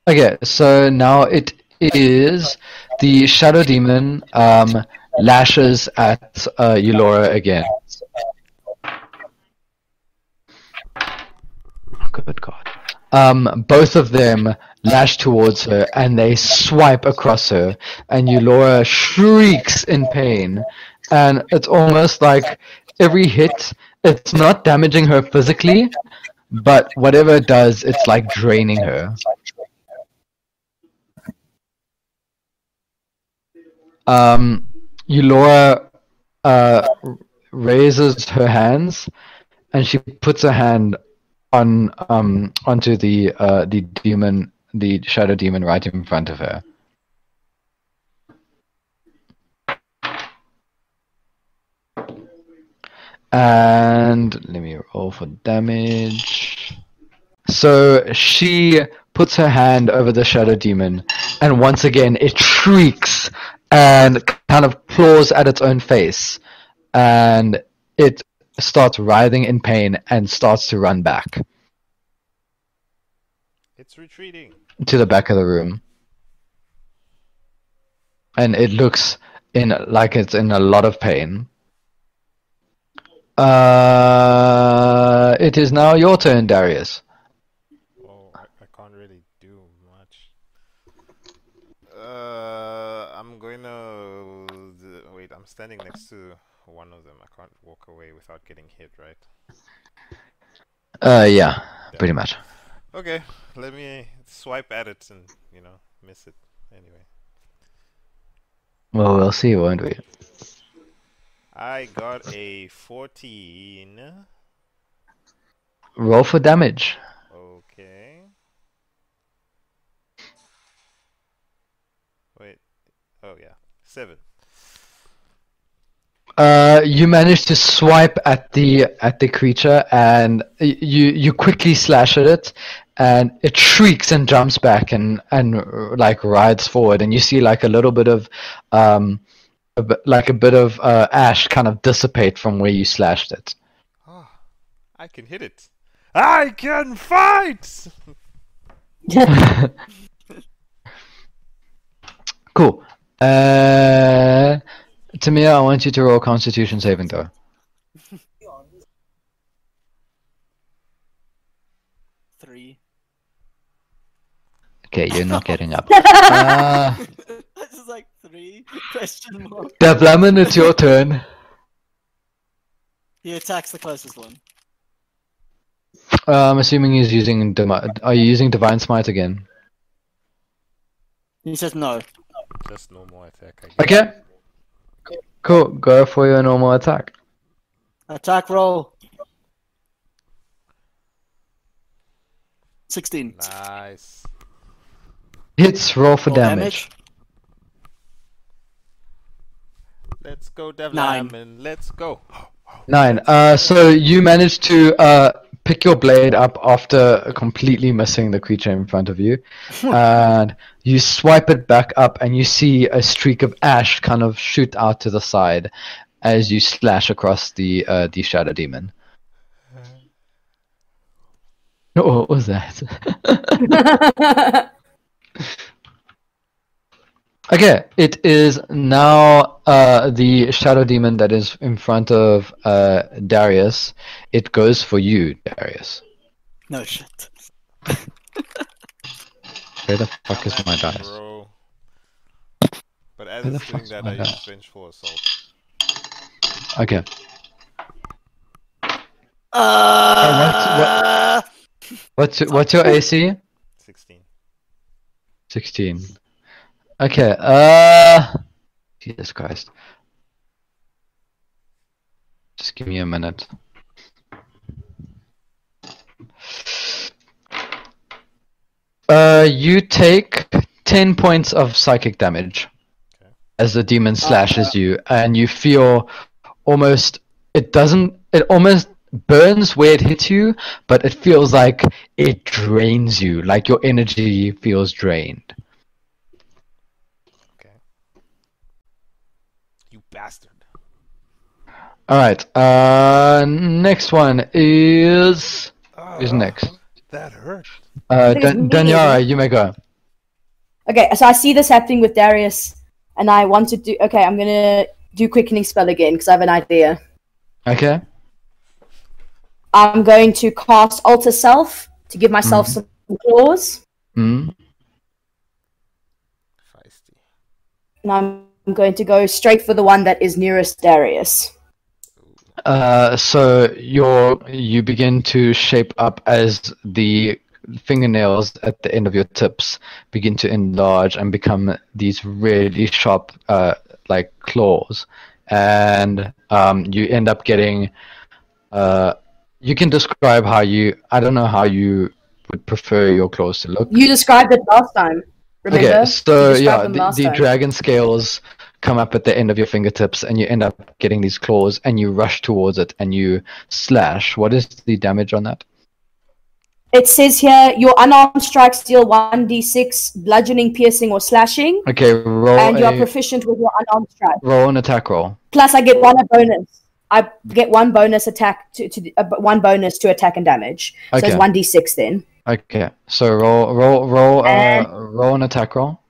Speaker 4: Okay, so now it is the Shadow Demon lashes at Eulora again. Good God. Both of them lash towards her and they swipe across her, and Eulora shrieks in pain, and it's almost like every hit, it's not damaging her physically, but whatever it does, it's like draining her. Eulora raises her hands, and she puts her hand onto the demon, the shadow demon right in front of her. And let me roll for damage. So she puts her hand over the shadow demon, and once again it shrieks and kind of claws at its own face, and it starts writhing in pain and starts to run back.
Speaker 3: It's retreating
Speaker 4: to the back of the room, and it looks like it's in a lot of pain. It is now your turn, Darius.
Speaker 3: Oh, I can't really do too much. I'm going to wait. I'm standing next to one of them. I can't walk away without getting hit, right?
Speaker 4: Yeah, pretty much.
Speaker 3: Okay, let me swipe at it and miss it anyway.
Speaker 4: Well, we'll see, won't we?
Speaker 3: I got a 14.
Speaker 4: Roll for damage.
Speaker 3: Okay. Wait. Oh yeah, 7.
Speaker 4: You manage to swipe at the creature, and you quickly slash at it, and it shrieks and jumps back and like rides forward, and you see like a little bit of a bit of ash kind of dissipate from where you slashed it.
Speaker 3: Oh, I can hit it. I can fight.
Speaker 4: Cool. Timur, I want you to roll Constitution saving throw.
Speaker 5: Three.
Speaker 4: Okay, you're not getting up.
Speaker 5: This is like 3 question mark.
Speaker 4: Davlamin, it's your turn.
Speaker 5: He attacks the closest one.
Speaker 4: I'm assuming he's using are you using Divine Smite again?
Speaker 5: He says no.
Speaker 3: Just normal attack, I guess.
Speaker 4: Okay. Cool. Go for your normal attack.
Speaker 5: Attack roll. 16.
Speaker 3: Nice.
Speaker 4: Hits, roll for
Speaker 5: Roll
Speaker 4: damage.
Speaker 3: Let's go,
Speaker 5: 9.
Speaker 3: Davlamin. Let's go.
Speaker 4: 9. So you managed to pick your blade up after completely missing the creature in front of you, and you swipe it back up, and you see a streak of ash kind of shoot out to the side as you slash across the shadow demon. Oh, what was that? Okay, it is now the shadow demon that is in front of Darius. It goes for you, Darius.
Speaker 5: No shit.
Speaker 4: Where the fuck is my dice?
Speaker 3: Bro. But as
Speaker 4: Where the
Speaker 3: it's doing
Speaker 4: fuck's
Speaker 3: that,
Speaker 4: my
Speaker 3: I
Speaker 4: dice?
Speaker 3: use Vengeful Assault.
Speaker 4: Okay. What's your AC?
Speaker 3: 16.
Speaker 4: 16. Okay, Jesus Christ. Just give me a minute. You take 10 points of psychic damage as the demon slashes you, and you feel almost, it almost burns where it hits you, but it feels like it drains you, like your energy feels drained.
Speaker 3: You bastard.
Speaker 4: Alright, next one is... Who's next?
Speaker 3: That hurt.
Speaker 4: Daniara, you may go.
Speaker 2: Okay, so I see this happening with Darius, and I want to do... Okay, I'm gonna do Quickening Spell again, because I have an idea.
Speaker 4: Okay.
Speaker 2: I'm going to cast Alter Self to give myself some claws.
Speaker 4: Mm.
Speaker 3: Feisty.
Speaker 2: And I'm going to go straight for the one that is nearest Darius.
Speaker 4: So you begin to shape up as the fingernails at the end of your tips begin to enlarge and become these really sharp like claws, and you end up getting you can describe how I don't know how you would prefer your claws to look.
Speaker 2: You described it last time, remember?
Speaker 4: Okay, so
Speaker 2: You described
Speaker 4: yeah,
Speaker 2: them last
Speaker 4: the
Speaker 2: time.
Speaker 4: dragon scales come up at the end of your fingertips, and you end up getting these claws, and you rush towards it, and you slash. What is the damage on that?
Speaker 2: It says here, your unarmed strikes deal 1d6 bludgeoning, piercing, or slashing,
Speaker 4: Okay, roll
Speaker 2: and you are proficient with your unarmed strike.
Speaker 4: roll an attack roll.
Speaker 2: Plus, I get one bonus. I get one bonus attack one bonus to attack and damage. So
Speaker 4: Okay.
Speaker 2: it's 1d6 then.
Speaker 4: Okay, so roll an attack roll.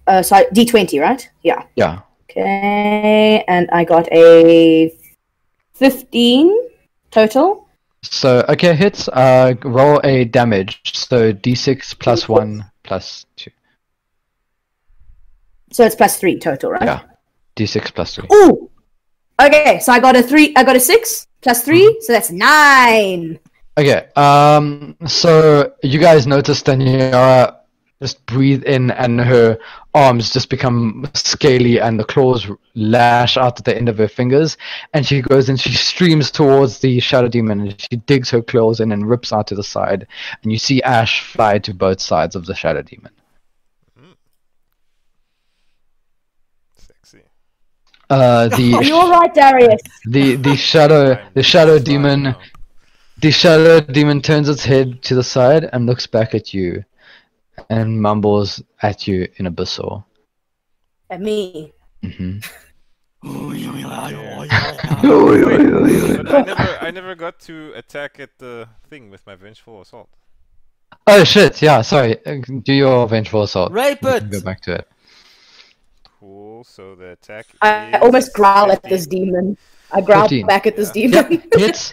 Speaker 2: So d20, right? Yeah.
Speaker 4: Yeah.
Speaker 2: Okay, and I got a 15 total.
Speaker 4: So okay, hits. Roll a damage. So d6 plus 1 plus 2.
Speaker 2: So it's +3 total, right?
Speaker 4: Yeah, d6 plus 3.
Speaker 2: Ooh. Okay, so I got a 3. I got a 6 plus 3, so that's 9.
Speaker 4: Okay. So you guys notice Daniara just breathe in, and her arms just become scaly, and the claws lash out at the end of her fingers, and she goes and she streams towards the shadow demon, and she digs her claws in and rips out to the side, and you see ash fly to both sides of the shadow demon.
Speaker 3: Sexy.
Speaker 2: You're all right, Darius.
Speaker 4: The shadow demon. The shadow demon turns its head to the side and looks back at you, and mumbles at you in Abyssal.
Speaker 2: At me.
Speaker 3: But I never got to attack at the thing with my vengeful assault.
Speaker 4: Oh shit! Yeah, sorry. Do your vengeful assault.
Speaker 5: Rape
Speaker 4: We can
Speaker 5: it!
Speaker 4: Go back to it.
Speaker 3: Cool. So the attack.
Speaker 2: I
Speaker 3: is
Speaker 2: almost growl at
Speaker 3: 15.
Speaker 2: this demon. I growl
Speaker 4: 15.
Speaker 2: back at this
Speaker 3: Yeah.
Speaker 2: demon.
Speaker 4: Hits.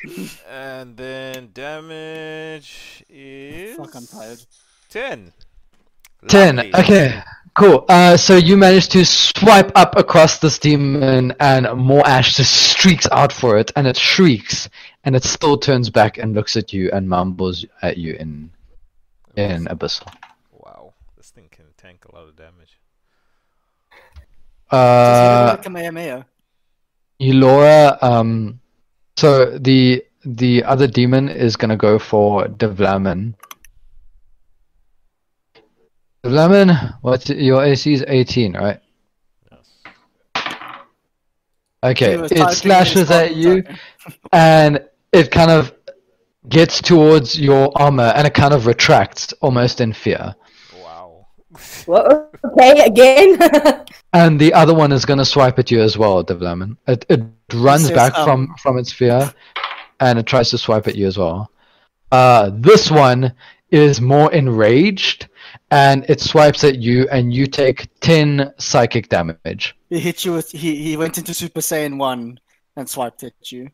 Speaker 3: And then damage is
Speaker 5: Fuck, I'm tired.
Speaker 3: 10.
Speaker 4: 10.
Speaker 3: Lovely.
Speaker 4: Okay. Cool. So you manage to swipe up across this demon, and more ash just streaks out for it, and it shrieks, and it still turns back and looks at you and mumbles at you in Abyssal.
Speaker 3: Wow, this thing can tank a lot of damage.
Speaker 5: Kamehameha.
Speaker 4: Eulora, so the other demon is gonna go for Davlamin. Davlamin, what's your AC is 18, right?
Speaker 3: Yes.
Speaker 4: Okay,
Speaker 5: He was
Speaker 4: it
Speaker 5: typing
Speaker 4: slashes
Speaker 5: his
Speaker 4: at you,
Speaker 5: phone.
Speaker 4: and it kind of gets towards your armor, and it kind of retracts, almost in fear.
Speaker 3: Wow.
Speaker 2: Whoa, okay, again.
Speaker 4: And the other one is gonna swipe at you as well, Davlamin. It runs
Speaker 5: says,
Speaker 4: back from its fear, and it tries to swipe at you as well. This one is more enraged, and it swipes at you, and you take 10 psychic damage.
Speaker 5: He hit you with. He went into Super Saiyan 1 and swiped at you.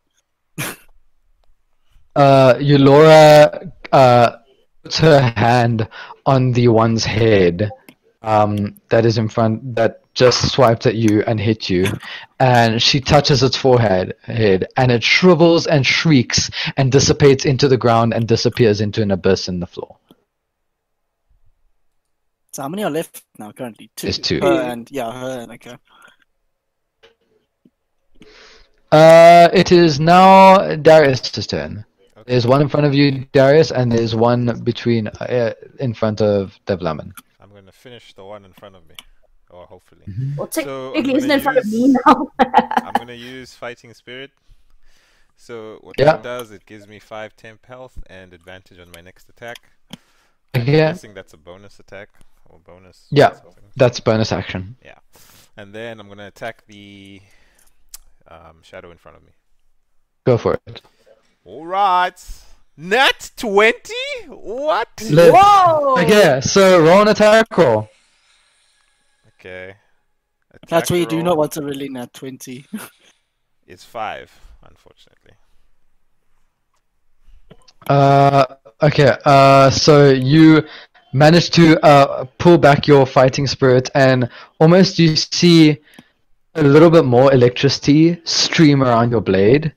Speaker 4: Eulora puts her hand on the one's head that is in front, that just swiped at you and hit you, and she touches its forehead, and it shrivels and shrieks and dissipates into the ground and disappears into an abyss in the floor.
Speaker 5: So how many are left now? Currently 2.
Speaker 4: There's 2.
Speaker 5: Her and her and okay.
Speaker 4: It is now Darius' turn. There's one in front of you, Darius, and there's one between in front of Davlamin.
Speaker 3: I'm gonna finish the one in front of me, or hopefully.
Speaker 2: Well,
Speaker 3: So
Speaker 2: technically,
Speaker 3: I'm
Speaker 2: isn't
Speaker 3: gonna
Speaker 2: in front of me
Speaker 3: use-
Speaker 2: now?
Speaker 3: I'm gonna use Fighting Spirit. So what
Speaker 4: Yeah.
Speaker 3: that does, it gives me 5 temp health and advantage on my next attack. I'm
Speaker 4: Okay.
Speaker 3: guessing that's a bonus attack or bonus.
Speaker 4: Yeah.
Speaker 3: something.
Speaker 4: That's bonus action.
Speaker 3: Yeah. And then I'm gonna attack the shadow in front of me.
Speaker 4: Go for it.
Speaker 3: All right. Nat 20? What?
Speaker 2: Whoa!
Speaker 4: Okay, so roll an attack roll.
Speaker 3: Okay.
Speaker 5: That's where you do
Speaker 3: roll
Speaker 5: not want to really nat 20.
Speaker 3: Is 5, unfortunately.
Speaker 4: Okay, so you manage to pull back your fighting spirit, and almost you see a little bit more electricity stream around your blade,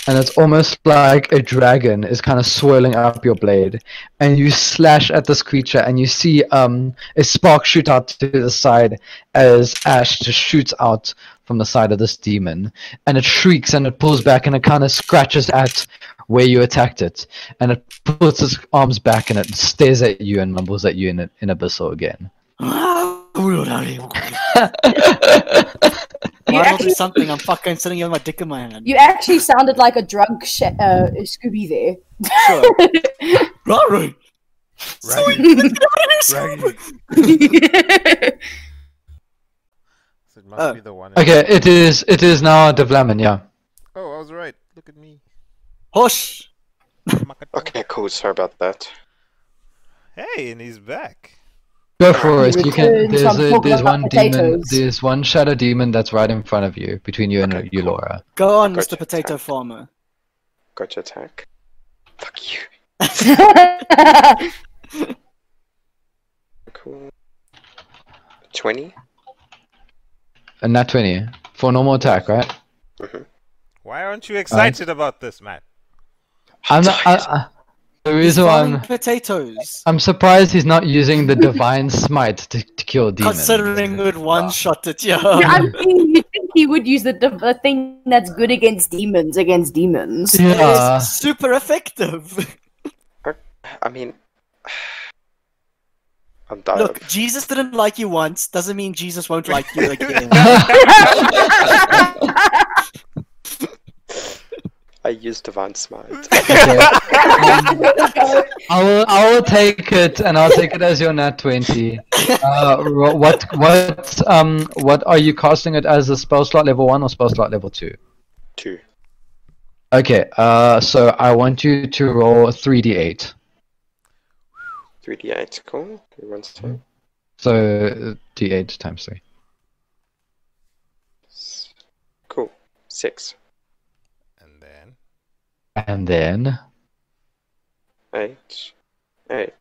Speaker 4: and it's almost like a dragon is kind of swirling up your blade, and you slash at this creature, and you see a spark shoot out to the side as ash just shoots out from the side of this demon, and it shrieks and it pulls back and it kind of scratches at where you attacked it, and it puts its arms back and it stares at you and mumbles at you in Abyssal again.
Speaker 2: You
Speaker 5: I'll do
Speaker 2: actually,
Speaker 5: something. I'm fucking sitting here with my dick in my hand.
Speaker 2: you actually sounded like a drunk Scooby there.
Speaker 5: Sure. Rory!
Speaker 3: So it must be the one. in-
Speaker 4: Okay, it is now Davlamin, yeah.
Speaker 3: Oh, I was right. Look at me.
Speaker 5: Hush!
Speaker 8: Okay, cool. Sorry about that.
Speaker 3: Hey, and he's back.
Speaker 4: Go for it. You can.
Speaker 2: returns from talking
Speaker 4: There's
Speaker 2: about
Speaker 4: one demon.
Speaker 2: potatoes.
Speaker 4: There's one shadow demon that's right in front of you, between you and
Speaker 8: Okay, cool.
Speaker 4: Eulora.
Speaker 5: Go on,
Speaker 8: Gotcha.
Speaker 5: Mr. Potato Farmer.
Speaker 8: Gotcha attack. Fuck you. Cool. 20.
Speaker 4: And not 20 for normal attack, right?
Speaker 3: Why aren't you excited about this, Matt?
Speaker 4: I'm not. The reason why
Speaker 5: potatoes.
Speaker 4: I'm surprised he's not using the divine smite to kill demons.
Speaker 5: Considering with one shot at you.
Speaker 2: I mean, you think he would use the thing that's good against demons.
Speaker 4: Yeah.
Speaker 5: It's super effective.
Speaker 8: I mean, I'm dying.
Speaker 5: Look, Jesus didn't like you once, doesn't mean Jesus won't like you again.
Speaker 8: I used divine smite.
Speaker 4: I will take it, and I'll take it as your nat 20. What are you casting it as, a spell slot level 1 or spell slot level 2?
Speaker 8: 2.
Speaker 4: Okay, so I want you to roll 3d8.
Speaker 8: 3d8, cool. Everyone's turn.
Speaker 4: So d8 times 3.
Speaker 8: Cool. 6.
Speaker 4: And then
Speaker 8: 8. 8.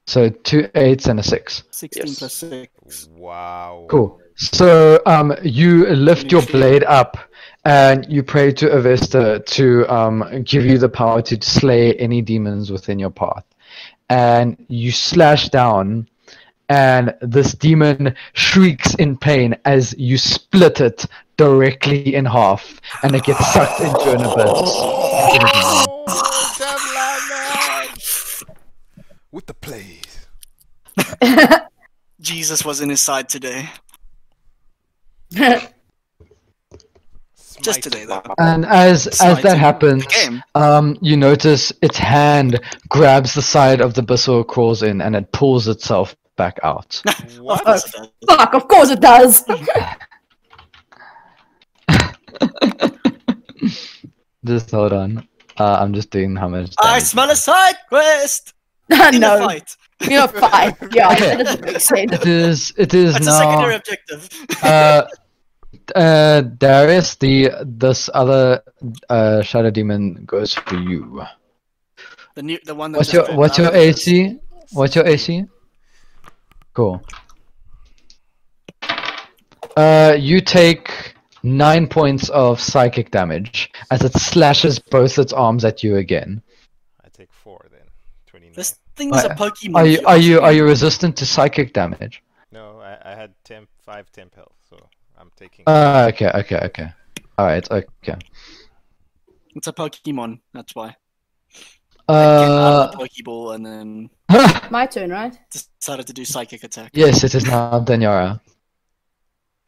Speaker 4: So 2 8s and a 6.
Speaker 5: 16
Speaker 8: Yes.
Speaker 5: plus 6.
Speaker 3: Wow.
Speaker 4: Cool. So you lift your blade up and you pray to Avesta to give you the power to slay any demons within your path. And you slash down, and this demon shrieks in pain as you split it directly in half, and it gets sucked into an abyss.
Speaker 3: With the plays.
Speaker 5: Jesus was in his side today. Just today, though.
Speaker 4: And as that happens, you notice its hand grabs the side of the abyss it crawls in, and it pulls itself back out.
Speaker 3: What?
Speaker 2: Fuck, of course it does.
Speaker 4: Just hold on. I'm just doing how much.
Speaker 5: I smell a side quest!
Speaker 2: No,
Speaker 5: In a fight.
Speaker 2: you're a fight. Yeah,
Speaker 4: Okay.
Speaker 2: that doesn't make sense.
Speaker 4: It is
Speaker 5: That's a
Speaker 4: now.
Speaker 5: secondary objective.
Speaker 4: Darius, this other shadow demon goes for you.
Speaker 5: The one that
Speaker 4: What's
Speaker 5: just
Speaker 4: your
Speaker 5: dropped out.
Speaker 4: AC? What's your AC? Cool. You take 9 points of psychic damage as it slashes both its arms at you again.
Speaker 3: I take 4 then. 29.
Speaker 5: This thing's a Pokemon.
Speaker 4: Are you resistant to psychic damage?
Speaker 3: No, I had 5 temp health, so I'm taking.
Speaker 4: Okay. Alright, okay.
Speaker 5: It's a Pokemon, that's why. Out of the Pokeball and then
Speaker 2: My turn, right?
Speaker 5: decided to do psychic attack.
Speaker 4: Yes, it is now Daniara.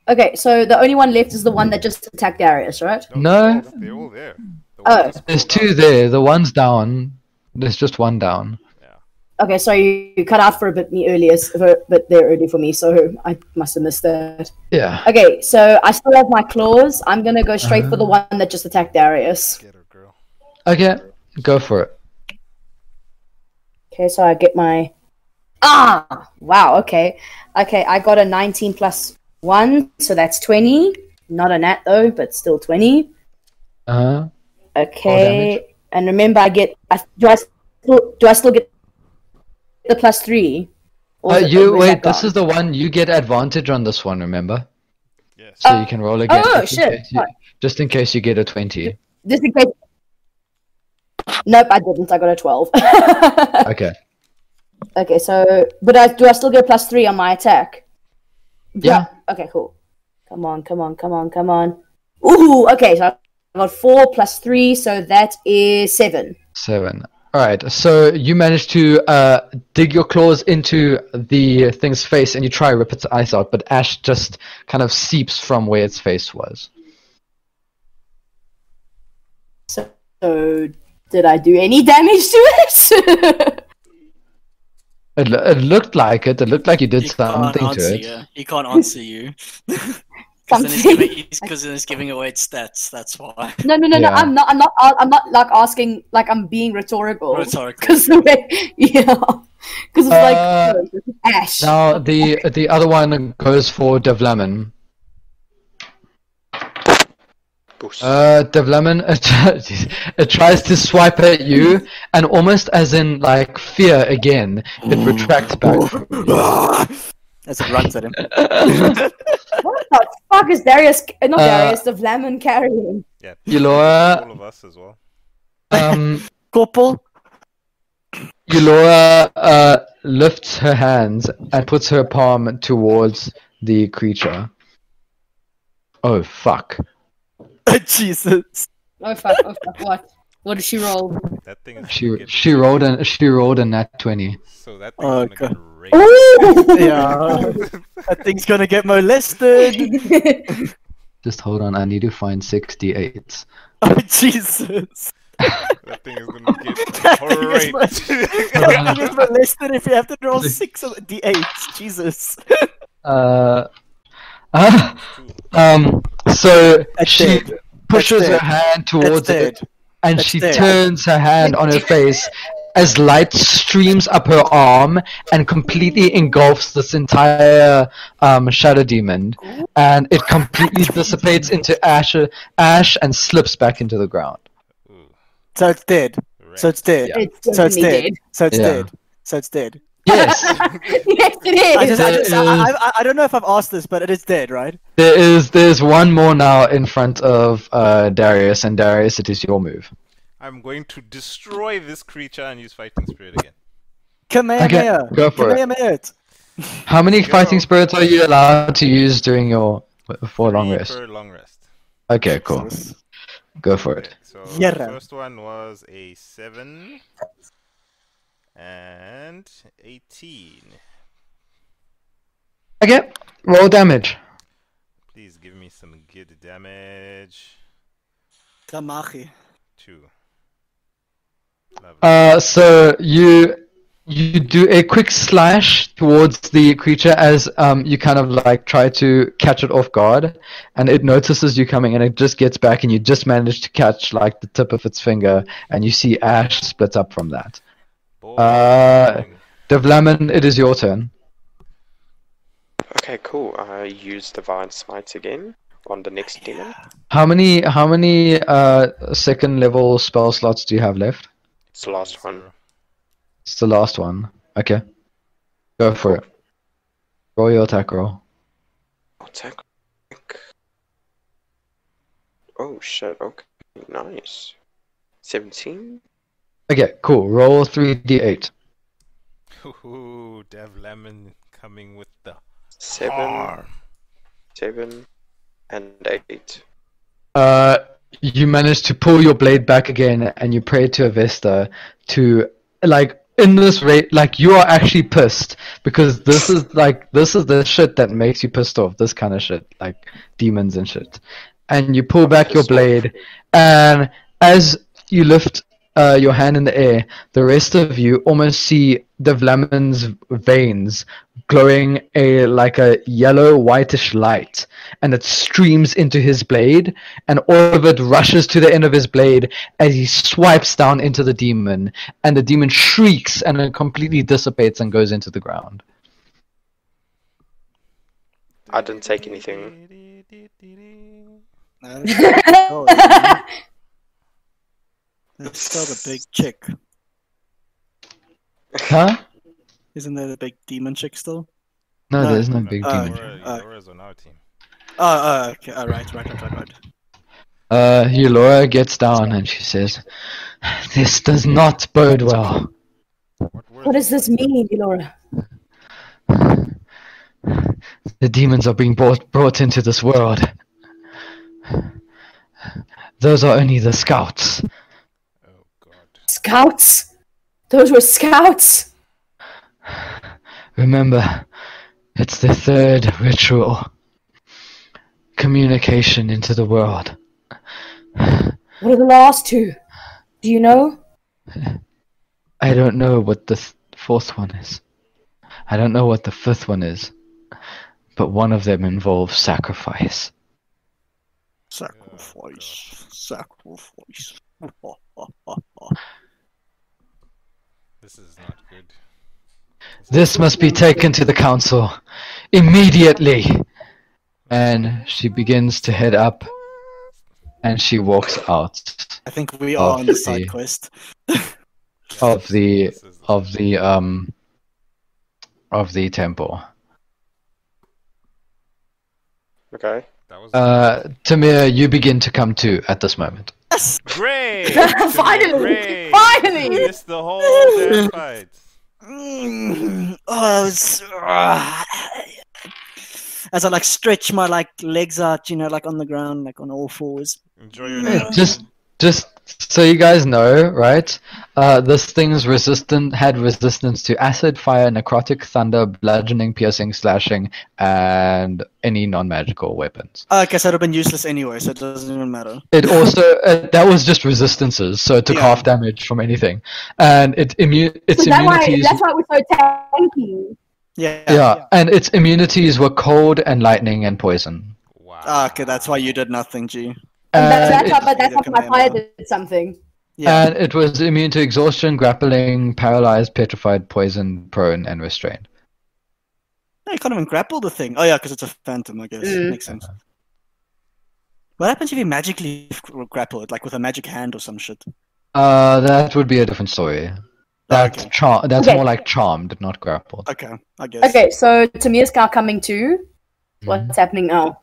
Speaker 2: Okay, so the only one left is the one that just attacked Darius, right?
Speaker 4: No.
Speaker 3: They're all there.
Speaker 2: Oh.
Speaker 4: There's 2 there. The one's down. There's just 1 down.
Speaker 2: Okay, so you cut out for a bit but they're early for me, so I must have missed that.
Speaker 4: Yeah.
Speaker 2: Okay, so I still have my claws. I'm gonna go straight for the one that just attacked Darius.
Speaker 3: Get her, girl.
Speaker 4: Okay, go for it.
Speaker 2: Okay, so I get my... Ah! Wow, okay. Okay, I got a 19 plus 1, so that's 20. Not a nat, though, but still 20.
Speaker 4: Uh-huh.
Speaker 2: Okay, and remember, do I still get the plus 3? Or
Speaker 4: Wait, this is the one you get advantage on this one, remember?
Speaker 3: Yes.
Speaker 4: So you can roll again.
Speaker 2: Oh, shit.
Speaker 4: Just in case you get a 20.
Speaker 2: Just in case... Nope, I didn't. I got a 12.
Speaker 4: Okay.
Speaker 2: Okay, so... But do I still get a plus 3 on my attack?
Speaker 4: Yeah.
Speaker 2: Okay, cool. Come on. Ooh, okay, so I got 4 plus 3, so that is 7.
Speaker 4: 7. Alright, so you manage to dig your claws into the thing's face and you try to rip its eyes out, but ash just kind of seeps from where its face was.
Speaker 2: So did I do any damage to it?
Speaker 4: It looked like it. It looked like you did something to it.
Speaker 5: He can't answer you.
Speaker 2: Something.
Speaker 5: Because then it's giving away its stats, that's why.
Speaker 2: No.
Speaker 4: Yeah.
Speaker 2: I'm not like asking, like I'm being rhetorical. Because the way, because it's like ash.
Speaker 4: Now the other one goes for Davlamin.
Speaker 8: Boost.
Speaker 4: Davlamin, it tries to swipe at you, and almost as in like fear again, it retracts back from you.
Speaker 5: As it runs at him.
Speaker 2: What the fuck is Darius? Not Darius, the Davlamin carrying.
Speaker 3: Yeah.
Speaker 4: Eulora-
Speaker 3: All of us as well.
Speaker 5: Corporal?
Speaker 4: Eulora lifts her hands and puts her palm towards the creature. Oh fuck.
Speaker 5: Jesus.
Speaker 2: Oh fuck, what? What did she roll?
Speaker 3: That thing is
Speaker 4: She rolled a nat 20.
Speaker 3: So that
Speaker 5: Oh,
Speaker 3: thing's gonna
Speaker 5: God.
Speaker 3: get raped.
Speaker 5: Yeah. That thing's gonna get molested.
Speaker 4: Just hold on, I need to find 68s.
Speaker 5: Oh, Jesus.
Speaker 3: That thing is gonna get
Speaker 5: That thing is
Speaker 3: raped.
Speaker 5: That thing is molested if you have to roll 6 of D8s. Jesus.
Speaker 4: So
Speaker 5: That's
Speaker 4: she
Speaker 5: dead.
Speaker 4: pushes
Speaker 5: That's
Speaker 4: her
Speaker 5: dead.
Speaker 4: hand towards
Speaker 5: That's
Speaker 4: it,
Speaker 5: dead.
Speaker 4: and
Speaker 5: That's
Speaker 4: she
Speaker 5: dead.
Speaker 4: turns her hand on her face as light streams up her arm and completely engulfs this entire shadow demon, and it completely dissipates into ash and slips back into the ground.
Speaker 3: Ooh,
Speaker 5: So it's dead. So it's dead.
Speaker 4: Yeah.
Speaker 2: It's
Speaker 5: So it's
Speaker 2: definitely
Speaker 5: dead. So it's
Speaker 4: Yeah.
Speaker 5: dead. So it's dead.
Speaker 4: Yes,
Speaker 2: Yes, it is.
Speaker 5: I don't know if I've asked this, but it is dead, right?
Speaker 4: there's one more now in front of Darius, and Darius, it is your move.
Speaker 3: I'm going to destroy this creature and use Fighting Spirit again.
Speaker 5: Kamehameha.
Speaker 4: go for it.
Speaker 5: Kamehameha.
Speaker 4: How many
Speaker 3: Go.
Speaker 4: fighting spirits are you allowed to use during your for long
Speaker 3: 3
Speaker 4: rest?
Speaker 3: per long rest.
Speaker 4: Okay, cool. Go for it.
Speaker 3: So
Speaker 5: Yeah.
Speaker 3: the first one was a 7 and 18.
Speaker 4: Okay, roll damage.
Speaker 3: Please give me some good damage.
Speaker 5: Kamachi.
Speaker 3: 2. Lovely.
Speaker 4: So you do a quick slash towards the creature as you kind of like try to catch it off guard, and it notices you coming, and it just gets back, and you just manage to catch like the tip of its finger, and you see ash split up from that.
Speaker 3: Boring.
Speaker 4: Davlamin, it is your turn.
Speaker 8: Okay, cool. I use Divine Smite again on the next demon.
Speaker 4: How many second level spell slots do you have left?
Speaker 8: It's the last one.
Speaker 4: It's the last one. Okay. Go for it. Roll your attack roll.
Speaker 8: Attack. Oh shit, okay. Nice. 17?
Speaker 4: Okay, cool. Roll 3d8.
Speaker 3: Ooh, Davlamin coming with the
Speaker 8: 7,
Speaker 3: harm.
Speaker 8: 7, and 8.
Speaker 4: You manage to pull your blade back again, and you pray to Avesta to, like, in this rate, like, you are actually pissed, because this is the shit that makes you pissed off, this kind of shit, like, demons and shit. And you pull back your blade, and as you lift your hand in the air, the rest of you almost see Davlamin's veins glowing like a yellow whitish light, and it streams into his blade, and all of it rushes to the end of his blade as he swipes down into the demon, and the demon shrieks, and it completely dissipates and goes into the ground.
Speaker 8: I didn't take anything.
Speaker 5: It's still the big chick.
Speaker 4: Huh?
Speaker 5: Isn't there the big demon chick still?
Speaker 4: No,
Speaker 5: No.
Speaker 4: there's no big demon.
Speaker 3: Eulaura's on our team.
Speaker 5: Oh, okay. Right.
Speaker 4: Eulora gets down and she says, "This does not bode well.
Speaker 2: What does this mean, Laura?
Speaker 4: The demons are being brought into this world. Those are only the scouts.
Speaker 3: Oh god.
Speaker 2: Scouts? Those were scouts?
Speaker 4: Remember, it's the third ritual. Communication into the world.
Speaker 2: What are the last two? Do you know?
Speaker 4: I don't know what the fourth one is. I don't know what the fifth one is. But one of them involves sacrifice.
Speaker 5: Sacrifice.
Speaker 3: This is not good.
Speaker 4: This must be taken to the council. Immediately! And she begins to head up and she walks out
Speaker 5: I think we are on the
Speaker 4: the-
Speaker 5: side quest.
Speaker 4: of the
Speaker 3: This is-
Speaker 4: of the temple.
Speaker 8: Okay.
Speaker 3: That was
Speaker 4: Timur, you begin to come to at this moment.
Speaker 3: great.
Speaker 2: Finally!
Speaker 3: Great.
Speaker 2: Finally!
Speaker 3: You missed the whole damn fight.
Speaker 5: As I like stretch my like legs out, like on the ground, like on all fours.
Speaker 3: Enjoy your nap.
Speaker 4: Just so you guys know, right? This thing's had resistance to acid, fire, necrotic, thunder, bludgeoning, piercing, slashing, and any non-magical weapons.
Speaker 5: Okay, so it'd have been useless anyway, so it doesn't even matter.
Speaker 4: It also that was just resistances, so it took
Speaker 5: Yeah.
Speaker 4: half damage from anything, and its
Speaker 2: So that's why
Speaker 4: immunities.
Speaker 2: it was so tanky.
Speaker 5: Yeah.
Speaker 4: And its immunities were cold and lightning and poison.
Speaker 3: Wow.
Speaker 5: Okay, that's why you did nothing, G.
Speaker 2: And that's
Speaker 4: And
Speaker 2: how, but that's
Speaker 5: Either
Speaker 2: how my
Speaker 5: commander.
Speaker 2: fire did something.
Speaker 5: Yeah.
Speaker 4: And it was immune to exhaustion, grappling, paralyzed, petrified, poison, prone, and restrained.
Speaker 5: No, you can't even grapple the thing. Oh yeah, because it's a phantom, I guess. Makes sense. What happens if you magically grapple it, like with a magic hand or some shit?
Speaker 4: That would be a different story. That's
Speaker 5: Okay.
Speaker 4: That's
Speaker 2: Okay.
Speaker 4: more like charmed, not grappled.
Speaker 5: Okay, I guess.
Speaker 2: Okay, so Tamir's now coming too. What's happening now?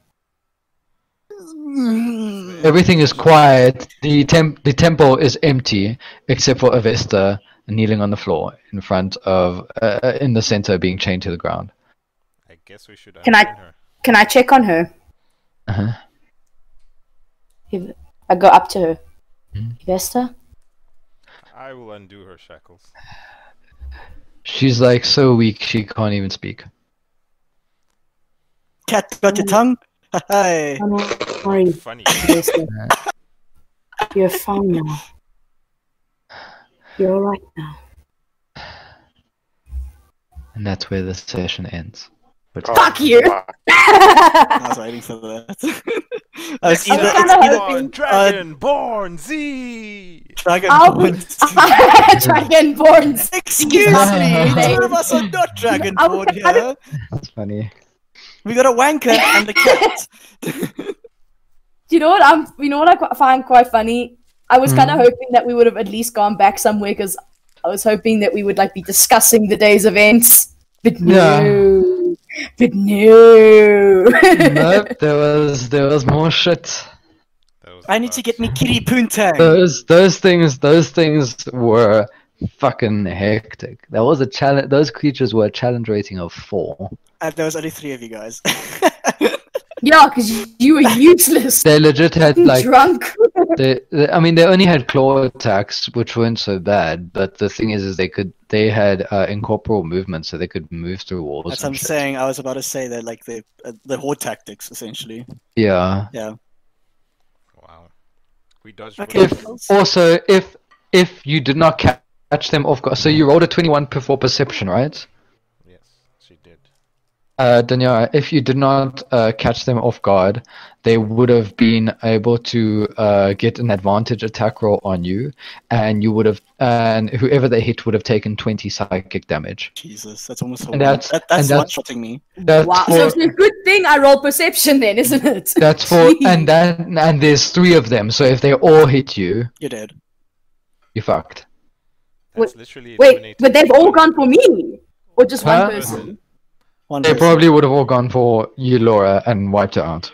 Speaker 4: Everything is quiet. The temple is empty except for Avesta kneeling on the floor in front of, in the center, being chained to the ground.
Speaker 3: I guess we should
Speaker 2: Can I-
Speaker 3: unchain her.
Speaker 2: Can I check on her?
Speaker 4: Uh-huh.
Speaker 2: I go up to her. Vesta?
Speaker 3: I will undo her shackles.
Speaker 4: She's like so weak she can't even speak.
Speaker 5: Cat got your tongue? Hey.
Speaker 2: I'm sorry,
Speaker 3: Funny.
Speaker 2: Vesta. You're fine now. You're alright now.
Speaker 4: And that's where the session ends. But
Speaker 2: Fuck you!
Speaker 5: I was waiting for that. I was either,
Speaker 2: kinda
Speaker 5: it's either
Speaker 2: hoping-
Speaker 3: Dragonborn Z!
Speaker 5: Dragon
Speaker 2: I'll
Speaker 5: Ball.
Speaker 2: be Dragonborn.
Speaker 5: Excuse
Speaker 2: Yeah.
Speaker 5: me, two of us are not Dragon
Speaker 2: I
Speaker 5: Ball
Speaker 2: was
Speaker 5: here.
Speaker 4: that's funny.
Speaker 5: We got a wanker and a cat.
Speaker 2: You know what? I find quite funny. I was kind of hoping that we would have at least gone back somewhere because I was hoping that we would like be discussing the day's events. But no, but no.
Speaker 4: Nope, there was more shit.
Speaker 3: That was
Speaker 5: I need to
Speaker 3: nuts.
Speaker 5: get me Kitty Poontang.
Speaker 4: Those things were fucking hectic. That was a challenge. Those creatures were a challenge rating of 4.
Speaker 5: There was only 3 of you guys.
Speaker 2: Yeah, because you were useless.
Speaker 4: They legit had like
Speaker 2: drunk.
Speaker 4: they only had claw attacks, which weren't so bad. But the thing is they had incorporeal movement, so they could move through walls.
Speaker 5: That's what I'm
Speaker 4: and shit.
Speaker 5: saying. I was about to say that, like the horde tactics, essentially.
Speaker 4: Yeah.
Speaker 5: Yeah.
Speaker 3: Wow. We dodged
Speaker 5: Okay.
Speaker 3: bullets.
Speaker 4: Also, if you did not catch them off guard, so you rolled a 21 for perception, right?
Speaker 3: Yes, she did.
Speaker 4: Daniara, if you did not catch them off guard, they would have been able to get an advantage attack roll on you, and whoever they hit would have taken 20 psychic damage.
Speaker 5: Jesus, that's almost
Speaker 4: And
Speaker 5: horrible. That's
Speaker 4: that's-
Speaker 5: one-shotting me.
Speaker 4: That's
Speaker 2: Wow,
Speaker 4: for,
Speaker 2: so it's a good thing I rolled perception then, isn't it?
Speaker 4: that's for
Speaker 2: Jeez.
Speaker 4: and there's 3 of them, so if they all hit you,
Speaker 5: You're dead.
Speaker 4: you're fucked.
Speaker 3: That's literally
Speaker 2: Wait,
Speaker 3: eliminated
Speaker 2: but they've all
Speaker 3: one.
Speaker 2: gone for me, or just
Speaker 4: Huh?
Speaker 2: one person?
Speaker 5: One
Speaker 4: They
Speaker 5: person.
Speaker 4: probably would have all gone for you, Laura, and wiped her out.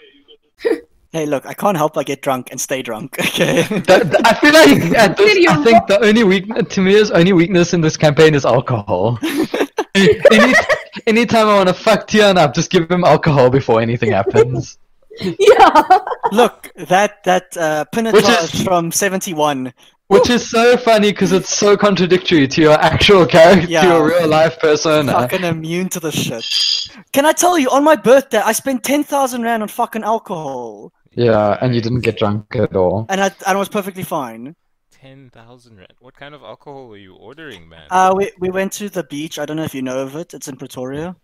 Speaker 5: Hey, look, I can't help but get drunk and stay drunk. Okay.
Speaker 4: I feel like at this,
Speaker 2: Video
Speaker 4: I think the only weakness, Timir's only weakness in this campaign is alcohol. Anytime I want to fuck Tiaan up, just give him alcohol before anything happens.
Speaker 2: Yeah.
Speaker 5: Look, that
Speaker 4: Which
Speaker 5: Pinotage
Speaker 4: is-
Speaker 5: from 71.
Speaker 4: Which is so funny because it's so contradictory to your actual character, to
Speaker 5: Yeah.
Speaker 4: your real life persona.
Speaker 5: Fucking immune to the shit. Can I tell you, on my birthday, I spent 10,000 rand on fucking alcohol,
Speaker 4: Yeah, and you didn't get drunk at all.
Speaker 5: and I was perfectly fine.
Speaker 3: 10,000 rand. What kind of alcohol were you ordering, man?
Speaker 5: We went to the beach. I don't know if you know of it. It's in Pretoria.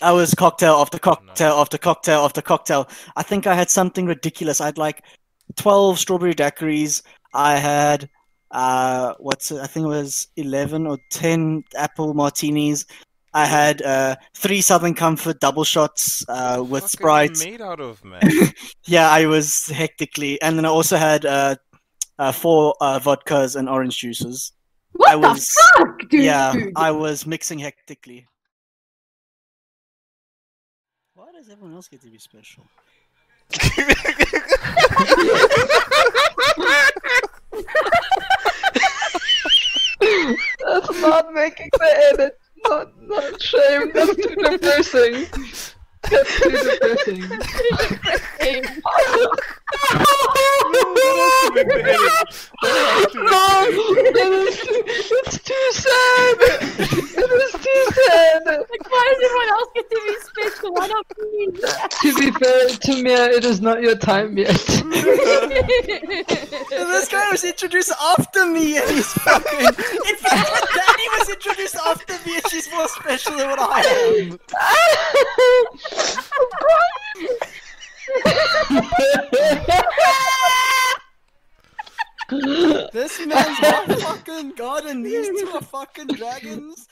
Speaker 5: I was cocktail after cocktail after cocktail after cocktail. I think I had something ridiculous. I had like 12 strawberry daiquiris. I had I think it was 11 or 10 apple martinis. I had 3 Southern Comfort double shots with
Speaker 3: What
Speaker 5: Sprite.
Speaker 3: are you made out of, man?
Speaker 5: Yeah, I was hectically, and then I also had 4 vodkas and orange juices.
Speaker 2: What
Speaker 5: I was,
Speaker 2: the fuck, dude?
Speaker 5: Yeah, I was mixing hectically. Why does everyone else get to be special?
Speaker 4: That's not making the edit. Not shame. That's too depressing. That's too depressing. It's too sad. It is too sad.
Speaker 2: Like, why does everyone else get to be special? Why not me?
Speaker 4: To be fair, Timur, it is not your time yet.
Speaker 5: This guy was introduced after me, and he's fucking. In fact, when Danny was introduced after me, and she's more special than what I am. This man's not fucking god, and these 2 are fucking dragons.